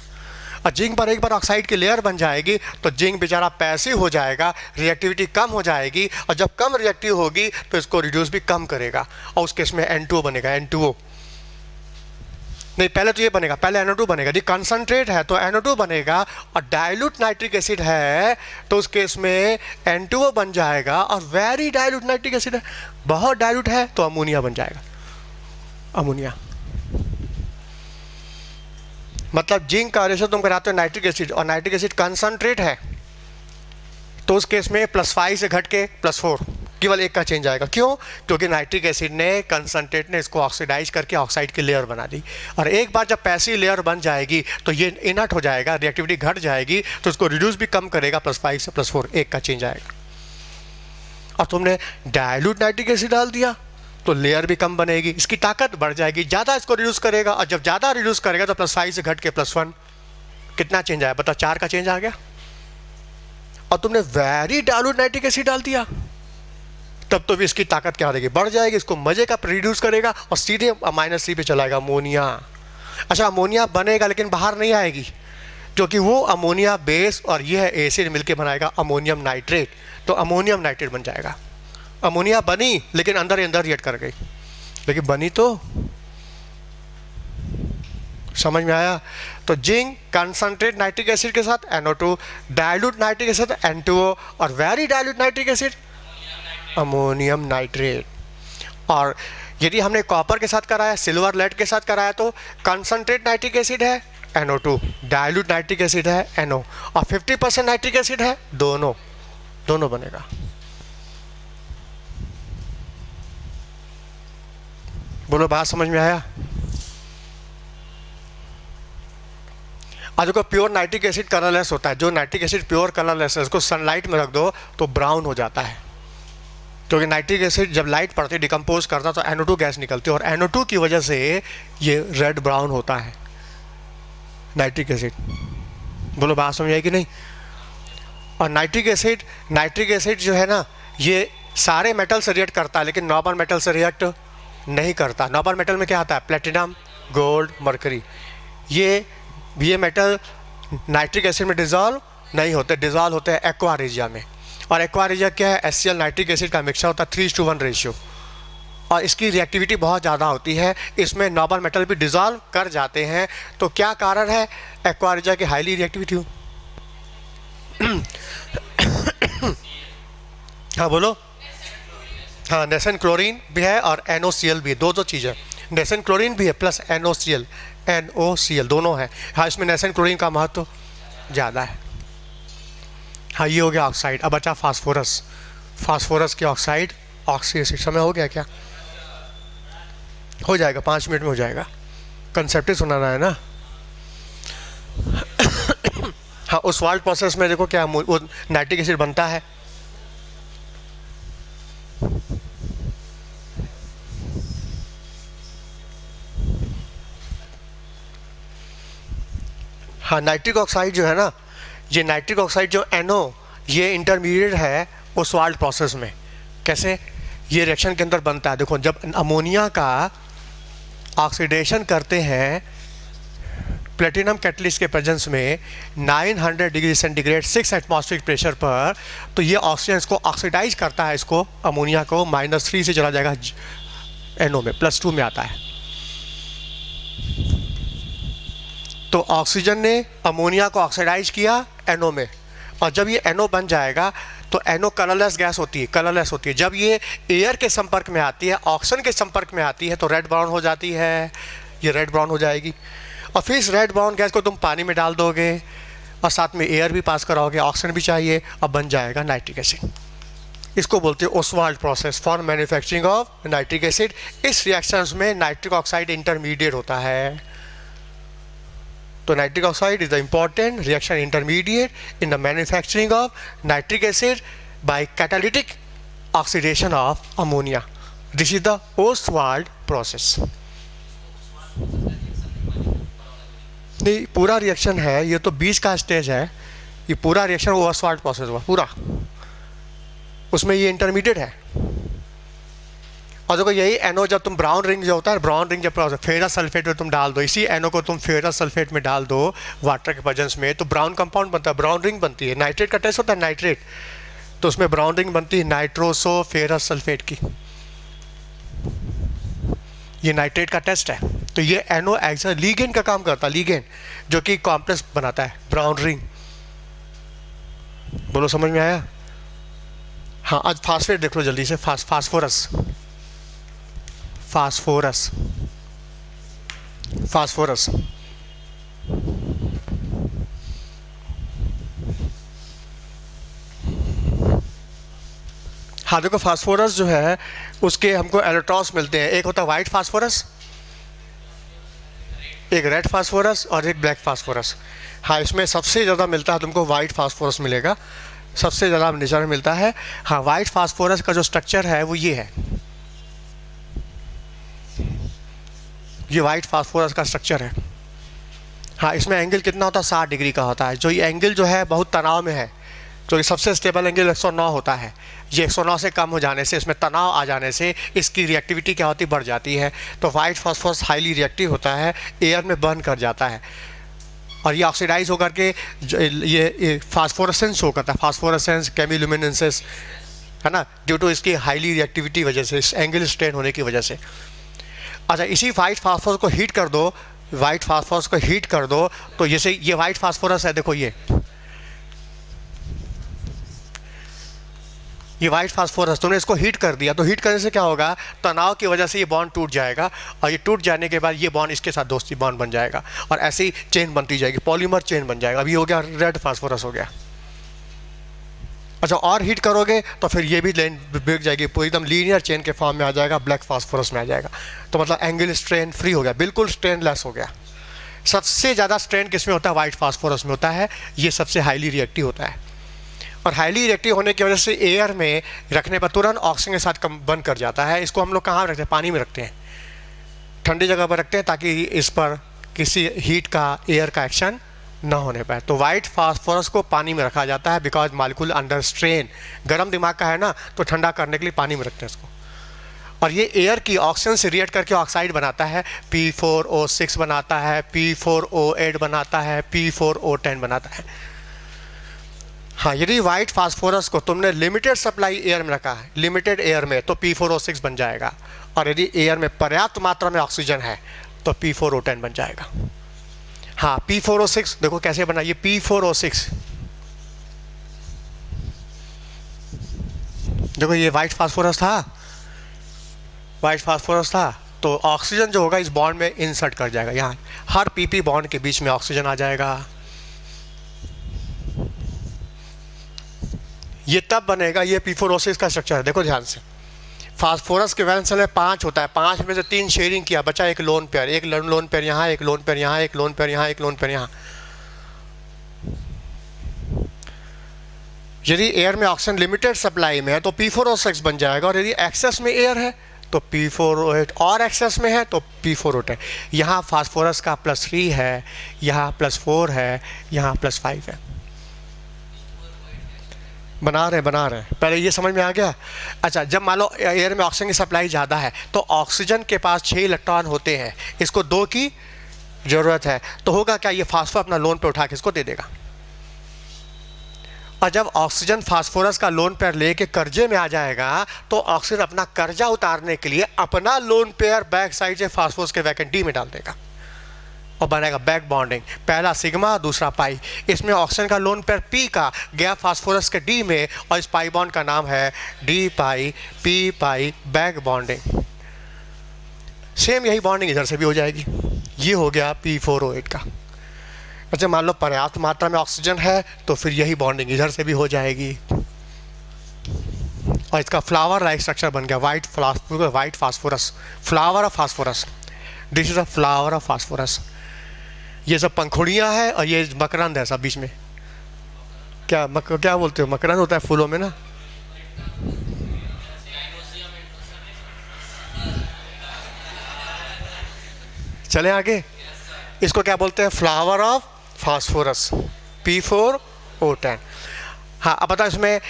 और जिंक पर एक बार ऑक्साइड की लेयर बन जाएगी तो जिंक बेचारा पैसिव हो जाएगा, रिएक्टिविटी कम हो जाएगी, और जब कम रिएक्टिव होगी तो इसको रिड्यूस भी कम करेगा, और उस केस में N2O बनेगा। N2O नहीं, पहले तो ये बनेगा, पहले NO2 बनेगा। यदि कंसंट्रेट है तो NO2 बनेगा, और डाइल्यूट नाइट्रिक एसिड है तो उस केस में N2O बन जाएगा, और वेरी डाइल्यूट नाइट्रिक एसिड है, बहुत डाइल्यूट है, तो अमोनिया बन जाएगा, अमोनिया। मतलब जिंक का रेशो तुम कराते हो नाइट्रिक एसिड, और नाइट्रिक एसिड कंसंट्रेट है तो उस केस में +5 से घट के +4, केवल एक का चेंज आएगा। क्यों? क्योंकि नाइट्रिक एसिड ने, कंसंट्रेट ने इसको ऑक्सीडाइज करके ऑक्साइड की लेयर बना दी, और एक बार जब पैसिव लेयर बन जाएगी तो ये इनर्ट हो जाएगा, रिएक्टिविटी घट जाएगी, तो इसको रिड्यूस भी कम करेगा, +5 से +4, एक का चेंज आएगा। और तुमने डाइल्यूट नाइट्रिक एसिड डाल दिया तो लेयर भी कम बनेगी, इसकी ताकत बढ़ जाएगी, ज़्यादा इसको रिड्यूस करेगा, और जब ज़्यादा रिड्यूस करेगा तो +5 से घट के +1, कितना चेंज आया? बताओ, 4 का चेंज आ गया। और तुमने वेरी डाइल्यूट नाइट्रिक एसिड डाल दिया, तब तो भी इसकी ताकत क्या रहेगी? बढ़ जाएगी, इसको मजे का रिड्यूस करेगा और सीधे -3 पे चलाएगा, अमोनिया। अच्छा, अमोनिया बनेगा लेकिन बाहर नहीं आएगी, क्योंकि वो अमोनिया बेस और ये है एसिड मिलके बनाएगा अमोनियम नाइट्रेट, तो अमोनियम नाइट्रेट बन जाएगा। अमोनिया बनी लेकिन अंदर ही अंदर रिएक्ट कर गई, लेकिन बनी तो। समझ में आया? तो जिंक कंसंट्रेट नाइट्रिक एसिड के साथ NO2, dilute nitric acid N2O, और very dilute nitric acid ammonium nitrate. और यदि हमने कॉपर के साथ कराया, सिल्वर, लेड के साथ कराया, तो कंसंट्रेट नाइट्रिक एसिड है NO2, डाइल्यूट नाइट्रिक एसिड है NO, और 50% नाइट्रिक एसिड है, दोनों बनेगा। बोलो, बात समझ में आया? आज देखो, प्योर नाइट्रिक एसिड कलरलेस होता है। जो नाइट्रिक एसिड प्योर कलरलेस है, उसको सनलाइट में रख दो तो ब्राउन हो जाता है, क्योंकि नाइट्रिक एसिड जब लाइट पड़ती है, डिकम्पोज करता तो NO2 गैस निकलती है, और NO2 की वजह से ये रेड ब्राउन होता है नाइट्रिक एसिड। बोलो, बात समझ आई कि नहीं? और नाइट्रिक एसिड जो है ना, ये सारे मेटल से रिएक्ट करता है, लेकिन नॉर्मल मेटल से रिएक्ट नहीं करता। नॉर्मल मेटल में क्या आता है? Platinum, gold, mercury. ये मेटल नाइट्रिक एसिड में डिजॉल्व नहीं होते, डिजॉल्व होते हैं एक्वा रेजिया में। और एक्वा रेजिया क्या है? HCl नाइट्रिक एसिड का मिक्सचर होता है, 3:1 रेशियो, और इसकी रिएक्टिविटी बहुत ज़्यादा होती है, इसमें नॉर्मल मेटल भी डिजॉल्व कर जाते हैं। तो क्या कारण है एक्वा रेजिया की हाईली रिएक्टिविटी हो? हाँ बोलो। हाँ, नेसेंट क्लोरीन भी है और NOCl भी, दो चीज़ें। नेसेन क्लोरीन भी है प्लस NOCl, NOCl दोनों है। हाँ, इसमें नेसेन क्लोरीन का महत्व ज़्यादा है। हाँ, ये हो गया ऑक्साइड। अब बचा फास्फोरस। फास्फोरस के ऑक्साइड ऑक्सीडेशन। समय हो गया क्या? हो जाएगा, 5 मिनट में हो जाएगा। कंसेप्ट ही सुनाना है ना। हाँ, ओस्वाल्ड प्रोसेस में देखो क्या वो नाइट्रिक एसिड बनता है। हाँ, नाइट्रिक ऑक्साइड जो है ना, ये नाइट्रिक ऑक्साइड जो NO, ये इंटरमीडिएट है ओस्वाल्ड प्रोसेस में। कैसे? ये रिएक्शन के अंदर बनता है। देखो, जब अमोनिया का ऑक्सीडेशन करते हैं प्लेटिनम कैटलिस्ट के प्रेजेंस में 900 डिग्री सेंटीग्रेड 6 एटमॉस्फेरिक प्रेशर पर, तो ये ऑक्सीजन को ऑक्सीडाइज करता है, इसको अमोनिया को -3 से चला जाएगा NO में, +2 में आता है। तो ऑक्सीजन ने अमोनिया को ऑक्सीडाइज किया NO में, और जब ये NO बन जाएगा तो NO कलरलेस गैस होती है, कलरलेस होती है। जब ये एयर के संपर्क में आती है, ऑक्सीजन के संपर्क में आती है, तो रेड ब्राउन हो जाती है, ये रेड ब्राउन हो जाएगी। और फिर इस रेड ब्राउन गैस को तुम पानी में डाल दोगे और साथ में एयर भी पास कराओगे, ऑक्सीजन भी चाहिए, और बन जाएगा नाइट्रिक एसिड। इसको बोलते हैं Oswald process for manufacturing of nitric acid. इस रिएक्शंस में नाइट्रिक ऑक्साइड इंटरमीडिएट होता है। तो nitric oxide is the important reaction intermediate in the manufacturing of nitric acid by catalytic oxidation of ammonia. This is the Oswald process. नहीं, पूरा reaction है, ये तो बीच का स्टेज है। ये पूरा रिएक्शन ओस्वाल्ड प्रोसेस हुआ पूरा, उसमें ये इंटरमीडिएट है। और देखो, यही NO जब तुम ब्राउन रिंग जो होता है, ब्राउन रिंग जब फेरस सल्फेट में तुम डाल दो, इसी NO को तुम फेरस सल्फेट में डाल दो वाटर के प्रेजेंस में, तो ब्राउन कंपाउंड बनता है, ब्राउन रिंग बनती है। नाइट्रेट का टेस्ट होता है नाइट्रेट, तो उसमें ब्राउन रिंग बनती है नाइट्रोसो फेरस सल्फेट की। ये नाइट्रेट का टेस्ट है। तो ये NO एज लीगेंड का काम करता है, लीगेंड जो कि कॉम्प्लेक्स बनाता है ब्राउन रिंग। बोलो, समझ में आया? हाँ, आज फास्फेट देख लो जल्दी से। Phosphorus, phosphorus, phosphorus. हाँ, देखो, फास्फोरस जो है उसके हमको इलेक्ट्रॉन्स मिलते हैं। एक होता है वाइट फास्फोरस, एक रेड फास्फोरस और एक ब्लैक फास्फोरस। हाँ, इसमें सबसे ज़्यादा मिलता है तुमको वाइट फास्फोरस मिलेगा, सबसे ज़्यादा नेचर में मिलता है। हाँ, वाइट फास्फोरस का जो स्ट्रक्चर है वो ये है, ये वाइट फास्फोरस का स्ट्रक्चर है। हाँ, इसमें एंगल कितना होता है? 60 डिग्री का होता है। जो ये एंगल जो है बहुत तनाव में है, तो ये सबसे स्टेबल एंगल 109 होता है। ये 109 से कम हो जाने से, इसमें तनाव आ जाने से इसकी रिएक्टिविटी क्या होती, बढ़ जाती है। तो वाइट फास्फोरस हाईली रिएक्टिव होता है, एयर में बर्न कर जाता है, और ये ऑक्सीडाइज होकर के ये फास्फोरेसेंस शो करता है, फास्फोरेसेंस केमिल्यूमिनेसेंस, है ना, ड्यू टू इसकी हाईली रिएक्टिविटी वजह से, इस एंगल स्ट्रेन होने की वजह से। अच्छा, इसी वाइट फास्फोरस को हीट कर दो, वाइट फास्फोरस को हीट कर दो, तो जैसे ये वाइट फास्फोरस है, देखो ये वाइट फास्फोरस तुमने इसको हीट कर दिया, तो हीट करने से क्या होगा? तनाव की वजह से ये बॉन्ड टूट जाएगा, और ये टूट जाने के बाद ये बॉन्ड इसके साथ दोस्ती बॉन्ड बन जाएगा, और ऐसी चेन बनती जाएगी, पॉलीमर चेन बन जाएगा। अभी हो गया रेड फास्फोरस हो गया। अच्छा, और हीट करोगे तो फिर ये भी लेन बिक जाएगी, पूरी एकदम लीनियर चेन के फॉर्म में आ जाएगा, ब्लैक फास्फोरस में आ जाएगा। तो मतलब एंगल स्ट्रेन फ्री हो गया, बिल्कुल स्ट्रेनलेस हो गया। सबसे ज़्यादा स्ट्रेन किस में होता है? वाइट फास्फोरस में होता है। ये सबसे हाईली रिएक्टिव होता है, और हाईली रिएक्टिव होने की वजह से एयर में रखने पर तुरंत ऑक्सीजन के साथ बंद कर जाता है। इसको हम लोग कहाँ रखते हैं? पानी में रखते हैं, ठंडी जगह पर रखते हैं, ताकि इस पर किसी हीट का, एयर का एक्शन ना होने पाए। तो वाइट फास्फोरस को पानी में रखा जाता है, बिकॉज मालिक्यूल अंडर स्ट्रेन। गर्म दिमाग का है ना, तो ठंडा करने के लिए पानी में रखते हैं इसको। और ये एयर की ऑक्सीजन से रिएक्ट करके ऑक्साइड बनाता है, P4O6 बनाता है, P4O8 बनाता है, P4O10 बनाता है। हाँ, यदि वाइट फास्फोरस को तुमने लिमिटेड सप्लाई एयर में रखा है, लिमिटेड एयर में, तो P4O6 बन जाएगा, और यदि एयर में पर्याप्त मात्रा में ऑक्सीजन है तो P4O10 बन जाएगा। हाँ, P4O6 देखो कैसे बना, ये P4O6 देखो, ये वाइट फास्फोरस था, वाइट फास्फोरस था, तो ऑक्सीजन जो होगा इस बॉन्ड में इंसर्ट कर जाएगा, यहाँ हर पीपी बॉन्ड के बीच में ऑक्सीजन आ जाएगा। ये तब बनेगा, ये P4O6 का स्ट्रक्चर है। देखो ध्यान से, फास्फोरस के वैलेंस में 5 होता है, 5 में से 3 शेयरिंग किया, बचा एक लोन पेयर, एक लोन पेयर यहाँ, एक लोन पेयर यहाँ, एक लोन पेयर यहाँ, एक लोन पेयर यहाँ। यदि एयर में ऑक्सीजन लिमिटेड सप्लाई में है तो P4O6 बन जाएगा, और यदि एक्सेस में एयर है तो P4O8, और एक्सेस में है तो P4O10 है। यहाँ फास्फोरस का +3 है, यहाँ +4 है, यहाँ +5 है। बना रहे पहले ये समझ में आ गया। अच्छा, जब मान लो एयर में ऑक्सीजन की सप्लाई ज़्यादा है तो ऑक्सीजन के पास 6 इलेक्ट्रॉन होते हैं, इसको 2 की ज़रूरत है, तो होगा क्या, ये फास्फोरस अपना लोन पे उठा के इसको दे देगा। और जब ऑक्सीजन फास्फोरस का लोन पेयर लेके कर्जे में आ जाएगा तो ऑक्सीजन अपना कर्जा उतारने के लिए अपना लोन पेयर बैक साइड से फास्फोरस के वैकेंट डी में डाल देगा और बनाएगा बैक बॉन्डिंग, पहला सिग्मा दूसरा पाई। इसमें ऑक्सीजन का लोन पेयर पी का गया फास्फोरस के डी में, और इस पाई बॉन्ड का नाम है डी पाई पी पाई बैक बॉन्डिंग। सेम यही बॉन्डिंग इधर से भी हो जाएगी। ये हो गया P4O8 का। अच्छा, मान लो पर्याप्त मात्रा में ऑक्सीजन है तो फिर यही बॉन्डिंग इधर से भी हो जाएगी, और इसका फ्लावर लाइक स्ट्रक्चर बन गया, white phosphorus, flower of phosphorus. This is a flower of phosphorus. ये सब पंखुड़ियाँ हैं और ये मकरंद है सब बीच में। क्या बोलते हो, मकरंद होता है फूलों में ना। चले आगे, इसको क्या बोलते हैं, फ्लावर ऑफ फास्फोरस, P4O10। हाँ, अब बताओ इसमें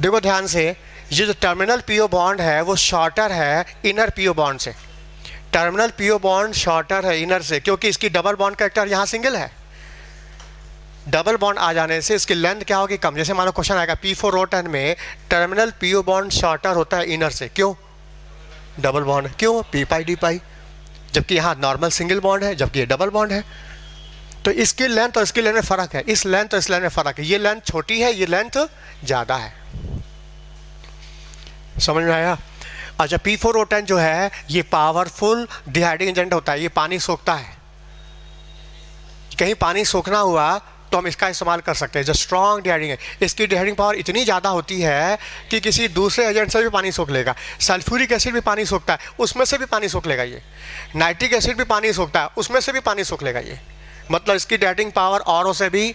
देखो ध्यान से, ये जो टर्मिनल PO बॉन्ड है वो शॉर्टर है इनर PO बॉन्ड से। टर्मिनल PO बॉन्ड शॉर्टर है इनर से, क्योंकि इसकी डबल बॉन्ड कैरेक्टर यहाँ सिंगल है। डबल बॉन्ड आ जाने से इसकी लेंथ क्या होगी, कम। जैसे मानो क्वेश्चन आएगा P4O10 में टर्मिनल PO बॉन्ड शॉर्टर होता है इनर से, क्यों, डबल बॉन्ड, क्यों, P पाई D पाई, जबकि यहाँ नॉर्मल सिंगल बॉन्ड है, जबकि ये डबल बॉन्ड है। तो इसकी लेंथ और इसकी लेंथ में फ़र्क है, इस लेंथ और इस लेंथ में फ़र्क है। ये लेंथ छोटी है, ये लेंथ ज़्यादा है। समझ में आया। अच्छा, P4O10 जो है ये पावरफुल डिहाइड्रेटिंग एजेंट होता है, ये पानी सोखता है। कहीं पानी सोखना हुआ तो हम इसका इस्तेमाल कर सकते हैं, जो स्ट्रॉन्ग डिहाइड्रेटिंग है। इसकी डिहाइड्रेटिंग पावर इतनी ज़्यादा होती है कि किसी दूसरे एजेंट से भी पानी सोख लेगा। सल्फ्यूरिक एसिड भी पानी सोखता है, उसमें से भी पानी सोख लेगा ये। नाइट्रिक एसिड भी पानी सोखता है, उसमें से भी पानी सोख लेगा ये। मतलब इसकी डिहाइड्रेटिंग पावर औरों से भी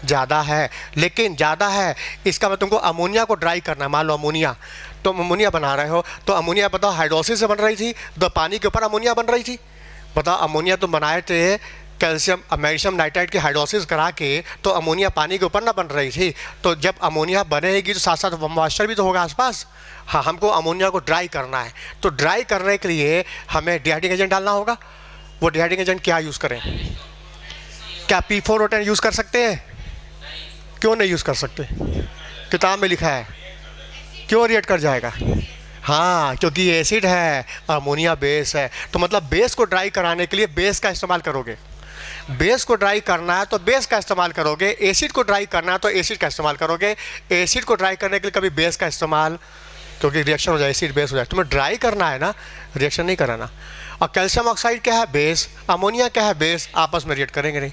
ज़्यादा है। लेकिन ज़्यादा है इसका मतलब तुमको अमोनिया को ड्राई करना है। मान लो अमोनिया, तो अमोनिया बना रहे हो, तो अमोनिया बताओ हाइड्रोलिसिस से बन रही थी, तो पानी के ऊपर अमोनिया बन रही थी। बताओ, अमोनिया तुम बनाए थे कैल्शियम मैग्नीशियम नाइट्राइड की हाइड्रोलिसिस करा के, तो अमोनिया पानी के ऊपर ना बन रही थी। तो जब अमोनिया बनेगी तो साथ साथ मॉइस्चर भी तो होगा आसपास। हाँ, हमको अमोनिया को ड्राई करना है, तो ड्राई करने के लिए हमें डिहाइड्रेटिंग एजेंट डालना होगा। वो डिहाइड्रेटिंग एजेंट क्या यूज़ करें, क्या P4O10 यूज़ कर सकते हैं? क्यों नहीं यूज़ कर सकते? किताब में लिखा है, क्यों रिएक्ट कर जाएगा? हाँ, क्योंकि ये एसिड है, अमोनिया बेस है। तो मतलब बेस को ड्राई कराने के लिए बेस का इस्तेमाल करोगे। बेस को ड्राई करना है तो बेस का इस्तेमाल करोगे, एसिड को ड्राई करना है तो एसिड का इस्तेमाल करोगे। एसिड को ड्राई करने के लिए कभी बेस का इस्तेमाल, क्योंकि रिएक्शन हो जाए, एसिड बेस हो जाए। तुम्हें ड्राई करना है ना, रिएक्शन नहीं कराना। और कैल्शियम ऑक्साइड क्या है, बेस। अमोनिया क्या है, बेस। आपस में रिएक्ट करेंगे नहीं।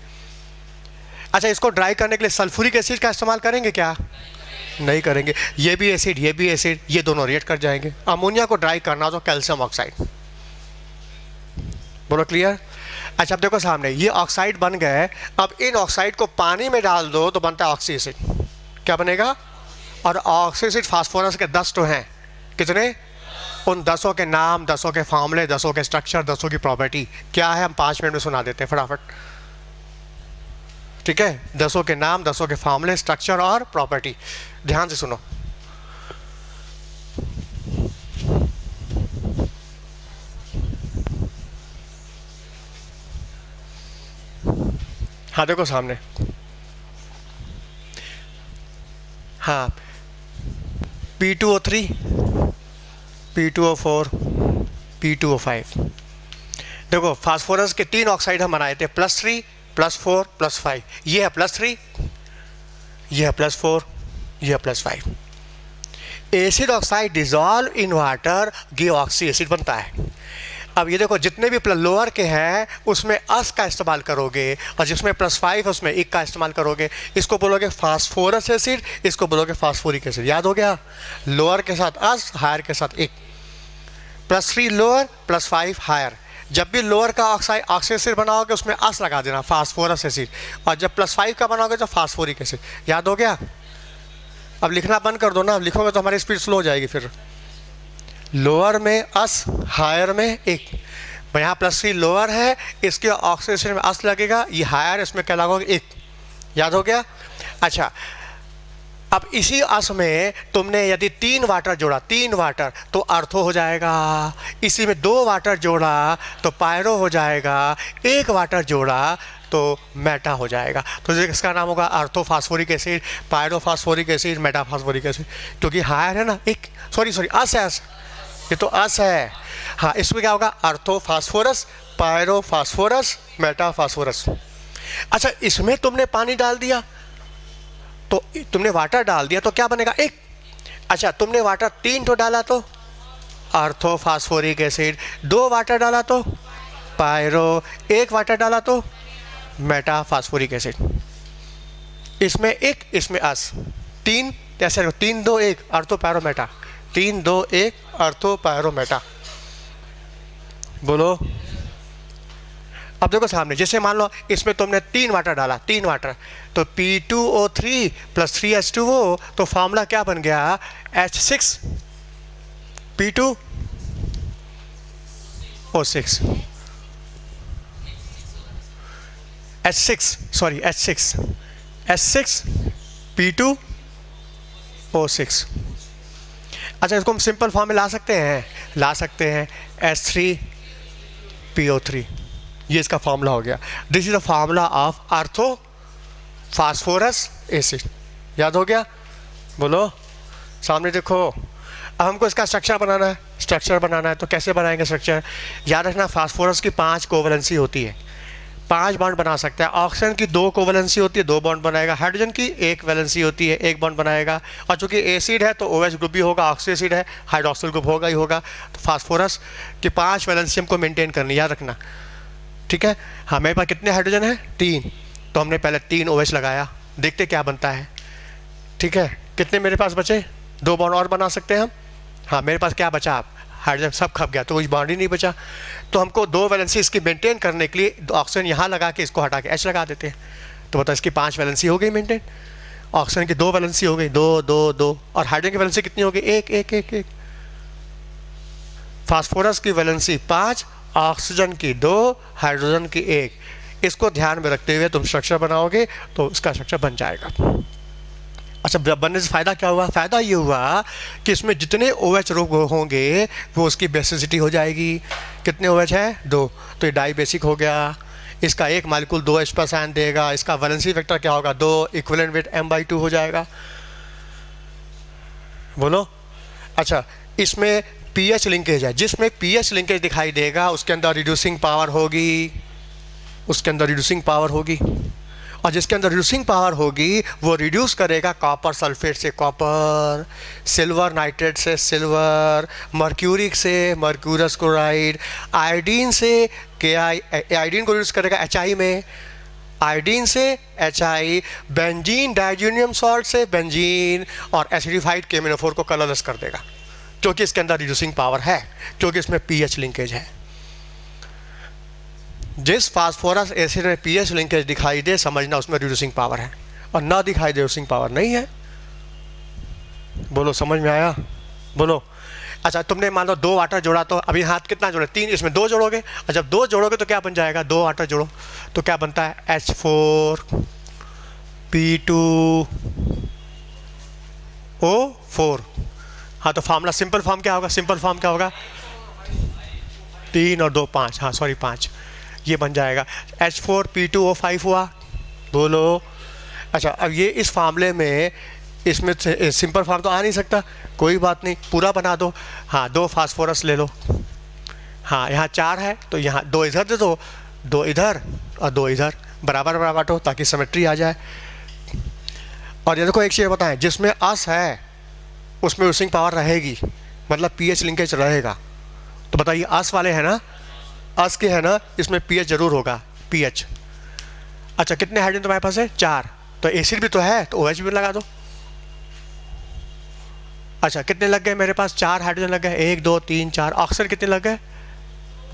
अच्छा, इसको ड्राई करने के लिए सल्फ्यूरिक एसिड का इस्तेमाल करेंगे क्या? नहीं करेंगे। ये भी एसिड, ये भी एसिड, ये दोनों रिएक्ट कर जाएंगे। अमोनिया को ड्राई करना हो तो कैल्शियम ऑक्साइड। बोलो क्लियर? अच्छा, अब देखो सामने ये ऑक्साइड बन गए। अब इन ऑक्साइड को पानी में डाल दो तो बनता है ऑक्सी एसिड। क्या बनेगा? और ऑक्सी एसिड फास्फोरस के 10 तो हैं। कितने? उन 10 के नाम, 10 के फॉर्मूले, 10 के स्ट्रक्चर, 10 की प्रॉपर्टी क्या है, हम 5 मिनट में सुना देते हैं फटाफट। ठीक है, 10 के नाम, 10 के फॉर्मूले, स्ट्रक्चर और प्रॉपर्टी। ध्यान से सुनो। हाँ, देखो सामने। हाँ, P2O3, P2O4, P2O5। देखो, फास्फोरस के 3 ऑक्साइड हम बनाए थे, +3, +4, +5। ये है +3, ये है +4, ये है +5। Acid oxide dissolve in water, ये ऑक्सी एसिड बनता है। अब ये देखो जितने भी लोअर के हैं उसमें अस का इस्तेमाल करोगे, और जिसमें +5 उसमें इक का इस्तेमाल करोगे। इसको बोलोगे फास्फोरस एसिड, इसको बोलोगे फास्फोरिक एसिड। याद हो गया? लोअर के साथ अस, हायर के साथ इक। +3 लोअर, +5 हायर। जब भी लोअर का ऑक्सीजन एसिड बनाओगे उसमें अस लगा देना, फास्फोरस एसिड, और जब +5 का बनाओगे तो फास्फोरिक एसिड। याद हो गया? अब लिखना बंद कर दो ना, अब लिखोगे तो हमारी स्पीड स्लो हो जाएगी फिर। लोअर में अस, हायर में इक। यहाँ +3 लोअर है, इसके ऑक्सीडेशन में अस लगेगा, ये हायर, इसमें क्या लगोगे? इक। याद हो गया? अच्छा, अब इसी अस में तुमने यदि 3 वाटर जोड़ा, 3 वाटर तो अर्थो हो जाएगा। इसी में 2 वाटर जोड़ा तो पायरो हो जाएगा। 1 वाटर जोड़ा तो मेटा हो जाएगा। तो इसका नाम होगा अर्थोफास्फोरिक एसिड, पायरोफास्फोरिक एसिड, मेटाफास्फोरिक एसिड। क्योंकि हायर है ना, एक सॉरी अस है, ये तो अस है। हाँ, इसमें क्या होगा? अर्थोफास्फोरस, पायरोफास्फोरस, मेटाफास्फोरस। अच्छा, इसमें तुमने पानी डाल दिया, तो तुमने वाटर डाल दिया तो क्या बनेगा? एक। अच्छा, तुमने वाटर 3 तो डाला तो अर्थोफास्फोरिक एसिड, 2 वाटर डाला तो पायरो, 1 वाटर डाला तो मेटाफास्फोरिक एसिड। इसमें एक, इसमें अस। 3 ऐसे 3 2 1 अर्थो पायरो मेटा, 3 2 1 अर्थो पायरो मेटा। बोलो। अब देखो सामने, जैसे मान लो इसमें तुमने 3 वाटर डाला, 3 वाटर, तो P2O3 + 3H2O, तो फॉर्मूला क्या बन गया? H6 P2O6 H6 sorry H6 H6 P2O6। अच्छा, इसको हम सिंपल फॉर्म में ला सकते हैं, H3PO3। ये इसका फॉर्मूला हो गया। This is the formula of अर्थो फास्फोरस एसिड। याद हो गया? बोलो। सामने देखो। अब हमको इसका स्ट्रक्चर बनाना है, तो कैसे बनाएंगे स्ट्रक्चर? याद रखना, फास्फोरस की 5 कोवलेंसी होती है, 5 बॉन्ड बना सकता है। ऑक्सीजन की 2 कोवलेंसी होती है, 2 बॉन्ड बनाएगा। हाइड्रोजन की 1 वैलेंसी होती है, 1 बॉन्ड बनाएगा। और चूंकि एसिड है तो OH ग्रुप भी होगा, ऑक्सी एसिड है, हाइड्रोक्सिल ग्रुप होगा ही होगा। तो फास्फोरस की 5 वैलेंसी हमको मेंटेन करनी, याद रखना। ठीक है? हाँ, मेरे पास कितने हाइड्रोजन है? 3। तो हमने पहले 3 OH लगाया, देखते क्या बनता है। ठीक है? कितने मेरे पास बचे? 2 बॉन्ड और बना सकते हैं हम। हाँ, मेरे पास क्या बचा? हाइड्रोजन सब खप गया, तो कोई बॉन्ड ही नहीं बचा। तो हमको 2 वैलेंसी इसकी मेंटेन करने के लिए ऑक्सीजन यहाँ लगा के इसको हटा के H लगा देते हैं। तो बताओ, इसकी 5 वैलेंसी हो गई मेंटेन। ऑक्सीजन की 2 वैलेंसी हो गई, 2 2 2। और हाइड्रोजन की वैलेंसी कितनी हो गई? 1 1 1 1। फास्फोरस की वैलेंसी 5, ऑक्सीजन की 2, हाइड्रोजन की 1। इसको ध्यान में रखते हुए तुम स्ट्रक्चर बनाओगे तो उसका स्ट्रक्चर बन जाएगा। अच्छा, बनने से फ़ायदा क्या हुआ? फ़ायदा ये हुआ कि इसमें जितने OH ग्रुप होंगे वो उसकी बेसिसिटी हो जाएगी। कितने OH है? 2। तो ये डाई बेसिक हो गया। इसका एक मालिक्यूल 2 H+ आयन देगा। इसका वैलेंसी वेक्टर क्या होगा? 2, इक्विवेलेंट वेट m/2 हो जाएगा। बोलो। अच्छा, इसमें pH लिंकेज है, जिसमें pH लिंकेज दिखाई देगा उसके अंदर रिड्यूसिंग पावर होगी, और जिसके अंदर रिड्यूसिंग पावर होगी वो रिड्यूस करेगा कॉपर सल्फेट से कॉपर, सिल्वर नाइट्रेट से सिल्वर, मर्क्यूरिक से मर्क्यूरस क्लोराइड, आयोडीन से आयोडीन को रिड्यूस करेगा HI में, आयोडीन से HI, बेंजीन डाइजोनियम सॉल्ट से बेंजीन, और एसिडिफाइड KMnO4 को कलरलेस कर देगा, क्योंकि इसके अंदर रिड्यूसिंग पावर है, क्योंकि इसमें pH लिंकेज है। जिस फास्फोरस एसिड में pH लिंकेज दिखाई दे, समझना उसमें रिड्यूसिंग पावर है, और ना दिखाई दे रिड्यूसिंग पावर नहीं है। बोलो, समझ में आया? बोलो। अच्छा, तुमने मान लो 2 वाटर जोड़ा, तो अभी हाथ कितना जोड़े? 3। इसमें 2 जोड़ोगे, और जब 2 जोड़ोगे तो क्या बन जाएगा? 2 वाटर जोड़ो तो क्या बनता है? H4P2O4। हाँ, तो फॉर्मूला सिंपल फॉर्म क्या होगा? 3 और 2 5। हाँ सॉरी 5। ये बन जाएगा H4P2O5 हुआ। बोलो। अच्छा, अब ये इस फार्मूले में इसमें सिंपल फॉर्म तो आ नहीं सकता, कोई बात नहीं, पूरा बना दो। हाँ, 2 फास्फोरस ले लो। हाँ, यहाँ 4 है तो यहाँ 2 इधर दे दो, 2 इधर और 2 इधर, बराबर बराबर बांटो ताकि सिमेट्री आ जाए। और ये देखो एक चीज़ बताएं, जिसमें अस है उसमें रिड्यूसिंग पावर रहेगी, मतलब pH लिंकेज रहेगा। तो बताइए, अस वाले हैं ना, अस के है ना, इसमें पीएच जरूर होगा, पीएच। अच्छा कितने हाइड्रोजन तुम्हारे पास है? 4। तो एसिड भी तो है, तो OH भी लगा दो। अच्छा कितने लग गए मेरे पास? 4 हाइड्रोजन लग गए, 1 2 3 4। ऑक्सीजन कितने लग गए?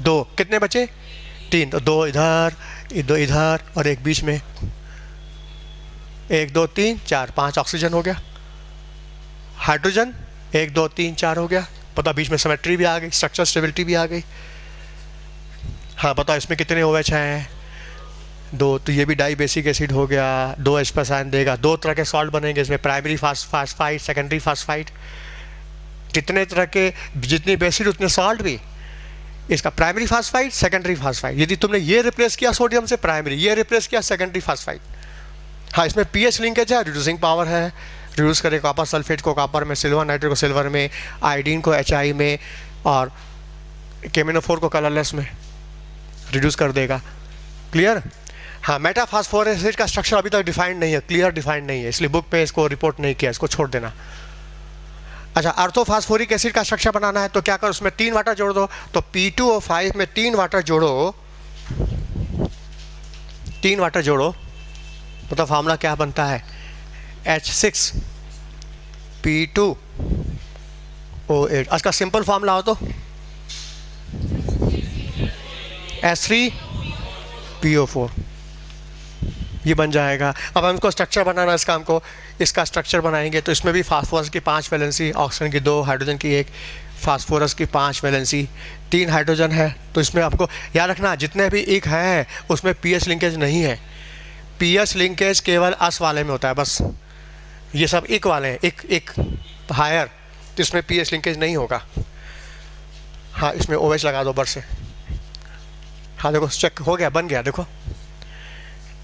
2। कितने बचे? 3। तो 2 इधर, 2 इधर और 1 बीच में। 1 2 3 4 5 ऑक्सीजन हो गया। हाइड्रोजन 1 2 3 4 हो गया। पता बीच में सिमेट्री भी आ गई, स्ट्रक्चर स्टेबिलिटी भी आ गई। हाँ बताओ इसमें कितने OH हैं? 2। तो ये भी डाई बेसिक एसिड हो गया, 2 H प्लस आयन देगा। 2 तरह के सॉल्ट बनेंगे इसमें, प्राइमरी फास्फाइड, सेकेंडरी फास्फाइड। जितने तरह के, जितनी बेसिड उतने सॉल्ट भी। इसका प्राइमरी फास्फाइड, सेकेंडरी फास्फाइड। यदि तुमने ये रिप्लेस किया सोडियम से प्राइमरी, ये रिप्लेस किया सेकेंडरी फास्फाइड। हाँ इसमें पीएच लिंकेज है, रिड्यूसिंग पावर है, रिड्यूस करे कॉपर सल्फेट को कॉपर में, सिल्वर नाइट्रेट को सिल्वर में, आयोडीन को HI में, और केमिनोफोर को कलरलेस में रिड्यूस कर देगा। क्लियर? हाँ मेटाफॉस्फोरस एसिड का स्ट्रक्चर अभी तक डिफाइंड नहीं है, क्लियर डिफाइंड नहीं है, इसलिए बुक पे इसको रिपोर्ट नहीं किया, इसको छोड़ देना। अच्छा अर्थोफॉस्फोरिक एसिड का स्ट्रक्चर बनाना है तो क्या करो, उसमें 3 वाटर जोड़ दो। तो P2O5 में 3 वाटर जोड़ो, 3 वाटर जोड़ो, तो फार्मूला क्या बनता है? H6P2O8। इसका सिंपल फार्मूला हो तो H3PO4 ये बन जाएगा। अब हमको स्ट्रक्चर बनाना है इसका, हमको इसका स्ट्रक्चर बनाएंगे तो इसमें भी फास्फोरस की 5 वैलेंसी, ऑक्सीजन की 2, हाइड्रोजन की 1, फास्फोरस की 5 वैलेंसी, 3 हाइड्रोजन है। तो इसमें आपको याद रखना जितने भी एक है उसमें पीएच लिंकेज नहीं है। पीएच लिंकेज केवल अस वाले में होता है बस, ये सब एक वाले हैं, एक हायर, तो इसमें पीएच लिंकेज नहीं होगा। हाँ इसमें OH लगा दो बर से। हाँ देखो चेक हो गया, बन गया, देखो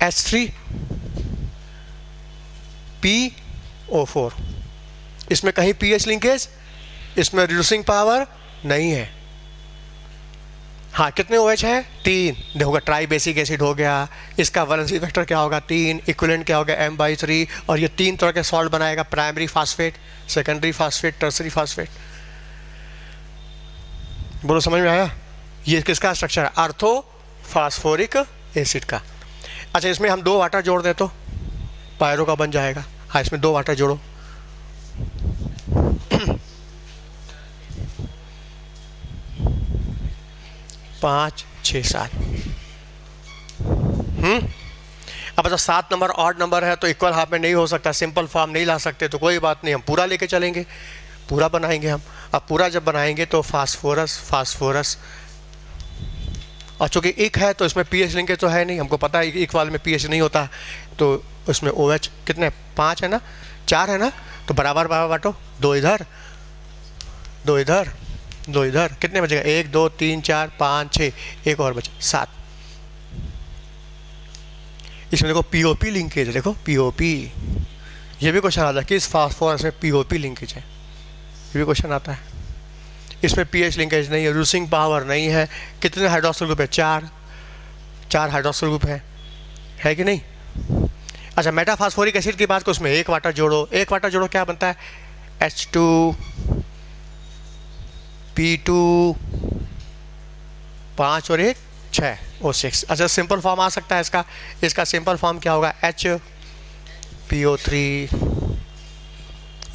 H3PO4। इसमें कहीं पीएच लिंकेज, इसमें रिड्यूसिंग पावर नहीं है। हाँ कितने OH है? 3। देखोगे ट्राई बेसिक एसिड हो गया, इसका वैलेंसी वेक्टर क्या होगा? 3। इक्विवेलेंट क्या होगा? M/3। और ये 3 तरह के सॉल्ट बनाएगा, primary phosphate, secondary phosphate, tertiary phosphate. बोलो समझ में आया? ये किसका स्ट्रक्चर है? अर्थोफॉस्फोरिक एसिड का। अच्छा इसमें हम 2 वाटर जोड़ दें तो पायरो का बन जाएगा। हाँ इसमें 2 वाटर जोड़ो, पाँच 6 7। अब अच्छा 7 नंबर ऑड नंबर है तो इक्वल हाफ में नहीं हो सकता, सिंपल फॉर्म नहीं ला सकते, तो कोई बात नहीं, हम पूरा लेके चलेंगे, पूरा बनाएंगे हम। अब पूरा जब बनाएंगे तो फास्फोरस फास्फोरस, और चूँकि एक है तो इसमें पीएच लिंकेज तो है नहीं, हमको पता है एक वाले में पीएच नहीं होता, तो उसमें OH कितने? 5 है ना, 4 है ना, तो बराबर बराबर बांटो, 2 इधर 2 इधर 2 इधर। कितने बचेगा? 1 2 3 4 5 6, एक और बचे 7। इसमें देखो POP लिंकेज है, देखो POP, ये भी क्वेश्चन आता है कि इस फास्फोरस में POP लिंकेज है, ये भी क्वेश्चन आता है। इसमें पीएच लिंकेज नहीं है, रिड्यूसिंग पावर नहीं है। कितने हाइड्रोक्सिल ग्रुप है? 4 हाइड्रोक्सिल ग्रुप है कि नहीं? अच्छा मेटाफॉस्फोरिक एसिड की बात को, उसमें 1 वाटर जोड़ो, 1 वाटर जोड़ो, क्या बनता है? H2P2, 5 और 1 6 O6। अच्छा सिंपल फॉर्म आ सकता है इसका, इसका सिंपल फॉर्म क्या होगा? HPO3।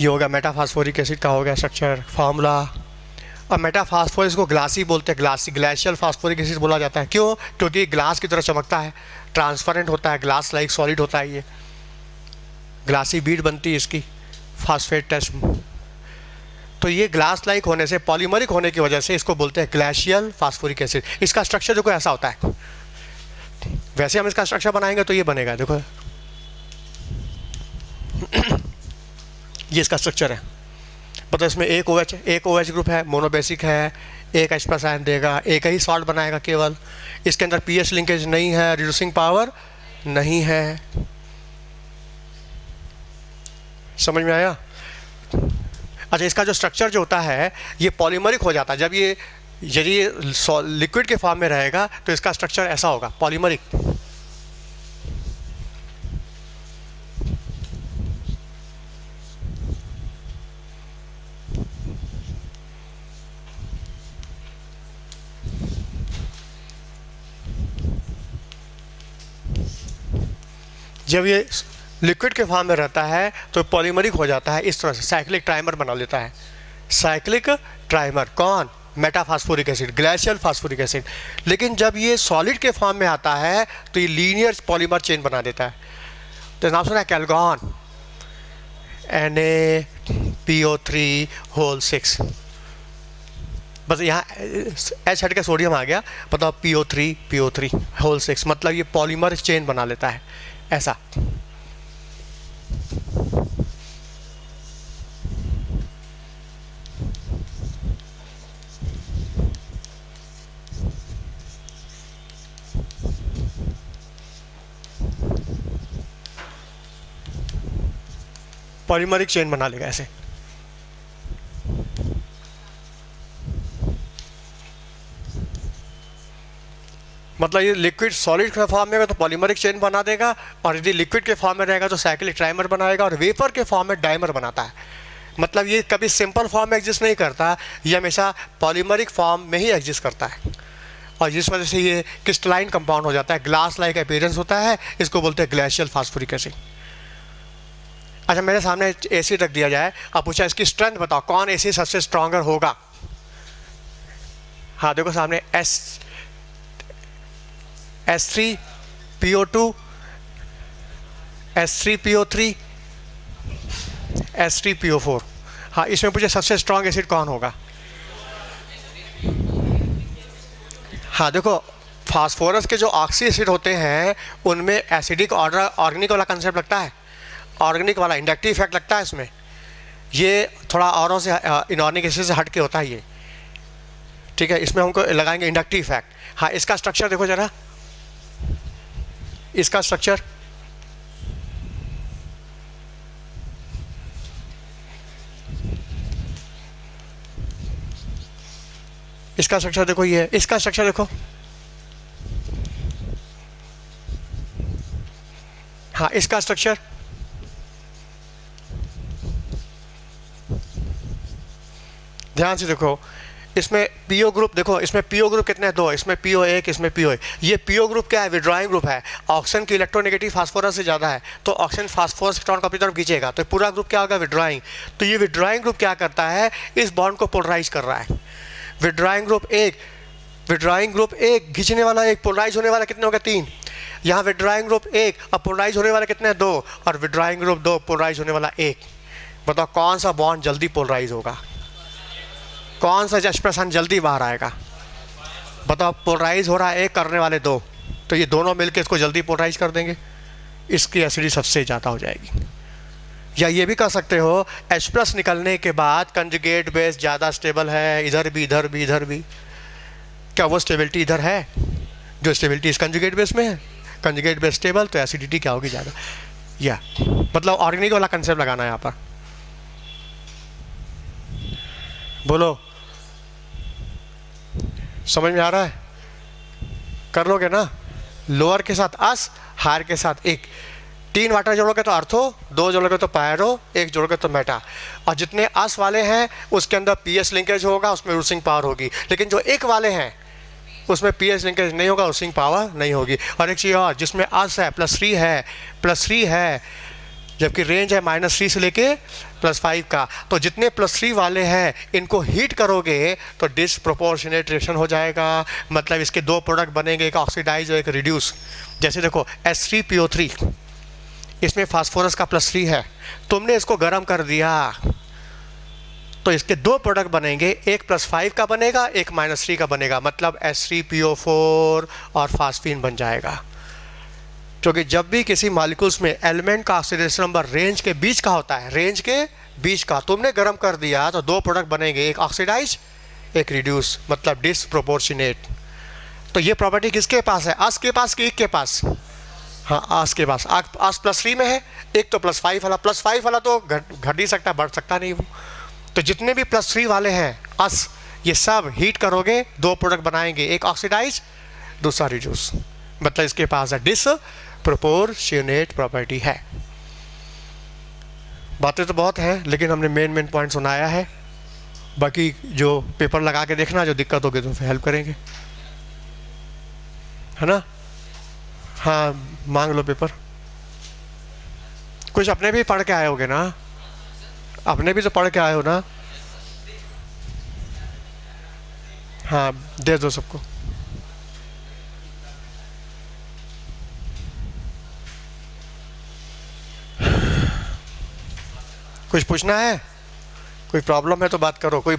ये होगा मेटाफॉस्फोरिक एसिड का हो गया स्ट्रक्चर फार्मूला। अब मेटाफॉस्फोरस को ग्लासी बोलते हैं, ग्लेशियल फास्फोरिक एसिड बोला जाता है। क्यों? क्योंकि ग्लास की तरह चमकता है, ट्रांसपेरेंट होता है, ग्लास लाइक सॉलिड होता है, ये ग्लासी बीड बनती है इसकी फास्फेट टेस्ट। तो ये ग्लास लाइक होने से, पॉलीमरिक होने की वजह से इसको बोलते हैं ग्लेशियल फास्फोरिक एसिड। इसका स्ट्रक्चर देखो ऐसा होता है, वैसे हम इसका स्ट्रक्चर बनाएंगे तो ये बनेगा, देखो ये इसका स्ट्रक्चर है। मतलब इसमें एक OH ग्रुप है, मोनोबेसिक है, 1 H प्लस आयन देगा, एक ही सॉल्ट बनाएगा केवल। इसके अंदर पीएच लिंकेज नहीं है, रिड्यूसिंग पावर नहीं है। समझ में आया? अच्छा इसका जो स्ट्रक्चर जो होता है ये पॉलीमरिक हो जाता है। जब ये यदि लिक्विड के फॉर्म में रहेगा तो इसका स्ट्रक्चर ऐसा होगा, पॉलीमरिक। जब ये लिक्विड के फॉर्म में रहता है तो पॉलीमरिक हो जाता है, इस तरह से साइक्लिक ट्राइमर बना लेता है। साइक्लिक ट्राइमर कौन? Metaphosphoric acid, glacial phosphoric acid. लेकिन जब ये सॉलिड के फॉर्म में आता है तो ये लीनियर पॉलीमर चेन बना देता है। तो नाम सुना है कैलगॉन, Na PO3 6। बस यहाँ H हट के सोडियम आ गया, बताओ PO3 6, मतलब ये पॉलीमर चेन बना लेता है ऐसा। पॉलीमरिक चेन बना लेगा ऐसे। मतलब ये लिक्विड सॉलिड के फॉर्म में तो पॉलीमरिक चेन बना देगा, और यदि लिक्विड के फॉर्म में रहेगा तो साइक्लिक ट्राइमर बनाएगा, और वेपर के फॉर्म में डाइमर बनाता है। मतलब ये कभी सिंपल फॉर्म में एग्जिस्ट नहीं करता, ये हमेशा पॉलीमरिक फॉर्म में ही एग्जिस्ट करता है, और जिस वजह से ये क्रिस्टलाइन कंपाउंड हो जाता है, ग्लास लाइक अपीयरेंस होता है। इसको बोलते हैं ग्लेशियल फास्फोरिक एसिड। अच्छा, मेरे सामने एसिड रख दिया जाए, अब पूछा इसकी स्ट्रेंथ बताओ, कौन एसिड सबसे स्ट्रॉन्गर होगा? हाँ देखो सामने S3PO2, S3PO3, S3PO4। हाँ, इसमें पूछे सबसे स्ट्रॉन्ग एसिड कौन होगा? हाँ देखो, फास्फोरस के जो ऑक्सी एसिड होते हैं उनमें एसिडिक ऑर्गेनिक वाला कंसेप्ट लगता है, ऑर्गेनिक वाला इंडक्टिव इफेक्ट लगता है इसमें। ये थोड़ा औरों से इनऑर्गेनिक एसिड से हट के होता है ये, ठीक है। इसमें हमको लगाएंगे इंडक्टिव इफेक्ट। हाँ, इसका स्ट्रक्चर देखो जरा, इसका स्ट्रक्चर देखो, ये इसका स्ट्रक्चर देखो। हाँ, इसका स्ट्रक्चर ध्यान से देखो। इसमें पीओ ग्रुप देखो, इसमें पीओ ग्रुप कितने हैं? 2। इसमें PO1, इसमें PO1। ये पीओ ग्रुप क्या है? विड्रॉइंग ग्रुप है। ऑक्सीजन की इलेक्ट्रोनेगेटिव फास्फोरस से ज़्यादा है, तो ऑक्सीजन फास्फोरस इलेक्ट्रॉन को अपनी तरफ खींचेगा, तो पूरा ग्रुप क्या होगा? विड्रॉइंग। तो ये विड्रॉइंग ग्रुप क्या करता है? इस बॉन्ड को पोलराइज कर रहा है। विड्रॉइंग ग्रुप एक खींचने वाला एक, पोलराइज होने वाला कितने हो गए? 3। यहाँ विड्रॉइंग ग्रुप 1, अब पोलराइज होने वाला कितने? 2, और विड्रॉइंग ग्रुप 2, पोलराइज होने वाला 1। बताओ कौन सा बॉन्ड जल्दी पोलराइज होगा? कौन सा एक्सप्रेशन जल्दी बाहर आएगा? बताओ, पोलराइज हो रहा है 1, करने वाले 2, तो ये दोनों मिलकर इसको जल्दी पोलराइज कर देंगे, इसकी एसिडिटी सबसे ज़्यादा हो जाएगी। या ये भी कह सकते हो, H+ निकलने के बाद कंजुगेट बेस ज़्यादा स्टेबल है, इधर भी इधर भी इधर भी। क्या वो स्टेबिलिटी इधर है जो स्टेबिलिटी इस कंजुगेट बेस में है? कंजुगेट बेस स्टेबल, तो एसिडिटी क्या होगी? ज़्यादा। या मतलब ऑर्गेनिक वाला कंसेप्ट लगाना है यहाँ पर। बोलो, समझ में आ रहा है? कर लोगे ना? लोअर के साथ अस, हायर के साथ 1। 3 वाटर जोड़ोगे तो अर्थो, 2 जोड़ोगे तो पैरो, 1 जोड़ोगे तो मेटा। और जितने अस वाले हैं उसके अंदर पीएच लिंकेज होगा, उसमें रूसिंग पावर होगी। लेकिन जो 1 वाले हैं उसमें पीएच लिंकेज नहीं होगा, रूसिंग पावर नहीं होगी। और एक चीज़ और, जिसमें अस है +3 है, जबकि रेंज है -3 से लेके +5 का, तो जितने +3 वाले हैं इनको हीट करोगे तो डिसप्रोपोर्शनेट रिएक्शन हो जाएगा। मतलब इसके 2 प्रोडक्ट बनेंगे, एक ऑक्सीडाइज और एक रिड्यूस। जैसे देखो S3PO3, इसमें फास्फोरस का +3 है, तुमने इसको गर्म कर दिया तो इसके 2 प्रोडक्ट बनेंगे, एक +5 का बनेगा, एक -3 का बनेगा, मतलब S3PO4 और फास्फीन बन जाएगा। क्योंकि जब भी किसी मॉलिक्यूल्स में एलिमेंट का ऑक्सीडेशन नंबर रेंज के बीच का होता है, रेंज के बीच का, तुमने गर्म कर दिया तो 2 प्रोडक्ट बनेंगे, एक ऑक्सीडाइज एक रिड्यूस, मतलब डिसप्रोपोर्शनेट। तो ये प्रॉपर्टी किसके पास है? अस के पास कि एक के पास? हाँ, अस के पास। अस +3 में है, एक तो +5 वाला। +5 वाला तो घट नहीं सकता, बढ़ सकता नहीं वो। तो जितने भी +3 वाले हैं अस, ये सब हीट करोगे 2 प्रोडक्ट बनाएंगे, एक ऑक्सीडाइज दूसरा रिड्यूस, मतलब इसके पास है डिसप्रोपोर्शनेट प्रॉपर्टी है। बातें तो बहुत हैं, लेकिन हमने मेन पॉइंट सुनाया है। बाकी जो पेपर लगा के देखना, जो दिक्कत होगी तो हेल्प करेंगे, है ना? हाँ, मांग लो पेपर। कुछ अपने भी पढ़ के आए होगे ना, अपने भी तो पढ़ के आए हो ना। हाँ, दे दो सबको। कुछ पूछना है, कोई प्रॉब्लम है तो बात करो, कोई